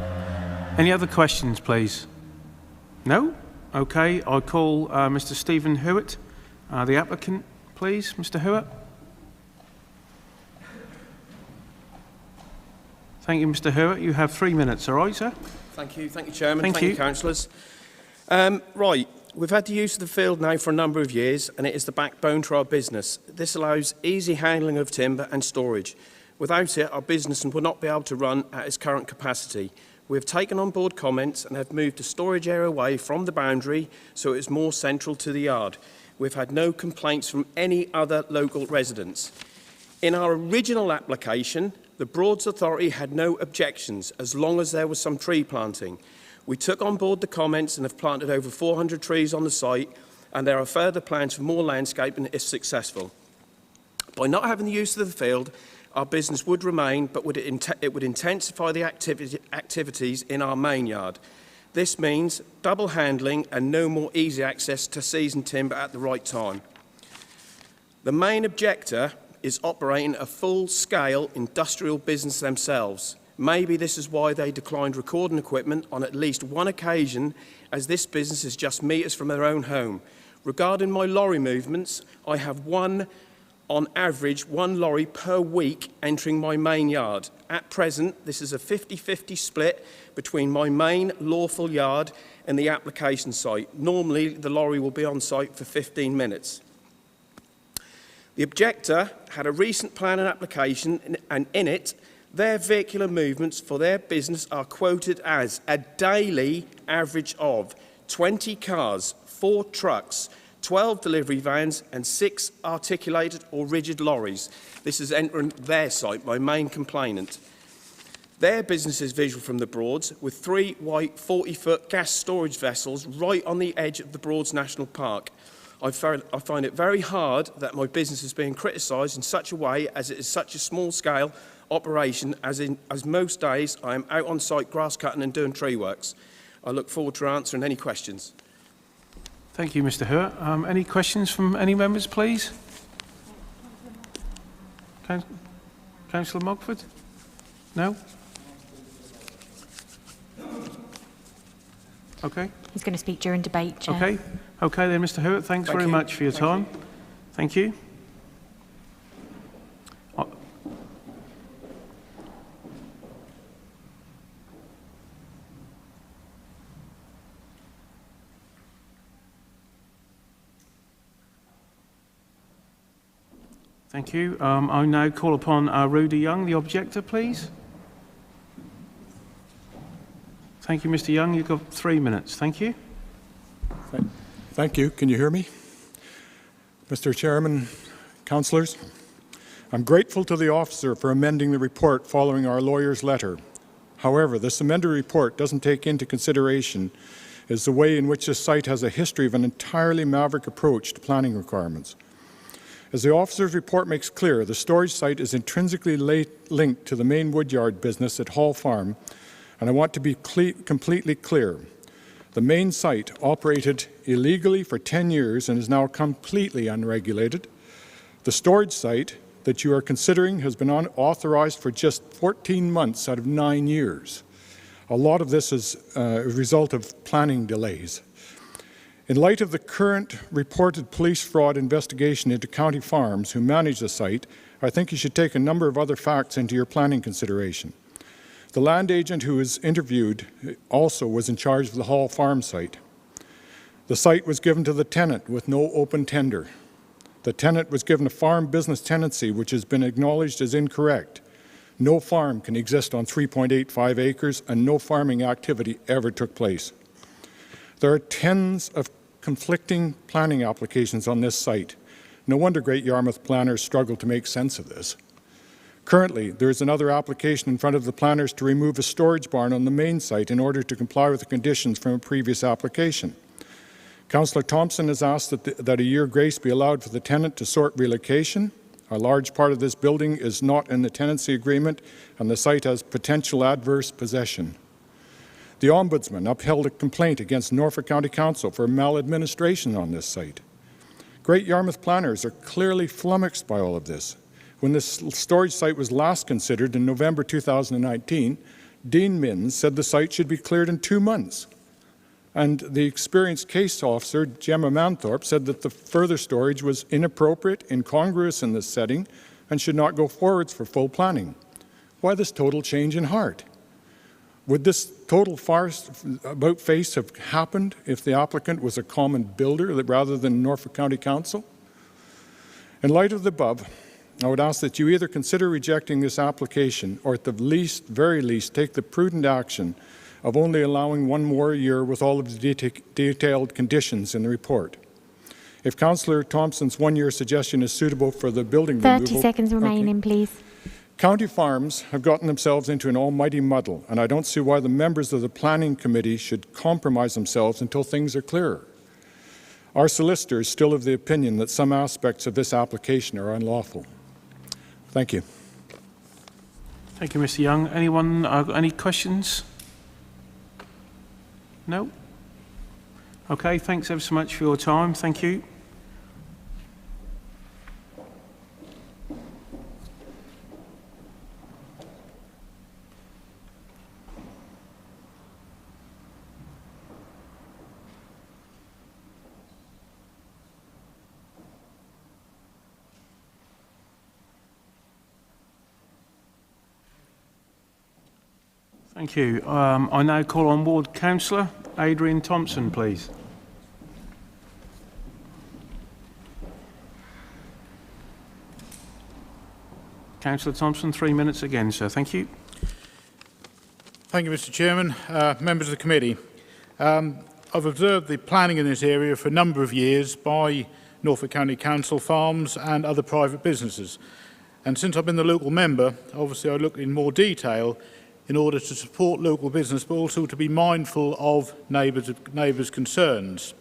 Speaker 2: Any other questions, please? No? Okay, I call Mr. Stephen Hewitt, the applicant, please. Mr. Hewitt. Thank you, Mr. Hewitt. You have 3 minutes, all right, sir?
Speaker 19: Thank you, Chairman.
Speaker 2: Thank you,
Speaker 19: councillors. Right, we've had the use of the field now for a number of years, and it is the backbone to our business. This allows easy handling of timber and storage. Without it, our business would not be able to run at its current capacity. We have taken on board comments and have moved the storage area away from the boundary so it is more central to the yard. We've had no complaints from any other local residents. In our original application, the Broads Authority had no objections as long as there was some tree planting. We took on board the comments and have planted over 400 trees on the site, and there are further plans for more landscaping if successful. By not having the use of the field, our business would remain, but it would intensify the activities in our main yard. This means double handling and no more easy access to seasoned timber at the right time. The main objector is operating a full-scale industrial business themselves. Maybe this is why they declined recording equipment on at least one occasion, as this business is just metres from their own home. Regarding my lorry movements, I have on average, one lorry per week entering my main yard. At present, this is a 50-50 split between my main lawful yard and the application site. Normally, the lorry will be on site for 15 minutes. The objector had a recent planning application, and in it, their vehicular movements for their business are quoted as a daily average of 20 cars, 4 trucks, 12 delivery vans and 6 articulated or rigid lorries. This is entering their site, my main complainant. Their business is visual from the Broads, with 3 white 40-foot gas storage vessels right on the edge of the Broads National Park. I find it very hard that my business is being criticised in such a way, as it is such a small-scale operation, as most days I am out on site grass cutting and doing tree works. I look forward to answering any questions.
Speaker 2: Thank you, Mr. Hewitt. Any questions from any members, please? Councillor Mogford? No? Okay.
Speaker 1: He's going to speak during debate, Chair.
Speaker 2: Okay. Okay then, Mr. Hewitt. Thanks very much for your time. Thank you. Thank you. I now call upon Rudy Young, the objector, please. Thank you, Mr. Young. You've got 3 minutes. Thank you.
Speaker 20: Thank you. Can you hear me? Mr. Chairman, Councillors, I'm grateful to the officer for amending the report following our lawyer's letter. However, this amended report doesn't take into consideration is the way in which this site has a history of an entirely maverick approach to planning requirements. As the officer's report makes clear, the storage site is intrinsically linked to the main woodyard business at Hall Farm, and I want to be completely clear. The main site operated illegally for 10 years and is now completely unregulated. The storage site that you are considering has been authorized for just 14 months out of 9 years. A lot of this is a result of planning delays. In light of the current reported police fraud investigation into county farms who manage the site, I think you should take a number of other facts into your planning consideration. The land agent who was interviewed also was in charge of the Hall Farm site. The site was given to the tenant with no open tender. The tenant was given a farm business tenancy which has been acknowledged as incorrect. No farm can exist on 3.85 acres and no farming activity ever took place. There are tens of conflicting planning applications on this site. No wonder Great Yarmouth planners struggle to make sense of this. Currently, there is another application in front of the planners to remove a storage barn on the main site in order to comply with the conditions from a previous application. Councillor Thompson has asked that a year grace be allowed for the tenant to sort relocation. A large part of this building is not in the tenancy agreement and the site has potential adverse possession. The Ombudsman upheld a complaint against Norfolk County Council for maladministration on this site. Great Yarmouth planners are clearly flummoxed by all of this. When this storage site was last considered in November 2019, Dean Minns said the site should be cleared in 2 months. And the experienced case officer, Gemma Manthorpe, said that the further storage was inappropriate, incongruous in this setting, and should not go forwards for full planning. Why this total change in heart? Would this total about-face have happened if the applicant was a common builder rather than Norfolk County Council? In light of the above, I would ask that you either consider rejecting this application or at the very least, take the prudent action of only allowing 1 more year with all of the detailed conditions in the report. If Councillor Thompson's 1-year suggestion is suitable for the building
Speaker 1: 30 seconds remaining, please.
Speaker 20: County farms have gotten themselves into an almighty muddle, and I don't see why the members of the Planning Committee should compromise themselves until things are clearer. Our solicitor is still of the opinion that some aspects of this application are unlawful. Thank you.
Speaker 2: Thank you, Mr. Young. Anyone got any questions? No? Okay, thanks ever so much for your time. Thank you. Thank you. I now call on Ward Councillor Adrian Thompson, please. Councillor Thompson, 3 minutes again, sir. Thank you.
Speaker 12: Thank you, Mr. Chairman. Members of the committee. I've observed the planning in this area for a number of years by Norfolk County Council farms and other private businesses. And since I've been the local member, obviously I look in more detail in order to support local business, but also to be mindful of neighbours' concerns.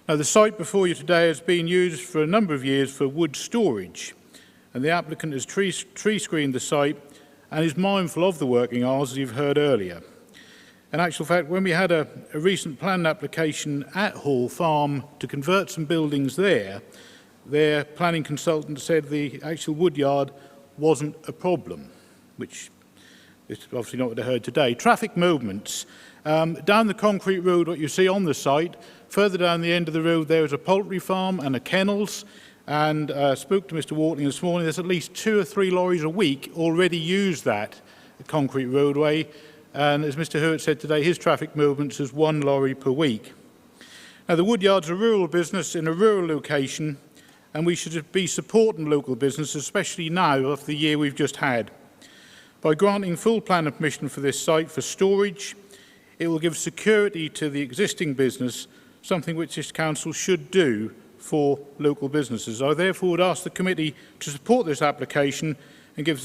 Speaker 12: Now, the site before you today has been used for a number of years for wood storage, and the applicant has tree screened the site and is mindful of the working hours, as you've heard earlier. In actual fact, when we had a recent planning application at Hall Farm to convert some buildings there, their planning consultant said the actual woodyard wasn't a problem, which it's obviously not what I heard today. Traffic movements. Down the concrete road, what you see on the site, further down the end of the road there is a poultry farm and a kennels. And spoke to Mr. Watling this morning, there's at least 2 or 3 lorries a week already use that concrete roadway. And as Mr. Hurt said today, his traffic movements is 1 lorry per week. Now, the woodyard's a rural business in a rural location, and we should be supporting local business, especially now after the year we've just had. By granting full planning permission for this site for storage, it will give security to the existing business, something which this council should do
Speaker 20: for local businesses. I therefore would ask the committee to support this application and give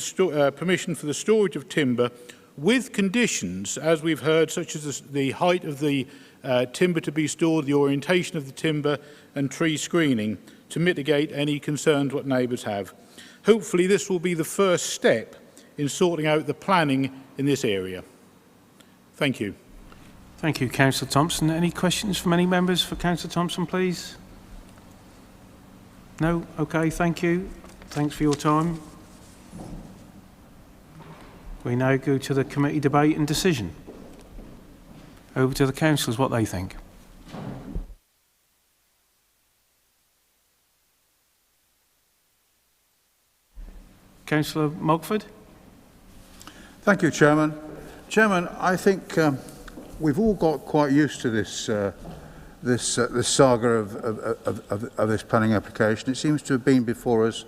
Speaker 20: permission for the storage of timber with conditions, as we've heard, such as the height of the timber to be stored, the orientation of the timber and tree screening to mitigate any concerns what neighbours have. Hopefully this will be the first step in sorting out the planning in this area. Thank you.
Speaker 2: Thank you, Councillor Thompson. Any questions from any members for Councillor Thompson, please? No? Okay, thank you. Thanks for your time. We now go to the committee debate and decision. Over to the councillors, what they think. Councillor Mogford.
Speaker 11: Thank you, Chairman. Chairman, I think we've all got quite used to this this saga of this planning application. It seems to have been before us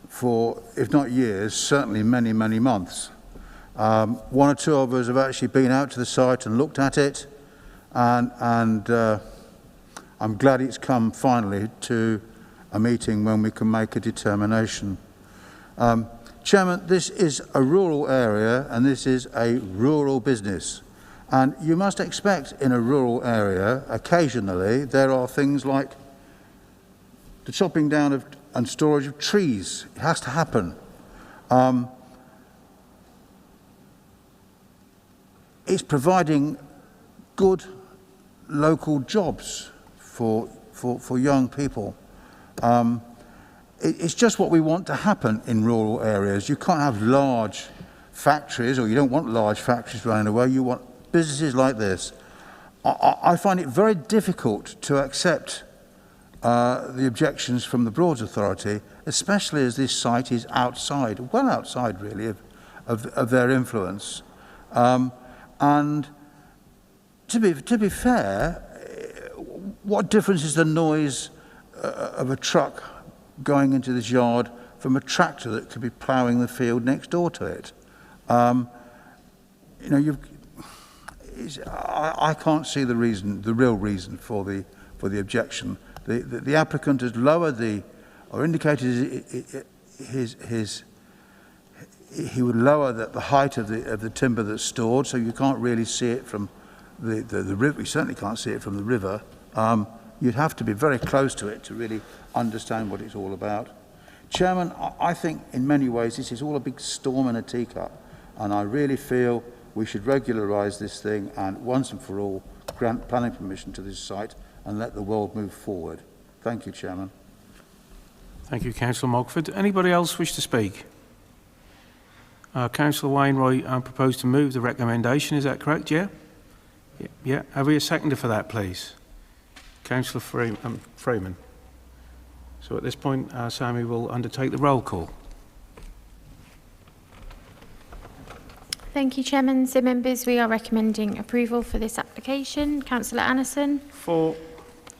Speaker 11: for, if not years, certainly many, many months. One or two of us have actually been out to the site and looked at it, and I'm glad it's come finally to a meeting when we can make a determination. Chairman, this is a rural area and this is a rural business. And you must expect in a rural area, occasionally, there are things like the chopping down of and storage of trees. It has to happen. It's providing good local jobs for young people. It's just what we want to happen in rural areas. You can't have large factories, or you don't want large factories running away. You want businesses like this. I find it very difficult to accept the objections from the Broads Authority, especially as this site is outside, well outside really, of their influence. And to be fair, what difference is the noise of a truck going into this yard from a tractor that could be ploughing the field next door to it? You know, I can't see the real reason for the objection. The applicant has lowered or indicated he would lower the height of the timber that's stored, so you can't really see it from the river. You certainly can't see it from the river. You'd have to be very close to it to really understand what it's all about. Chairman, I think in many ways this is all a big storm in a teacup, and I really feel we should regularise this thing and once and for all grant planning permission to this site and let the world move forward. Thank you, Chairman.
Speaker 2: Thank you, Councillor Mogford. Anybody else wish to speak? Councillor Wainwright proposed to move the recommendation, is that correct? Yeah? Yeah. Have we a seconder for that, please? Councillor Freeman. So at this point, Sammy will undertake the roll call.
Speaker 1: Thank you, Chairman. So, members, we are recommending approval for this application. Councillor Annison.
Speaker 2: For.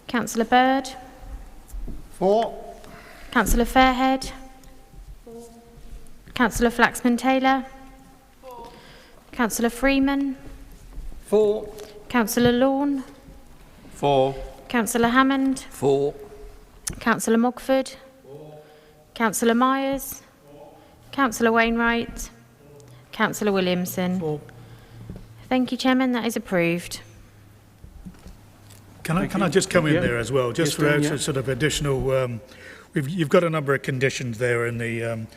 Speaker 1: Councillor Bird.
Speaker 6: For.
Speaker 1: Councillor Fairhead. For. Councillor Flaxman-Taylor. For. Councillor Freeman.
Speaker 18: For.
Speaker 1: Councillor Lawn.
Speaker 18: For.
Speaker 1: Councillor Hammond.
Speaker 18: For.
Speaker 1: Councillor Mogford. For. Councillor Myers. For. Councillor Wainwright. Councillor Williamson.
Speaker 6: For.
Speaker 2: Thank you, Chairman. That is approved.
Speaker 12: Can I just come in there as well, just for sort of additional? You've got a number of conditions there in the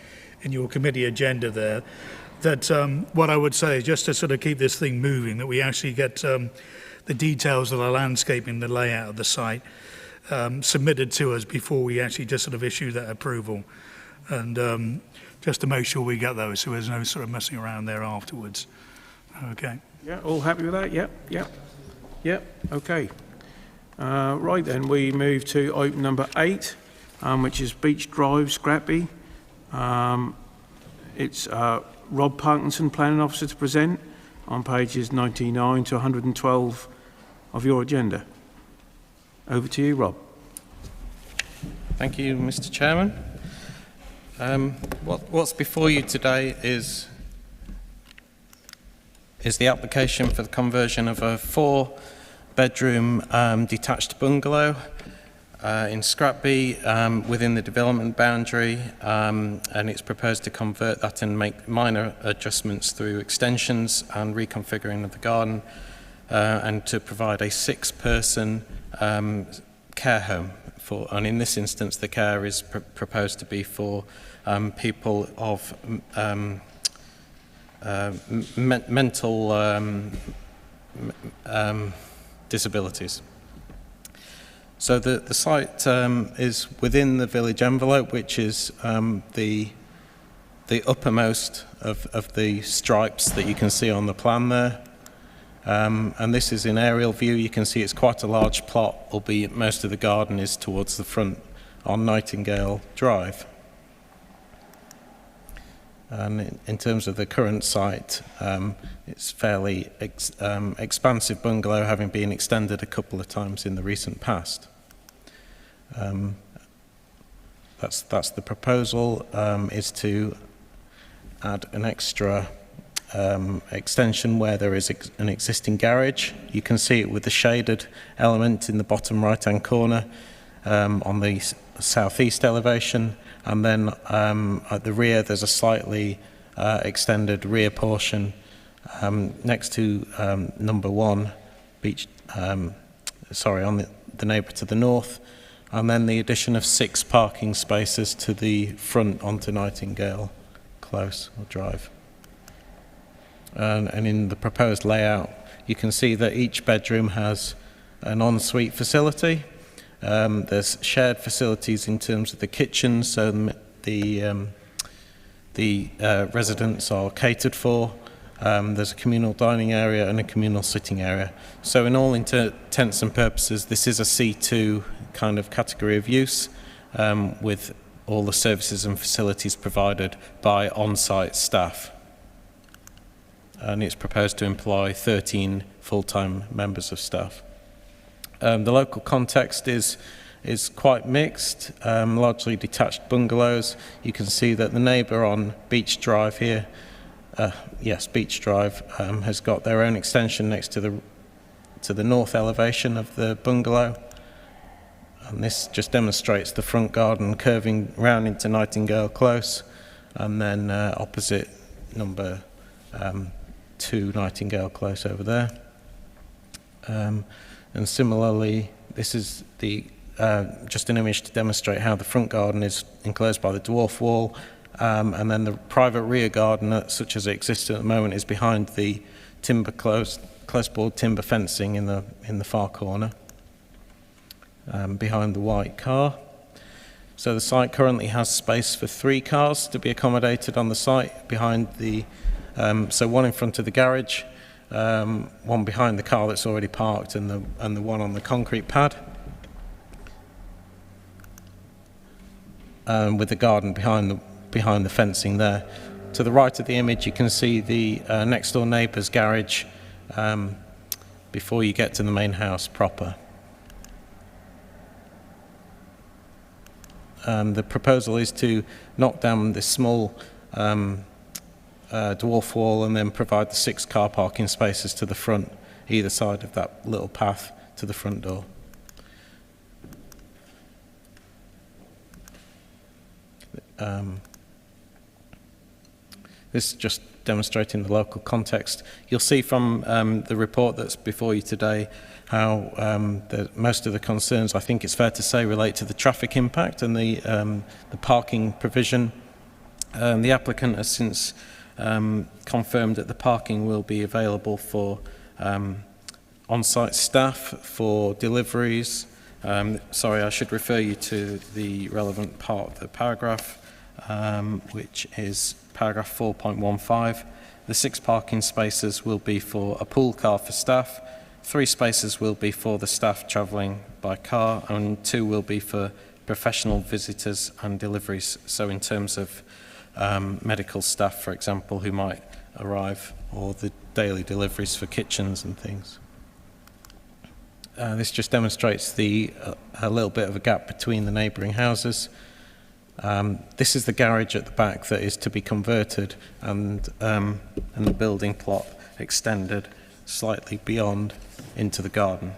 Speaker 12: in your committee agenda there. That what I would say is just to sort of keep this thing moving, that we actually get the details of the landscaping, the layout of the site submitted to us before we actually just sort of issue that approval, and just to make sure we get those, so there's no sort of messing around there afterwards. Okay.
Speaker 2: Yeah, all happy with that? Yep. Okay. Right then, we move to item number 8, which is Beach Drive, Scrappy. It's Rob Parkinson, Planning Officer, to present on pages 99 to 112 of your agenda. Over to you, Rob.
Speaker 21: Thank you, Mr. Chairman. What's before you today is the application for the conversion of a 4-bedroom detached bungalow in Scrapby within the development boundary, and it's proposed to convert that and make minor adjustments through extensions and reconfiguring of the garden, and to provide a 6-person care home for, and in this instance the care is proposed to be for people of mental disabilities. So the site is within the village envelope, which is the uppermost of the stripes that you can see on the plan there. And this is in aerial view. You can see it's quite a large plot, albeit most of the garden is towards the front on Nightingale Drive. And in terms of the current site, it's fairly expansive bungalow, having been extended a couple of times in the recent past. That's the proposal, is to add an extra extension where there is an existing garage. You can see it with the shaded element in the bottom right-hand corner on the southeast elevation, and then at the rear there's a slightly extended rear portion next to number 1 beach, on the neighbour to the north, and then the addition of 6 parking spaces to the front onto Nightingale Close or Drive. And in the proposed layout, you can see that each bedroom has an ensuite facility. There's shared facilities in terms of the kitchen, so the residents are catered for. There's a communal dining area and a communal sitting area. So in all intents and purposes, this is a C2 kind of category of use, with all the services and facilities provided by on-site staff. And it's proposed to employ 13 full-time members of staff. The local context is quite mixed, largely detached bungalows. You can see that the neighbour on Beach Drive here, Beach Drive, has got their own extension next to the north elevation of the bungalow. And this just demonstrates the front garden curving round into Nightingale Close, and then opposite number 2 Nightingale Close over there. And similarly, this is just an image to demonstrate how the front garden is enclosed by the dwarf wall, and then the private rear garden, such as it exists at the moment, is behind the close board timber fencing in the far corner, behind the white car. So the site currently has space for 3 cars to be accommodated on the site behind the, so 1 in front of the garage, 1 behind the car that's already parked, and the 1 on the concrete pad, with the garden behind the fencing there. To the right of the image, you can see the next door neighbour's garage before you get to the main house proper. The proposal is to knock down this small dwarf wall and then provide the 6 car parking spaces to the front, either side of that little path to the front door. This is just demonstrating the local context. You'll see from the report that's before you today how most of the concerns, I think it's fair to say, relate to the traffic impact and the parking provision. The applicant has since confirmed that the parking will be available for on-site staff, for deliveries. Sorry, I should refer you to the relevant part of the paragraph, which is paragraph 4.15. The 6 parking spaces will be for a pool car for staff, 3 spaces will be for the staff travelling by car, and 2 will be for professional visitors and deliveries. So in terms of medical staff, for example, who might arrive, or the daily deliveries for kitchens and things. This just demonstrates a little bit of a gap between the neighbouring houses. This is the garage at the back that is to be converted, and the building plot extended slightly beyond into the garden.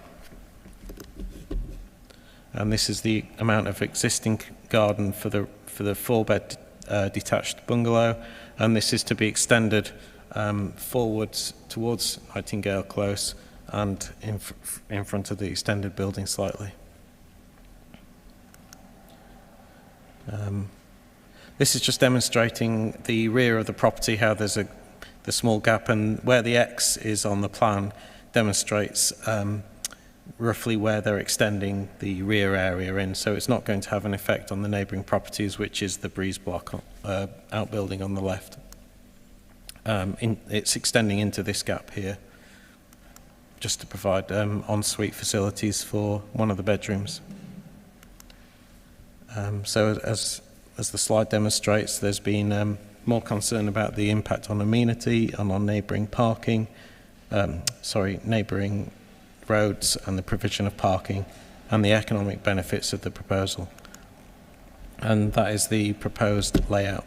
Speaker 21: and this is the amount of existing garden for the 4-bed detached bungalow, and this is to be extended forwards towards Nightingale Close and in front of the extended building slightly. This is just demonstrating the rear of the property, how there's the small gap, and where the X is on the plan demonstrates roughly where they're extending the rear area in, so it's not going to have an effect on the neighbouring properties, which is the breeze block outbuilding on the left. It's extending into this gap here, just to provide ensuite facilities for one of the bedrooms. So as the slide demonstrates, there's been more concern about the impact on amenity and on neighbouring parking, neighbouring roads and the provision of parking and the economic benefits of the proposal. And that is the proposed layout,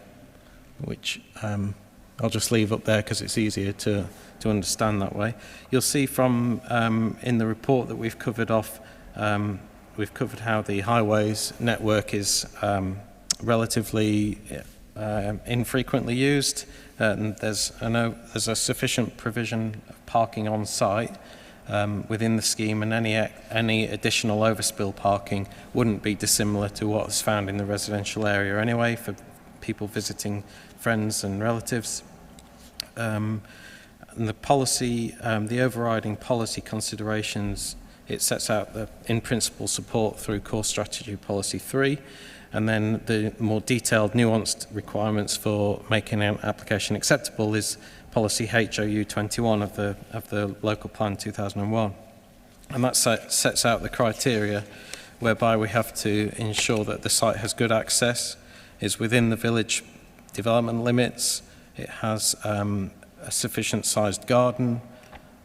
Speaker 21: which I'll just leave up there because it's easier to understand that way. You'll see from in the report that we've covered off, we've covered how the highways network is relatively infrequently used, and there's a sufficient provision of parking on site within the scheme, and any additional overspill parking wouldn't be dissimilar to what's found in the residential area anyway for people visiting friends and relatives. And the policy, the overriding policy considerations, it sets out the in principle support through core strategy policy 3, and then the more detailed nuanced requirements for making an application acceptable is policy HOU 21 of the local plan 2001, and that sets out the criteria whereby we have to ensure that the site has good access, is within the village development limits, it has a sufficient sized garden,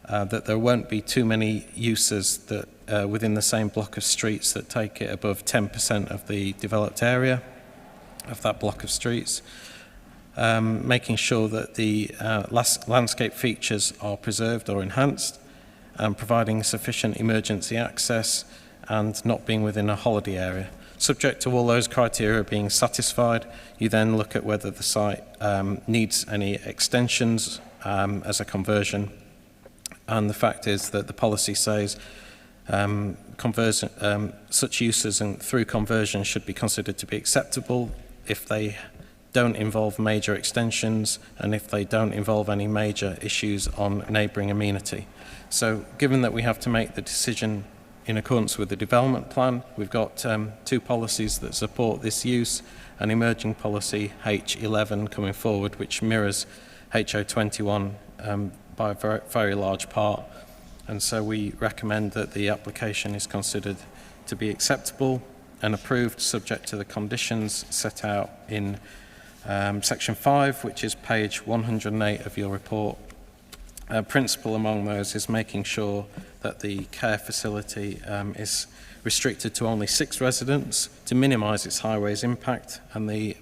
Speaker 21: that there won't be too many uses that within the same block of streets that take it above 10% of the developed area of that block of streets. Making sure that the landscape features are preserved or enhanced, and providing sufficient emergency access and not being within a holiday area. Subject to all those criteria being satisfied, you then look at whether the site needs any extensions as a conversion. And the fact is that the policy says such uses and through conversion should be considered to be acceptable if they don't involve major extensions and if they don't involve any major issues on neighbouring amenity. So given that we have to make the decision in accordance with the development plan, we've got 2 policies that support this use, an emerging policy H11 coming forward, which mirrors HO21 by a very large part, and so we recommend that the application is considered to be acceptable and approved subject to the conditions set out in section 5, which is page 108 of your report. Principle among those is making sure that the care facility is restricted to only 6 residents to minimise its highways impact and the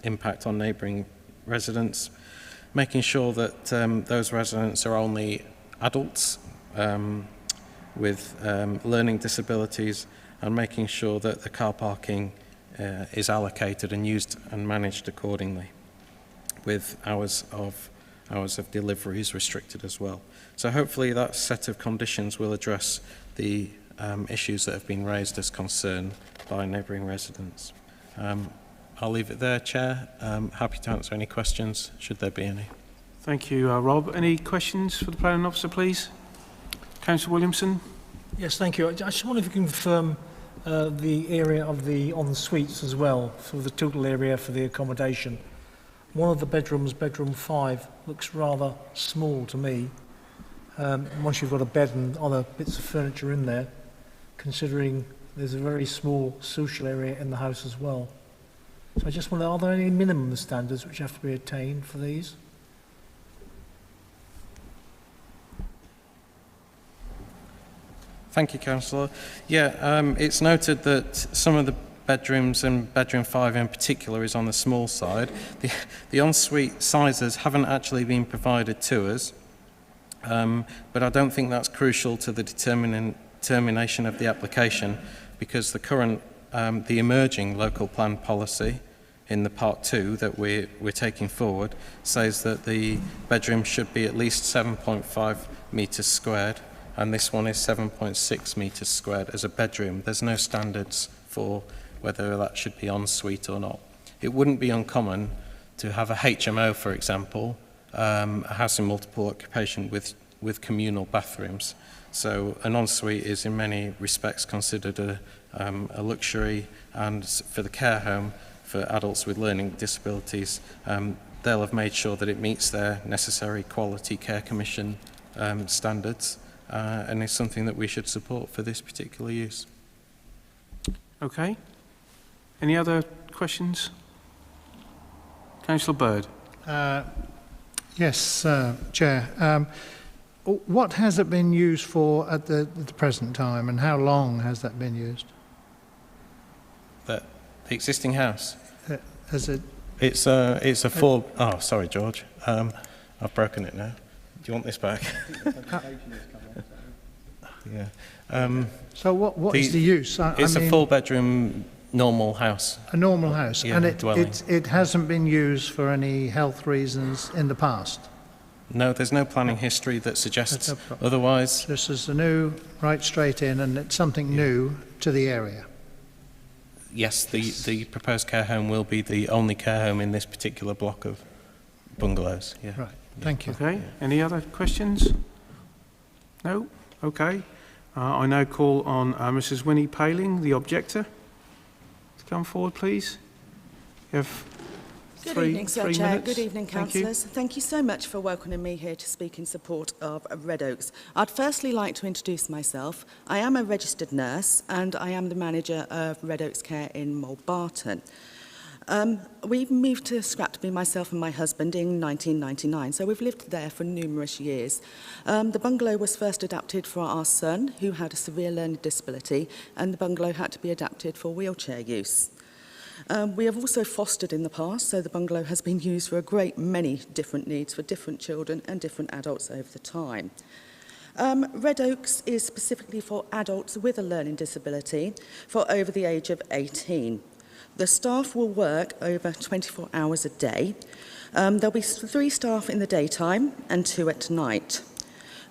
Speaker 21: impact on neighbouring residents. Making sure that those residents are only adults with learning disabilities, and making sure that the car parking is allocated and used and managed accordingly, with hours of deliveries restricted as well. So hopefully that set of conditions will address the issues that have been raised as concern by neighbouring residents. I'll leave it there, Chair. Happy to answer any questions, should there be any.
Speaker 2: Thank you, Rob. Any questions for the planning officer, please? Councillor Williamson?
Speaker 6: Yes, thank you. I just wonder if you can confirm the area of the en-suites as well, for the total area for the accommodation. One of the bedrooms, bedroom 5, looks rather small to me. Once you've got a bed and other bits of furniture in there, considering there's a very small social area in the house as well. So I just wonder, are there any minimum standards which have to be attained for these?
Speaker 21: Thank you, Councillor. Yeah, it's noted that some of the bedrooms, and bedroom 5 in particular, is on the small side. The ensuite sizes haven't actually been provided to us, but I don't think that's crucial to the determination of the application. because the current, the emerging local plan policy in the part 2 that we're taking forward says that the bedroom should be at least 7.5 metres squared, and this one is 7.6 metres squared as a bedroom. There's no standards for whether that should be en suite or not. It wouldn't be uncommon to have a HMO, for example, a house in multiple occupation with communal bathrooms. So an ensuite is in many respects considered a luxury, and for the care home for adults with learning disabilities, they'll have made sure that it meets their necessary Quality Care Commission standards, and is something that we should support for this particular use.
Speaker 2: Okay. Any other questions? Councillor Bird.
Speaker 8: Yes, Chair. What has it been used for at the present time, and how long has that been used?
Speaker 21: The existing house?
Speaker 8: Has it?
Speaker 21: It's a four... Oh, sorry, George. I've broken it now. Do you want this back? Yeah.
Speaker 8: So what is the use?
Speaker 21: It's a 4-bedroom normal house.
Speaker 8: A normal house,
Speaker 21: yeah,
Speaker 8: and
Speaker 21: it
Speaker 8: hasn't been used for any health reasons in the past?
Speaker 21: No, there's no planning history that suggests otherwise.
Speaker 8: This is the new, right straight in, and it's something new to the area.
Speaker 21: Yes, the proposed care home will be the only care home in this particular block of bungalows. Yeah.
Speaker 8: Right, thank you.
Speaker 2: Okay, any other questions? No? Okay. I now call on Mrs. Winnie Paling, the objector, to come forward, please. You have
Speaker 3: Good evening, Sir Chair.
Speaker 2: minutes.
Speaker 3: Good evening, councillors. Thank you so much for welcoming me here to speak in support of Red Oaks. I'd firstly like to introduce myself. I am a registered nurse and I am the manager of Red Oaks Care in Mulbarton. We moved to Scrapby, myself and my husband, in 1999, so we've lived there for numerous years. The bungalow was first adapted for our son, who had a severe learning disability, and the bungalow had to be adapted for wheelchair use. We have also fostered in the past, so the bungalow has been used for a great many different needs for different children and different adults over the time. Red Oaks is specifically for adults with a learning disability for over the age of 18. The staff will work over 24 hours a day. There'll be 3 staff in the daytime and 2 at night.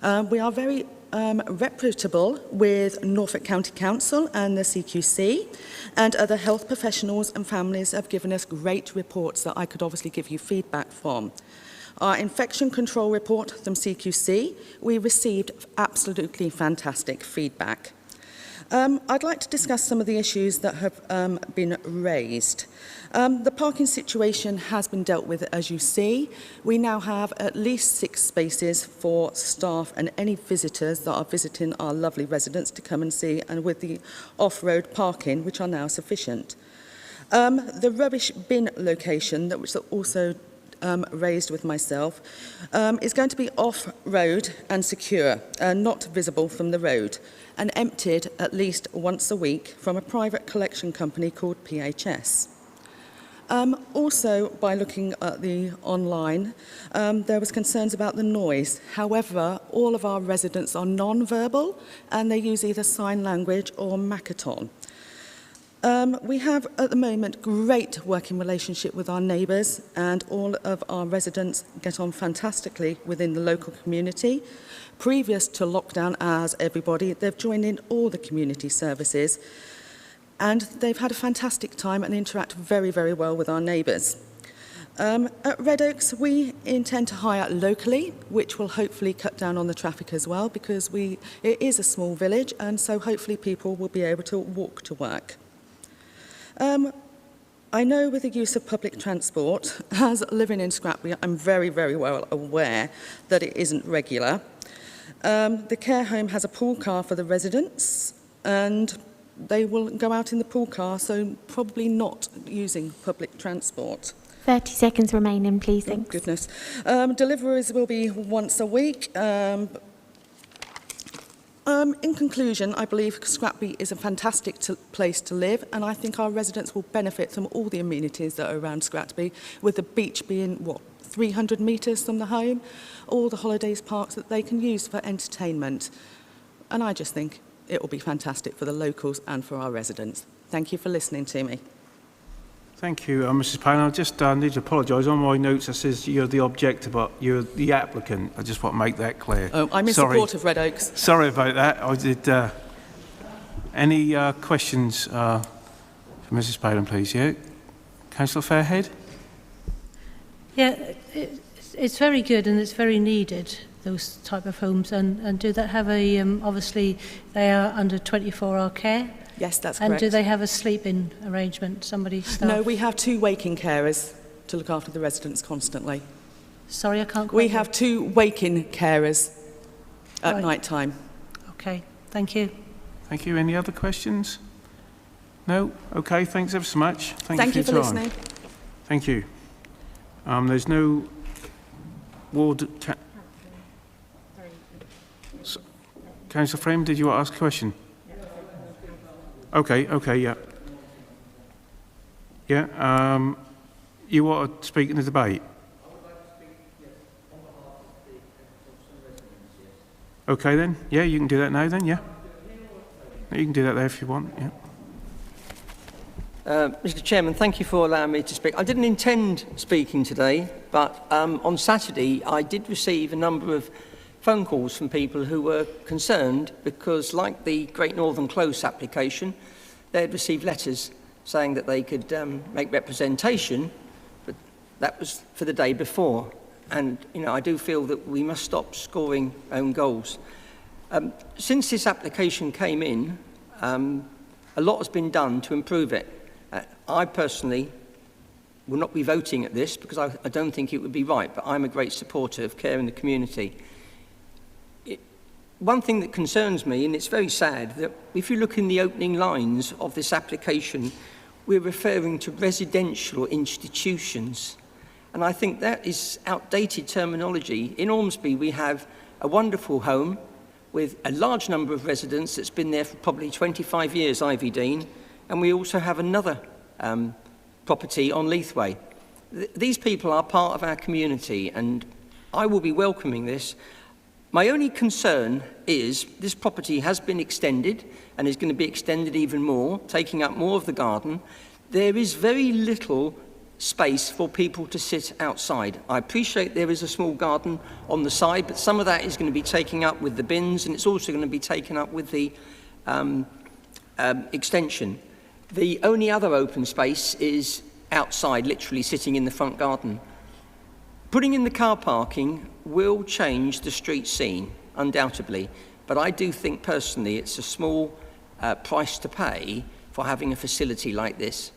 Speaker 3: We are very reputable with Norfolk County Council and the CQC, and other health professionals and families have given us great reports that I could obviously give you feedback from. Our infection control report from CQC, we received absolutely fantastic feedback. I'd like to discuss some of the issues that have been raised. The parking situation has been dealt with, as you see. We now have at least 6 spaces for staff and any visitors that are visiting our lovely residents to come and see, and with the off-road parking, which are now sufficient. The rubbish bin location, that was also raised with myself, is going to be off-road and secure, not visible from the road, and emptied at least once a week from a private collection company called PHS. Also, by looking at the online, there was concerns about the noise. However, all of our residents are non-verbal and they use either sign language or Makaton. We have, at the moment, great working relationship with our neighbours, and all of our residents get on fantastically within the local community. Previous to lockdown, as everybody, they've joined in all the community services, and they've had a fantastic time and interact very, very well with our neighbours. At Red Oaks, we intend to hire locally, which will hopefully cut down on the traffic as well, because it is a small village, and so hopefully people will be able to walk to work. I know with the use of public transport, as living in Scrapby, I'm very, very well aware that it isn't regular. The care home has a pool car for the residents, and they will go out in the pool car, so probably not using public transport.
Speaker 1: 30 seconds remaining, please. Thanks.
Speaker 3: Oh, goodness. Deliveries will be once a week. In conclusion, I believe Scrapby is a fantastic place to live, and I think our residents will benefit from all the amenities that are around Scrapby, with the beach being, 300 metres from the home, all the holidays parks that they can use for entertainment. And I just think it will be fantastic for the locals and for our residents. Thank you for listening to me.
Speaker 2: Thank you, Mrs. Payne. I just need to apologise. On my notes, it says you're the objector, but you're the applicant. I just want to make that clear.
Speaker 3: Oh, I'm in support of Red Oaks.
Speaker 2: Sorry about that. I did. Any questions for Mrs. Payne, please? Yeah, Councillor Fairhead.
Speaker 7: Yeah, it's very good and it's very needed, those type of homes. And do that have a, obviously they are under 24-hour care?
Speaker 3: Yes, that's
Speaker 7: and
Speaker 3: correct.
Speaker 7: do they have a sleep-in arrangement, somebody staff?
Speaker 3: No, we have 2 waking carers to look after the residents constantly.
Speaker 7: Sorry, I can't quite
Speaker 3: We have 2 waking carers at night time.
Speaker 7: Okay, thank you.
Speaker 2: Thank you. Any other questions? No? Okay, thanks ever so much.
Speaker 3: Thank you for
Speaker 2: your time.
Speaker 3: listening.
Speaker 2: Thank you. There's no ward... Councillor Frame, did you want to ask a question? Okay, yeah. Yeah, you want to speak in the debate? Okay then, yeah, you can do that now then, yeah. You can do that there if you want, yeah.
Speaker 22: Mr. Chairman, thank you for allowing me to speak. I didn't intend speaking today, but on Saturday I did receive a number of phone calls from people who were concerned because, like the Great Northern Close application, they had received letters saying that they could make representation, but that was for the day before. And, you know, I do feel that we must stop scoring own goals. Since this application came in, a lot has been done to improve it. I personally will not be voting at this because I don't think it would be right, but I'm a great supporter of care in the community. One thing that concerns me, and it's very sad, that if you look in the opening lines of this application, we're referring to residential institutions. And I think that is outdated terminology. In Ormsby, we have a wonderful home with a large number of residents that's been there for probably 25 years, Ivy Dean, and we also have another property on Leithway. These people are part of our community, and I will be welcoming this. My only concern is this property has been extended and is going to be extended even more, taking up more of the garden. There is very little space for people to sit outside. I appreciate there is a small garden on the side, but some of that is going to be taken up with the bins, and it's also going to be taken up with the extension. The only other open space is outside, literally sitting in the front garden. Putting in the car parking will change the street scene, undoubtedly, but I do think personally it's a small price to pay for having a facility like this.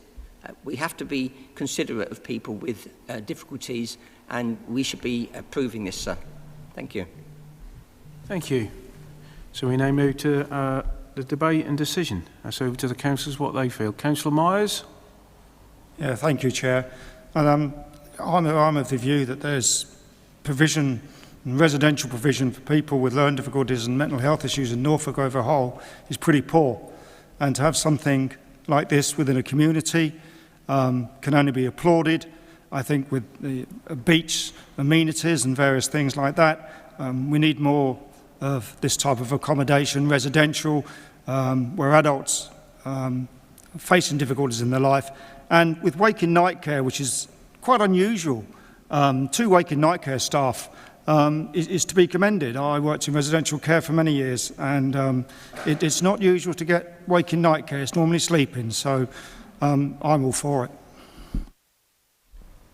Speaker 22: We have to be considerate of people with difficulties, and we should be approving this, sir. Thank you.
Speaker 2: Thank you. So we now move to the debate and decision. That's over to the councillors what they feel. Councillor Myers?
Speaker 10: Yeah, thank you, Chair. And I'm of the view that there's provision, residential provision for people with learning difficulties and mental health issues in Norfolk overall is pretty poor. And to have something like this within a community can only be applauded. I think with the beach amenities and various things like that, we need more of this type of accommodation, residential, where adults are facing difficulties in their life. And with waking night care, which is quite unusual, 2 waking night care staff is to be commended. I worked in residential care for many years, and it's not usual to get waking night care. It's normally sleeping, so I'm all for it.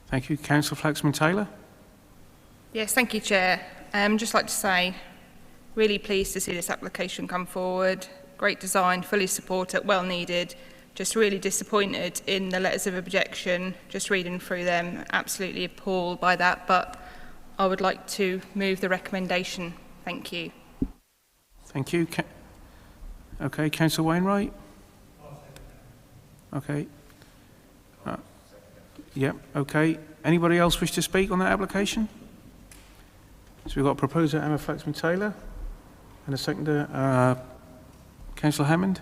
Speaker 2: Thank you. Councillor Flaxman-Taylor?
Speaker 23: Yes, thank you, Chair. Just like to say, really pleased to see this application come forward. Great design, fully support it, well needed. Just really disappointed in the letters of objection, just reading through them, absolutely appalled by that, but I would like to move the recommendation. Thank you.
Speaker 2: Thank you. Okay, Councillor Wainwright? Okay. Yep, okay. Anybody else wish to speak on that application? So we've got proposer Emma Flaxman-Taylor and a seconder, Councillor Hammond?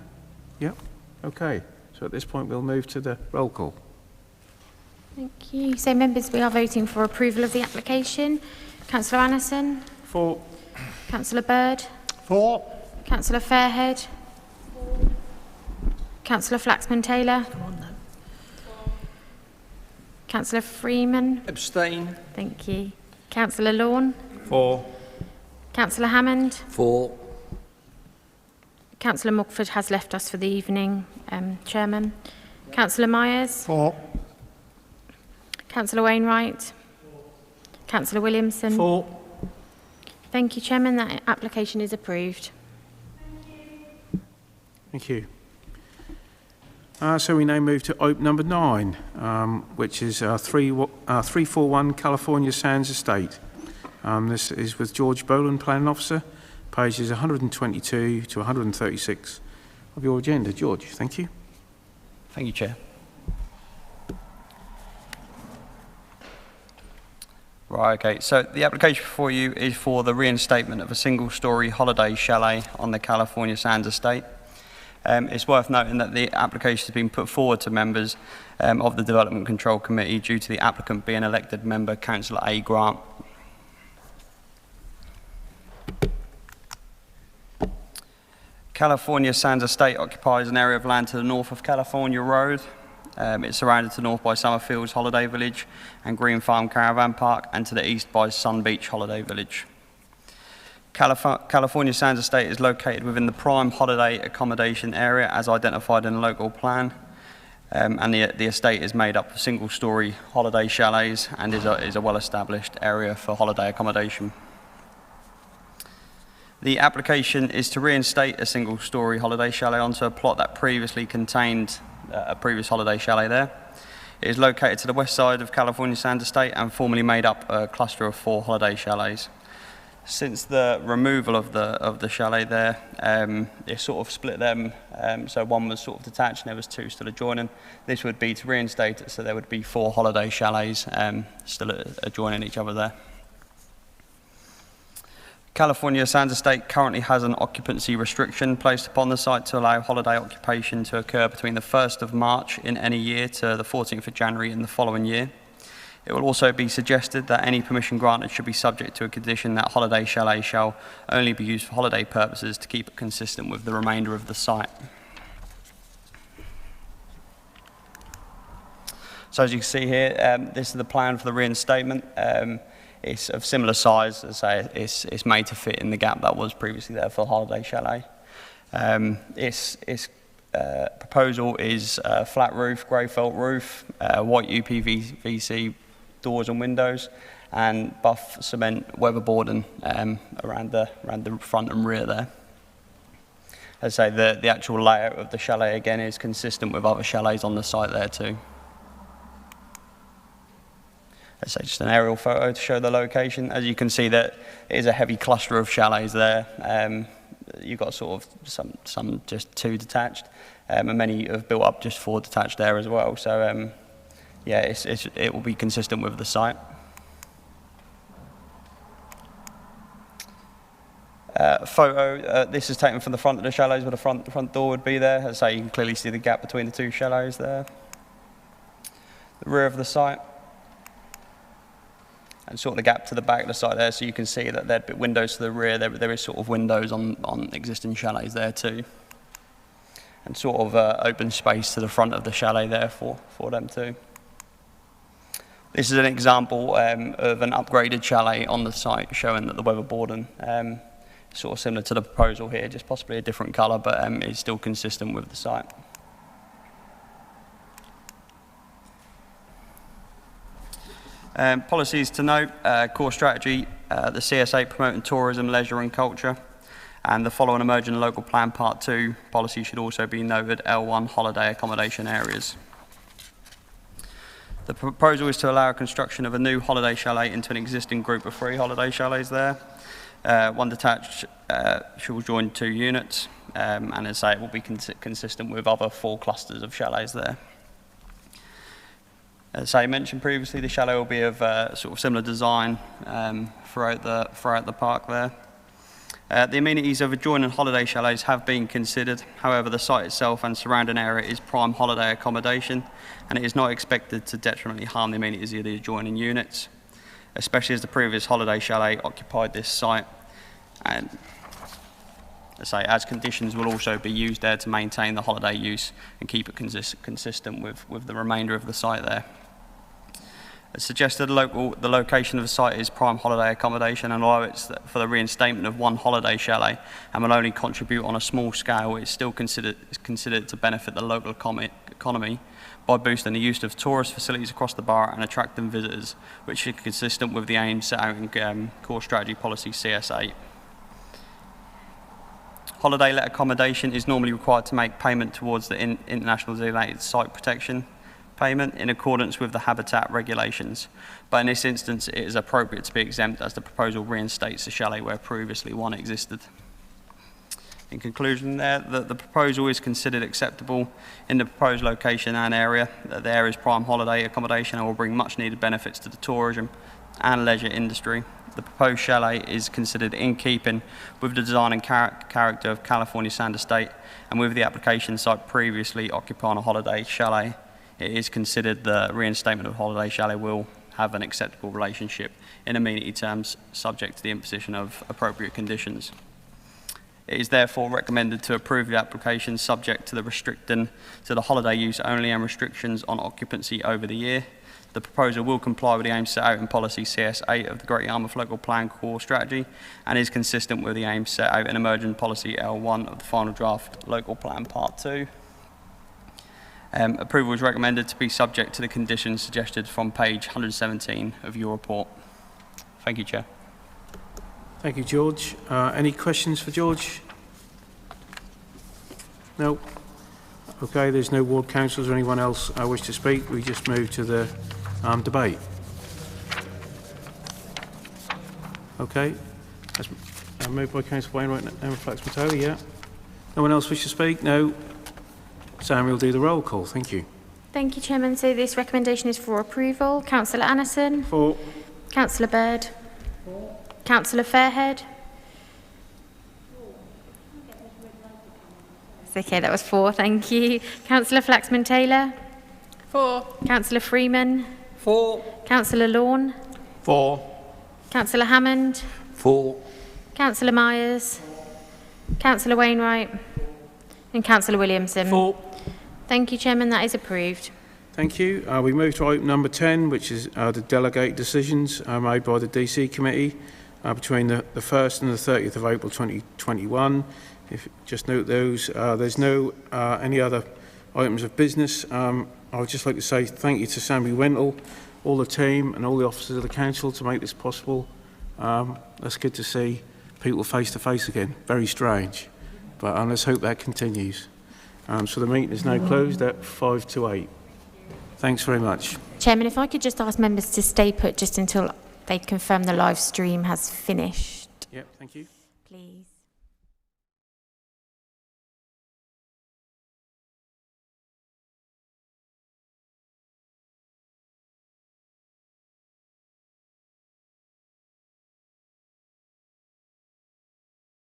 Speaker 2: Yep, okay. So at this point we'll move to the roll call.
Speaker 1: Thank you. So members, we are voting for approval of the application. Councillor Anderson?
Speaker 2: For.
Speaker 1: Councillor Bird?
Speaker 8: For.
Speaker 1: Councillor Fairhead? Councillor Flaxman-Taylor. Councillor Freeman.
Speaker 22: Abstain.
Speaker 1: Thank you. Councillor Lawn.
Speaker 12: 4.
Speaker 1: Councillor Hammond.
Speaker 18: 4.
Speaker 1: Councillor Mugford has left us for the evening, Chairman. Councillor Myers.
Speaker 6: 4.
Speaker 1: Councillor Wainwright. Councillor Williamson.
Speaker 6: 4.
Speaker 1: Thank you, Chairman. That application is approved.
Speaker 2: Thank you. So we now move to item number 9, which is 341 California Sands Estate. This is with George Boland, Planning Officer, pages 122 to 136 of your agenda. George, thank you.
Speaker 16: Thank you, Chair. Right, okay, so the application before you is for the reinstatement of a single-storey holiday chalet on the California Sands Estate. It's worth noting that the application has been put forward to members of the Development Control Committee due to the applicant being elected member, Councillor A. Grant. California Sands Estate occupies an area of land to the north of California Road. It's surrounded to the north by Summerfields Holiday Village and Green Farm Caravan Park, and to the east by Sun Beach Holiday Village. California Sands Estate is located within the prime holiday accommodation area as identified in the local plan, and the estate is made up of single-storey holiday chalets and is a well-established area for holiday accommodation. The application is to reinstate a single-storey holiday chalet onto a plot that previously contained a previous holiday chalet there. It is located to the west side of California Sands Estate and formerly made up a cluster of 4 holiday chalets. Since the removal of the chalet there, it sort of split them, so one was sort of detached and there was 2 still adjoining. This would be to reinstate it, so there would be 4 holiday chalets still adjoining each other there. California Sands Estate currently has an occupancy restriction placed upon the site to allow holiday occupation to occur between the 1st of March in any year to the 14th of January in the following year. It will also be suggested that any permission granted should be subject to a condition that holiday chalet shall only be used for holiday purposes to keep it consistent with the remainder of the site. So as you can see here, this is the plan for the reinstatement. It's of similar size, as I say, it's made to fit in the gap that was previously there for holiday chalet. Its proposal is a flat roof, grey felt roof, white UPVC doors and windows, and buff cement weatherboarding around the front and rear there. As I say, the actual layout of the chalet again is consistent with other chalets on the site there too. As I say, just an aerial photo to show the location. As you can see, that it is a heavy cluster of chalets there. You've got sort of some just 2 detached, and many have built up just 4 detached there as well. So yeah, it will be consistent with the site. Photo, this is taken from the front of the chalets where the front door would be there. As I say, you can clearly see the gap between the 2 chalets there. The rear of the site. And sort of the gap to the back of the site there, so you can see that there'd be windows to the rear. There is sort of windows on existing chalets there too. And sort of open space to the front of the chalet there for them too. This is an example of an upgraded chalet on the site, showing that the weatherboarding is sort of similar to the proposal here, just possibly a different colour, but it's still consistent with the site. Policies to note, core strategy, the CSA promoting tourism, leisure and culture, and the following emerging local plan part 2 policy should also be noted, L1 holiday accommodation areas. The proposal is to allow construction of a new holiday chalet into an existing group of 3 holiday chalets there. One detached shall join 2 units, and as I say, it will be consistent with other 4 clusters of chalets there. As I mentioned previously, the chalet will be of sort of similar design throughout the park there. The amenities of adjoining holiday chalets have been considered. However, the site itself and surrounding area is prime holiday accommodation, and it is not expected to detrimentally harm the amenities of the adjoining units, especially as the previous holiday chalet occupied this site. And as conditions will also be used there to maintain the holiday use and keep it consistent with the remainder of the site there. As suggested, the location of the site is prime holiday accommodation and although it's for the reinstatement of one holiday chalet and will only contribute on a small scale, it's still considered to benefit the local economy by boosting the use of tourist facilities across the borough and attracting visitors, which is consistent with the aims set out in Core Strategy Policy CS8. Holiday let accommodation is normally required to make payment towards the international designated site protection payment in accordance with the habitat regulations, but in this instance it is appropriate to be exempt as the proposal reinstates the chalet where previously one existed. In conclusion there, the proposal is considered acceptable in the proposed location and area. The area is prime holiday accommodation and will bring much needed benefits to the tourism and leisure industry. The proposed chalet is considered in keeping with the design and character of California Sand Estate and with the application site previously occupying a holiday chalet. It is considered the reinstatement of holiday chalet will have an acceptable relationship in amenity terms subject to the imposition of appropriate conditions. It is therefore recommended to approve the application subject to the restricting to the holiday use only and restrictions on occupancy over the year. The proposal will comply with the aims set out in Policy CS8 of the Great Yarmouth Local Plan Core Strategy and is consistent with the aims set out in Emergent Policy L1 of the Final Draft Local Plan Part 2. Approval is recommended to be subject to the conditions suggested from page 117 of your report. Thank you, Chair.
Speaker 2: Thank you, George. Any questions for George? No? Okay, there's no ward councillors or anyone else wish to speak. We just move to the debate. Okay. That's moved by Councillor Wainwright and Flax-Matoli, yeah. No one else wish to speak? No. Sam will do the roll call. Thank you.
Speaker 1: Thank you, Chairman. So this recommendation is for approval. Councillor Annison?
Speaker 2: For.
Speaker 1: Councillor Bird? For. Councillor Fairhead? It's okay, that was 4, thank you. Councillor Flaxman-Taylor?
Speaker 23: 4.
Speaker 1: Councillor Freeman?
Speaker 22: 4.
Speaker 1: Councillor Lawn?
Speaker 22: 4.
Speaker 1: Councillor Hammond?
Speaker 22: 4.
Speaker 1: Councillor Myers? Councillor Wainwright? And Councillor Williamson?
Speaker 2: 4.
Speaker 1: Thank you, Chairman, that is approved.
Speaker 2: Thank you. We move to item number 10, which is the delegate decisions made by the DC Committee between the 1st and the 30th of April 2021. If just note those, there's no any other items of business. I would just like to say thank you to Sammy Wintle, all the team and all the officers of the council to make this possible. That's good to see people face to face again. Very strange, but let's hope that continues. So the meeting is now closed at 5 to 8. Thanks very much.
Speaker 1: Chairman, if I could just ask members to stay put just until they confirm the live stream has finished.
Speaker 2: Yep, thank you.
Speaker 1: Please.